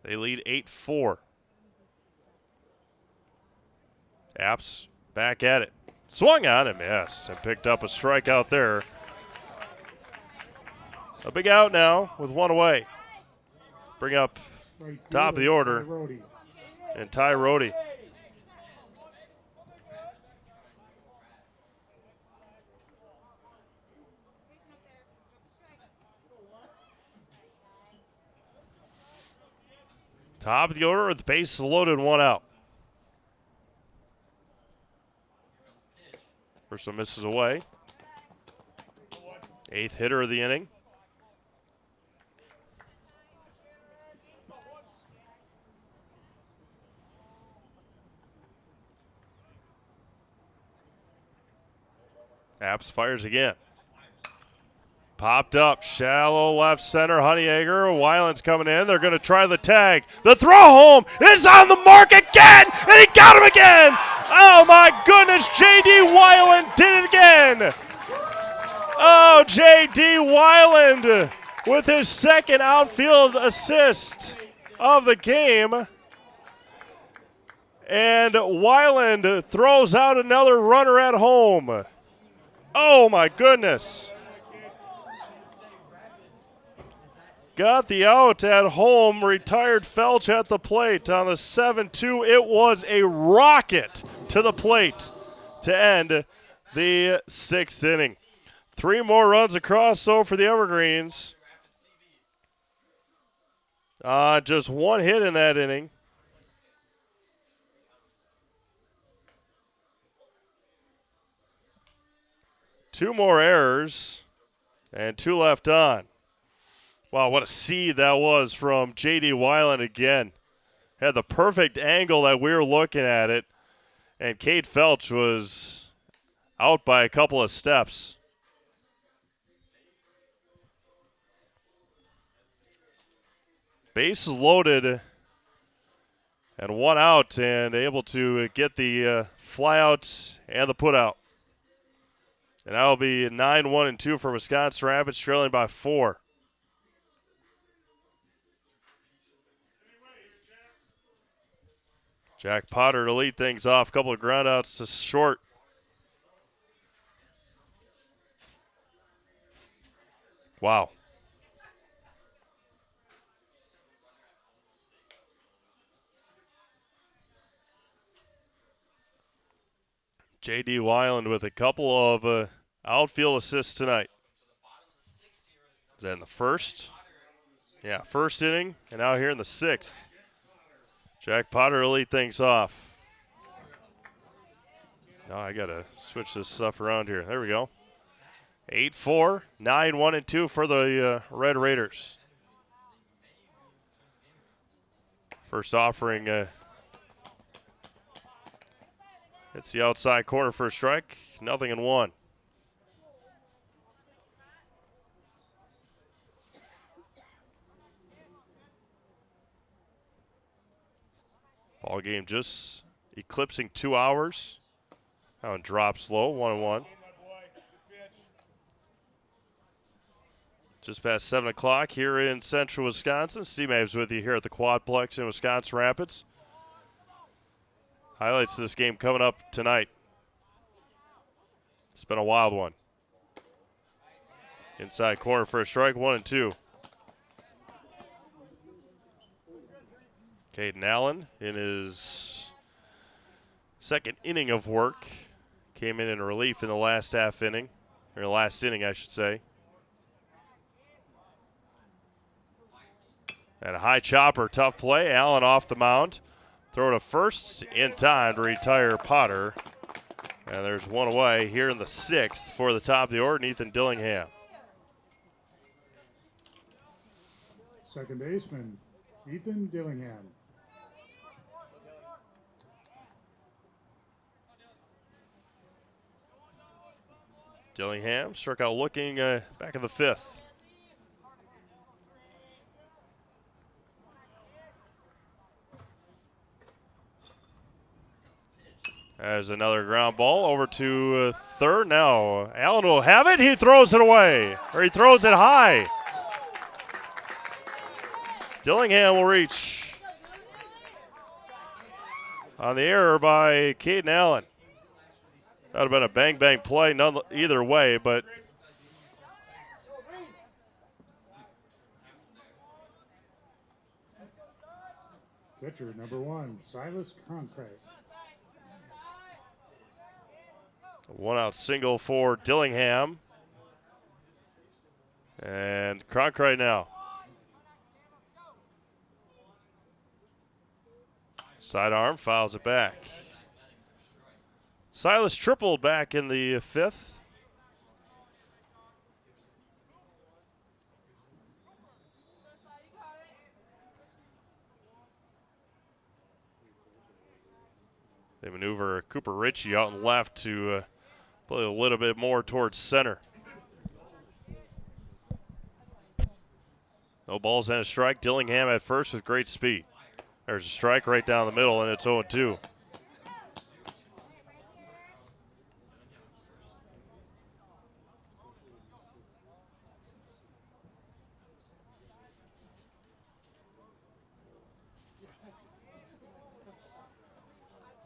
They lead 8-4. Apps back at it. Swung on and missed and picked up a strikeout there. A big out now with 1 away. Bring up top of the order and Ty Rohde. Top of the order with the bases loaded, 1 out. First one misses away. 8th hitter of the inning. Apps fires again. Popped up, shallow left center, Honeyegger. Weiland's coming in. They're going to try the tag. The throw home is on the mark again, and he got him again. Oh, my goodness, J.D. Weiland did it again. Oh, J.D. Weiland with his 2nd outfield assist of the game. And Weiland throws out another runner at home. Oh, my goodness. Got the out at home, retired Felch at the plate on the 7-2. It was a rocket to the plate to end the 6th inning. 3 more runs across, so for the Evergreens. Just 1 hit in that inning. Two more errors and 2 left on. Wow, what a seed that was from J.D. Weiland again. Had the perfect angle that we were looking at it, and Cade Felch was out by a couple of steps. Bases loaded and 1 out, and able to get the fly out and the put out. And that will be 9-1-2 for Wisconsin Rapids, trailing by 4. Jack Potter to lead things off. A couple of groundouts to short. Wow. J.D. Weiland with a couple of outfield assists tonight. Is that in the 1st? Yeah, 1st inning, and now here in the 6th. Jack Potter to lead things off. Now I got to switch this stuff around here. There we go. 8-4, 9-1-2 for the Red Raiders. First offering, it's the outside corner for a strike. 0-1. Ball game just eclipsing 2 hours. That one drops low, 1-1. Just past 7 o'clock here in central Wisconsin. Steve Mabes with you here at the Quadplex in Wisconsin Rapids. Highlights of this game coming up tonight. It's been a wild one. Inside corner for a strike, 1-2. Caden Allen in his 2nd inning of work. Came in relief in the last half inning, or the last inning, I should say. And a high chopper, tough play. Allen off the mound. Throw to first in time to retire Potter And there's one away here in the 6th for the top of the order, Ethan Dillingham. Second baseman, Ethan Dillingham. Dillingham struck out looking back in the 5th. There's another ground ball over to third. Now Allen will have it. He throws it away, or he throws it high. Dillingham will reach on the error by Caden Allen. That would have been a bang-bang play either way, but Pitcher number 1, Silas Cronkite. one out single for Dillingham. And Cronkite now. Sidearm fouls it back. Silas tripled back in the 5th. They maneuver Cooper Ritchie out and left to play a little bit more towards center. No balls and a strike. Dillingham at first with great speed. There's a strike right down the middle, and it's 0-2.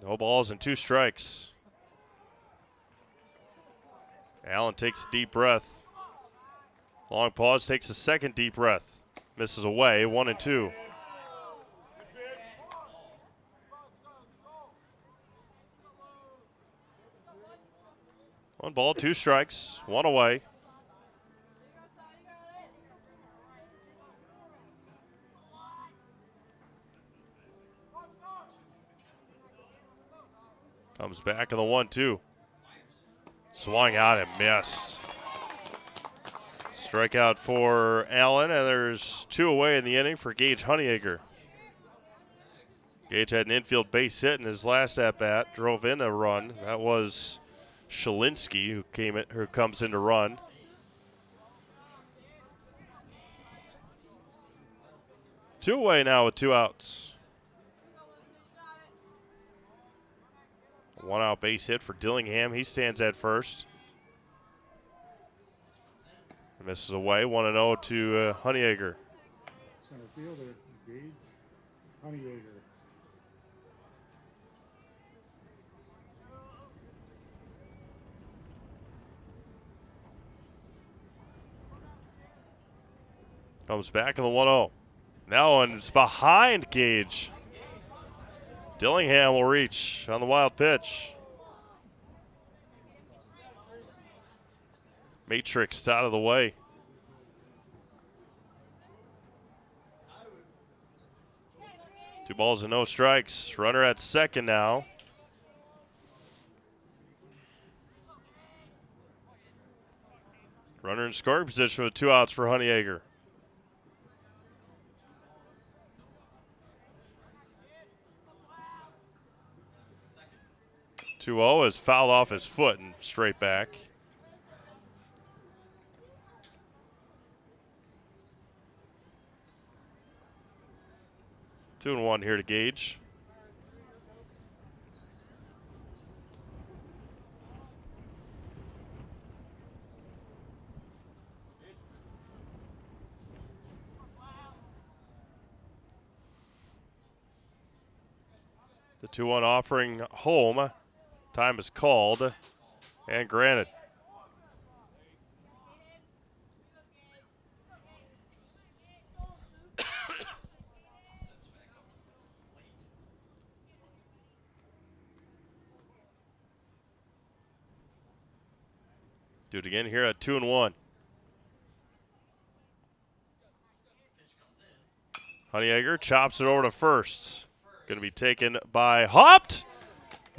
No balls and 2 strikes. Allen takes a deep breath. Long pause, takes a second deep breath. Misses away, 1-2. One ball, 2 strikes, 1 away. Comes back in the 1-2. Swung out and missed. Strikeout for Allen, and there's 2 away in the inning for Gage Honeyacre. Gage had an infield base hit in his last at-bat, drove in a run. That was Shalinski who comes in to run. Two away now with 2 outs. 1 out base hit for Dillingham. He stands at first. Misses away, 1-0 to Honeyacre. Center fielder, Gage Honeyacre. Comes back in the 1-0. Now it's behind Gage. Dillingham will reach on the wild pitch. Matrix out of the way. Two balls and no strikes. Runner at second now. Runner in scoring position with 2 outs for Honeyacre. 2-0 is fouled off his foot and straight back. Two and 1 here to Gage. The 2-1 offering home. Time is called and granted. Do it again here at 2 and 1. Honeyacre chops it over to first. Going to be taken by Hopped.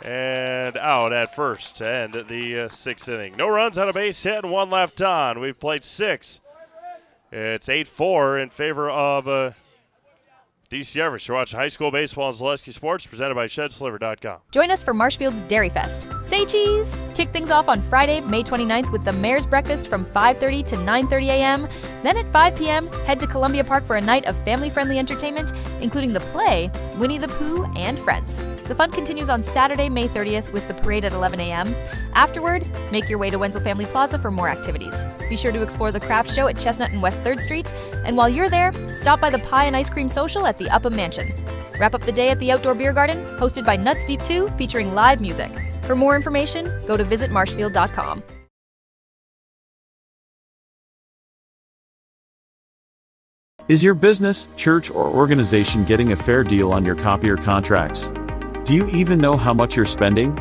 And out at first to end the sixth inning. No runs on a base hit and one left on. We've played 6. It's 8-4 in favor of DC Everest. You're watching high school baseball on Zaleski Sports, presented by ShedSliver.com. Join us for Marshfield's Dairy Fest. Say cheese! Kick things off on Friday, May 29th with the Mayor's Breakfast from 5:30 to 9:30 a.m. Then at 5 p.m., head to Columbia Park for a night of family-friendly entertainment, including the play, Winnie the Pooh, and Friends. The fun continues on Saturday, May 30th with the parade at 11 a.m. Afterward, make your way to Wenzel Family Plaza for more activities. Be sure to explore the craft show at Chestnut and West 3rd Street, and while you're there, stop by the Pie and Ice Cream Social at the Upham Mansion. Wrap up the day at the Outdoor Beer Garden, hosted by Nuts Deep 2, featuring live music. For more information, go to visitmarshfield.com. Is your business, church, or organization getting a fair deal on your copier contracts? Do you even know how much you're spending?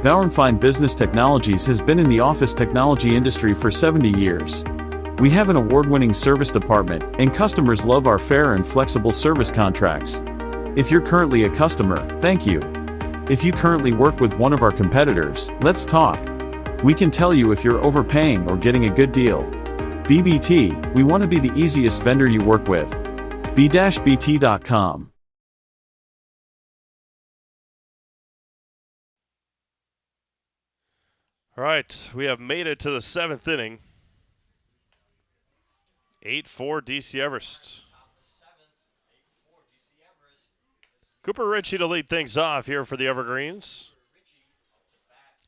Bauer & Fine Business Technologies has been in the office technology industry for 70 years. We have an award-winning service department, and customers love our fair and flexible service contracts. If you're currently a customer, thank you. If you currently work with one of our competitors, let's talk. We can tell you if you're overpaying or getting a good deal. BBT, we want to be the easiest vendor you work with. b-bt.com. All right, we have made it to the 7th inning. 8-4 DC Everest. Cooper Ritchie to lead things off here for the Evergreens.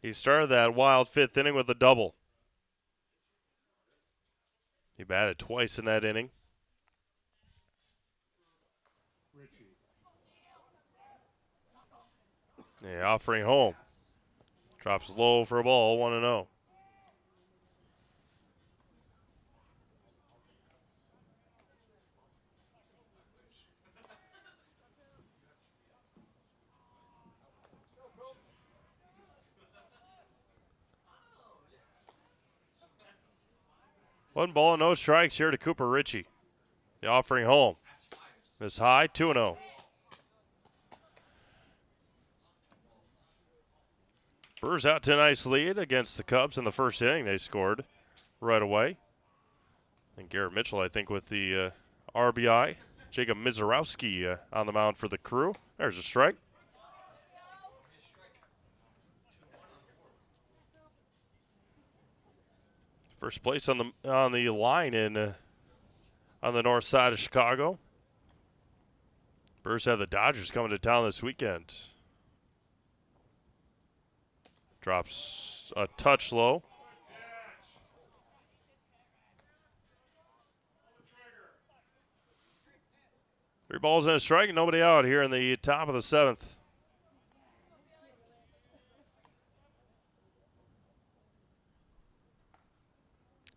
He started that wild 5th inning with a double. He batted twice in that inning. Yeah, offering home. Drops low for a ball, 1-0. One ball and no strikes here to Cooper Ritchie. The offering home is high, 2-0. Brewers out to a nice lead against the Cubs in the first inning. They scored right away. And Garrett Mitchell, I think, with the RBI. Jacob Mizorowski on the mound for the Crew. There's a strike. First place on the line in on the north side of Chicago. Brewers have the Dodgers coming to town this weekend. Drops a touch low. Three balls and a strike, nobody out here in the top of the 7th.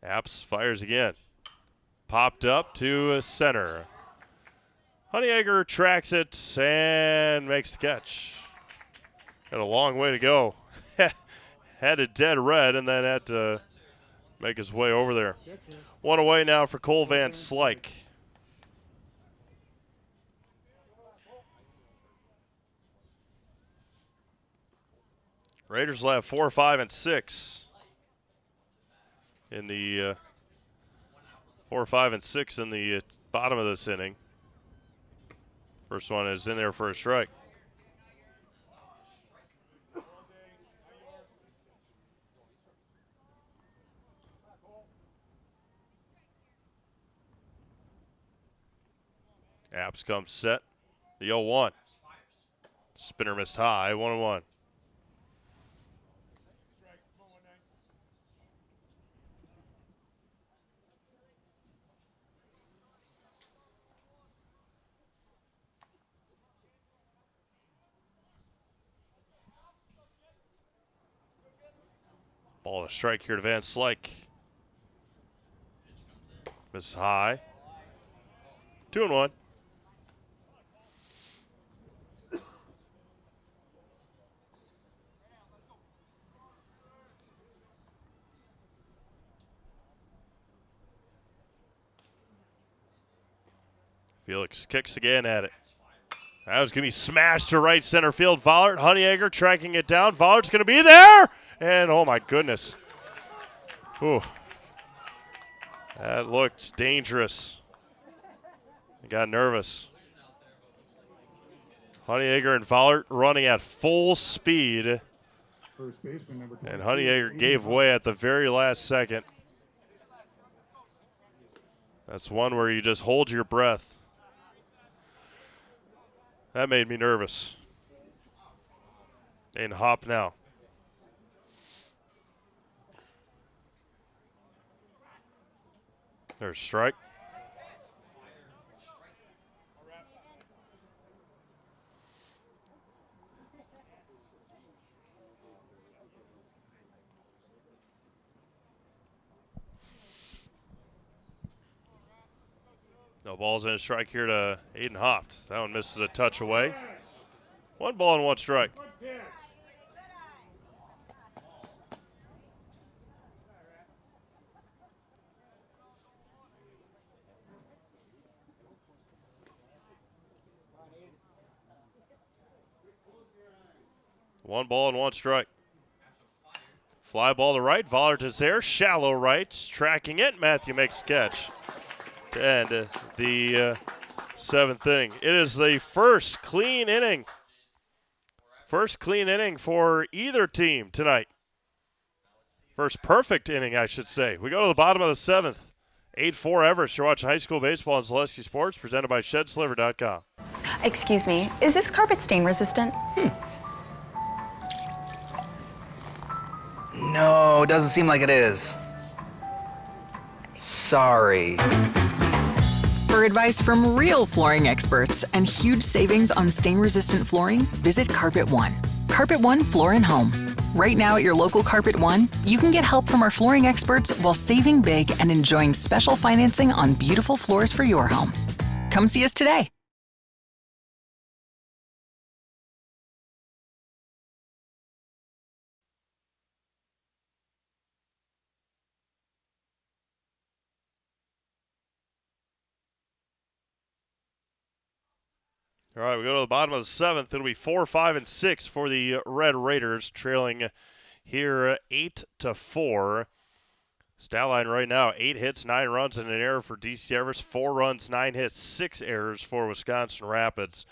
Apps fires again. Popped up to center. Honeyegger tracks it and makes the catch. Got a long way to go. Had it dead red and then had to make his way over there. One away now for Cole Van Slyke. Raiders will have 4, 5, and 6 in the 4, 5, and 6 in the bottom of this inning. First one is in there for a strike. Apps comes set. The 0-1. Spinner missed high, 1-1. Ball to strike here to Van Slyke. Misses high. 2-1. Felix kicks again at it. That was going to be smashed to right center field. Vollert, Honeyegger tracking it down. Vollert's going to be there. And, oh, my goodness. Ooh. That looked dangerous. I got nervous. Honeyegger and Vollert running at full speed. First baseman, number 22, And Honeyegger gave way at the very last second. That's one where you just hold your breath. That made me nervous. And hop now. There's a strike. No balls and a strike here to Aiden Hopt. That one misses a touch away. 1 ball and 1 strike. One ball and 1 strike. Fly ball to right. Vollert is there. Shallow right. Tracking it. Matthew makes a catch to end the 7th inning. It is the first clean inning. First clean inning for either team tonight. First perfect inning, I should say. We go to the bottom of the 7th. 8-4 Everest. You're watching high school baseball on Zaleski Sports, presented by ShedSliver.com. Excuse me, is this carpet stain resistant? No, doesn't seem like it is. Sorry. For advice from real flooring experts and huge savings on stain-resistant flooring, visit Carpet One. Carpet One Floor and Home. Right now at your local Carpet One, you can get help from our flooring experts while saving big and enjoying special financing on beautiful floors for your home. Come see us today. All right, we go to the bottom of the 7th. It'll be 4, 5, and 6 for the Red Raiders, trailing here 8-4. Stat line right now: 8 hits, 9 runs, and an error for DC Everest. 4 runs, 9 hits, 6 errors for Wisconsin Rapids.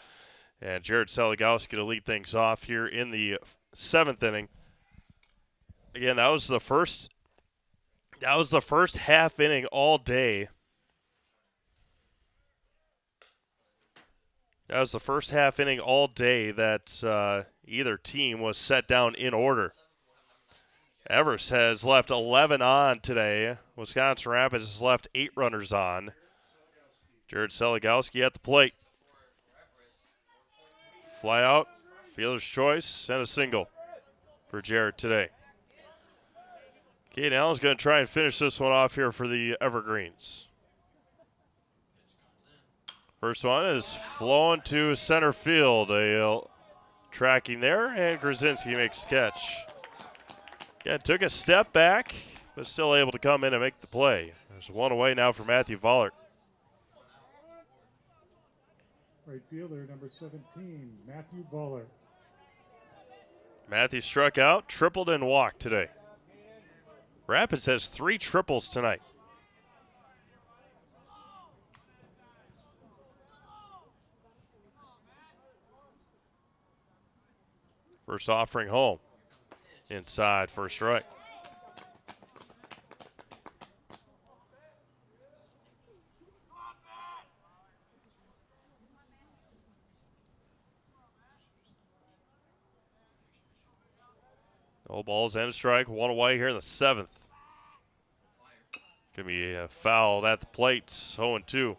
And Jared Seligowski to lead things off here in the 7th inning. Again, that was the first half inning all day. That was the first half inning all day that either team was set down in order. Everest has left 11 on today. Wisconsin Rapids has left 8 runners on. Jared Seligowski at the plate. Fly out, fielder's choice, and a single for Jared today. Caden Allen's going to try and finish this one off here for the Evergreens. First one is flowing to center field. A tracking there, and Grzinski makes the catch. Yeah, took a step back, but still able to come in and make the play. There's one away now for Matthew Vollert. Right fielder, number 17, Matthew Vollert. Matthew struck out, tripled, and walked today. Rapids has 3 triples tonight. First offering home. Inside for a strike. No balls and a strike. 1 away here in the 7th. Gonna be a foul at the plate. 0-2.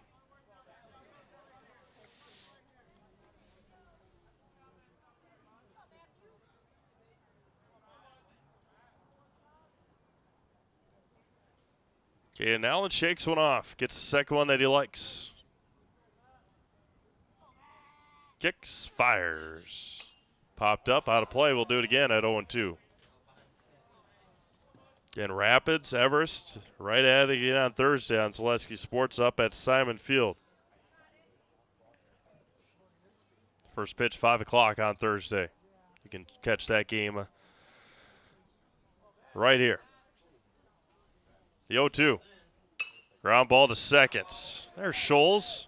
Okay, and Allen shakes one off. Gets the second one that he likes. Kicks, fires. Popped up, out of play. We'll do it again at 0-2. Again, Rapids, Everest, right at it again on Thursday on Zaleski Sports up at Simon Field. First pitch, 5 o'clock on Thursday. You can catch that game right here. The 0-2. Ground ball to second. There's Scholes.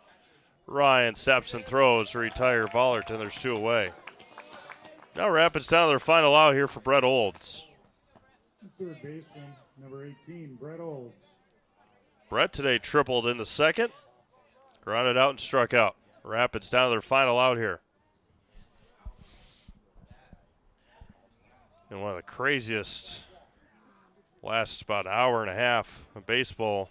Ryan steps and throws to retire Vollerton. There's 2 away. Now Rapids down to their final out here for Brett Olds. Third baseman, number 18, Brett Olds. Brett today tripled in the second. Grounded out and struck out. Rapids down to their final out here. And one of the craziest last about hour and a half of baseball.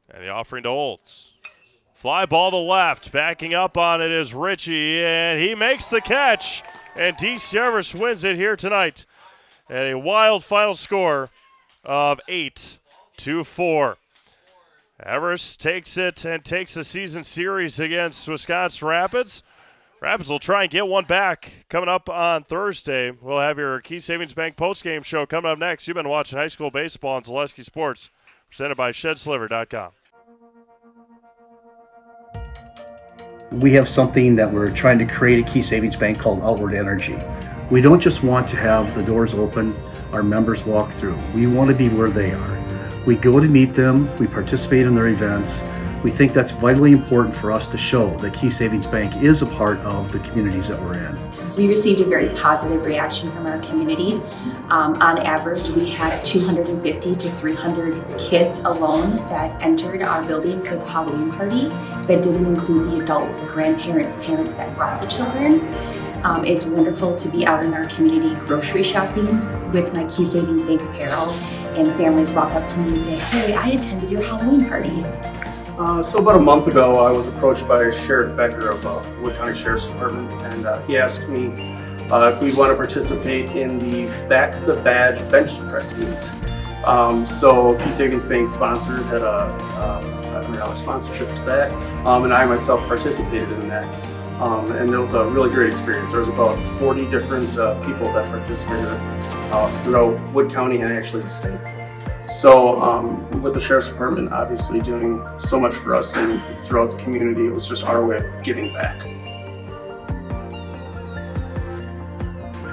And the offering to Olds. Fly ball to left. Backing up on it is Ritchie, and he makes the catch. And DC Everest wins it here tonight at a wild final score of 8-4. Everest takes it and takes the season series against Wisconsin Rapids. Rapids will try and get one back coming up on Thursday. We'll have your Key Savings Bank postgame show coming up next. You've been watching high school baseball on Zaleski Sports, presented by ShedSliver.com. We have something that we're trying to create at Key Savings Bank called Outward Energy. We don't just want to have the doors open, our members walk through. We want to be where they are. We go to meet them, we participate in their events. We think that's vitally important for us to show that Key Savings Bank is a part of the communities that we're in. We received a very positive reaction from our community. On average, we had 250 to 300 kids alone that entered our building for the Halloween party. That didn't include the adults, grandparents, parents that brought the children. It's wonderful to be out in our community grocery shopping with my Key Savings Bank apparel, and families walk up to me and say, "Hey, I attended your Halloween party." So about a month ago, I was approached by Sheriff Becker of Wood County Sheriff's Department, and he asked me if we'd want to participate in the Back the Badge bench press meet. So Key Savings Bank sponsored, had a $500 sponsorship to that, and I myself participated in that. And it was a really great experience. There was about 40 different people that participated throughout Wood County and actually the state. So with the Sheriff's Department obviously doing so much for us and throughout the community, it was just our way of giving back.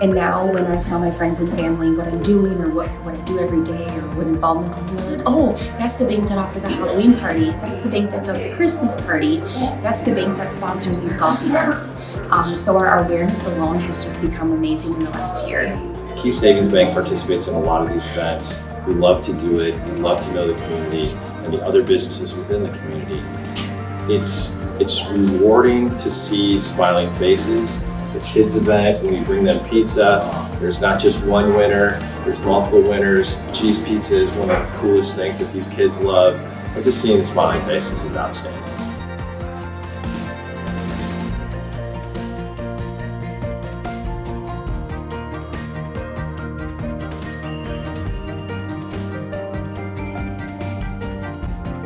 And now when I tell my friends and family what I'm doing or what I do every day or what involvements I'm in, they're like, "Oh, that's the bank that offered the Halloween party. That's the bank that does the Christmas party. That's the bank that sponsors these golf events." So our awareness alone has just become amazing in the last year. Key Savings Bank participates in a lot of these events. We love to do it. We love to know the community and the other businesses within the community. It's rewarding to see smiling faces. The kids event, when we bring them pizza, there's not just one winner, there's multiple winners. Cheese pizza is one of the coolest things that these kids love. And just seeing the smiling faces is outstanding.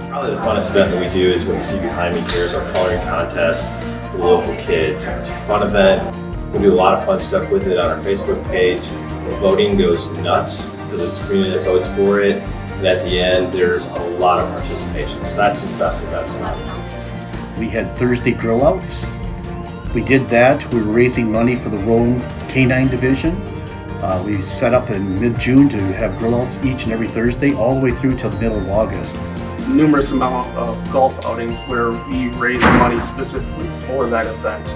Probably the funnest event that we do is what you see behind me here is our coloring contest for the local kids. It's a fun event. We do a lot of fun stuff with it on our Facebook page. The voting goes nuts because it's the community that votes for it. And at the end, there's a lot of participation. So that's the best event. We had Thursday grill outs. We did that. We were raising money for the Rome Canine Division. We set up in mid-June to have grill outs each and every Thursday all the way through till the middle of August. Numerous amount of golf outings where we raise money specifically for that event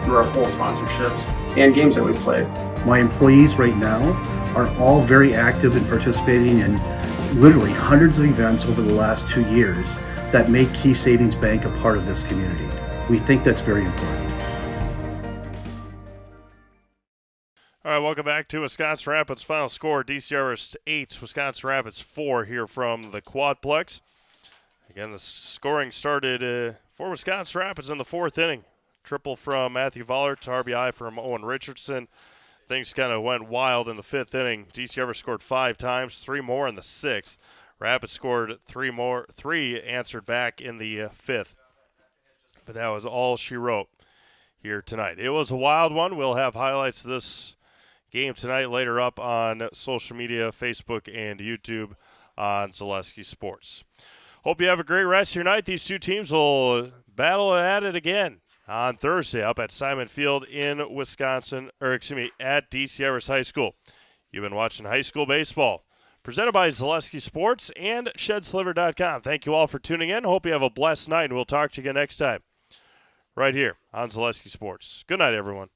through our whole sponsorships and games that we play. My employees right now are all very active in participating in literally hundreds of events over the last 2 years that make Key Savings Bank a part of this community. We think that's very important. All right, welcome back to Wisconsin Rapids final score. DC Everest 8, Wisconsin Rapids 4 here from the Quadplex. Again, the scoring started for Wisconsin Rapids in the 4th inning. Triple from Matthew Vollert to RBI from Owen Richardson. Things kind of went wild in the 5th inning. DC Everest scored 5 times, 3 more in the 6th. Rapids scored 3 answered back in the 5th. But that was all she wrote here tonight. It was a wild one. We'll have highlights of this game tonight later up on social media, Facebook and YouTube on Zaleski Sports. Hope you have a great rest of your night. These two teams will battle at it again on Thursday up at Simon Field in Wisconsin, at DC Everest High School. You've been watching high school baseball, presented by Zaleski Sports and ShedSliver.com. Thank you all for tuning in. Hope you have a blessed night, and we'll talk to you again next time right here on Zaleski Sports. Good night, everyone.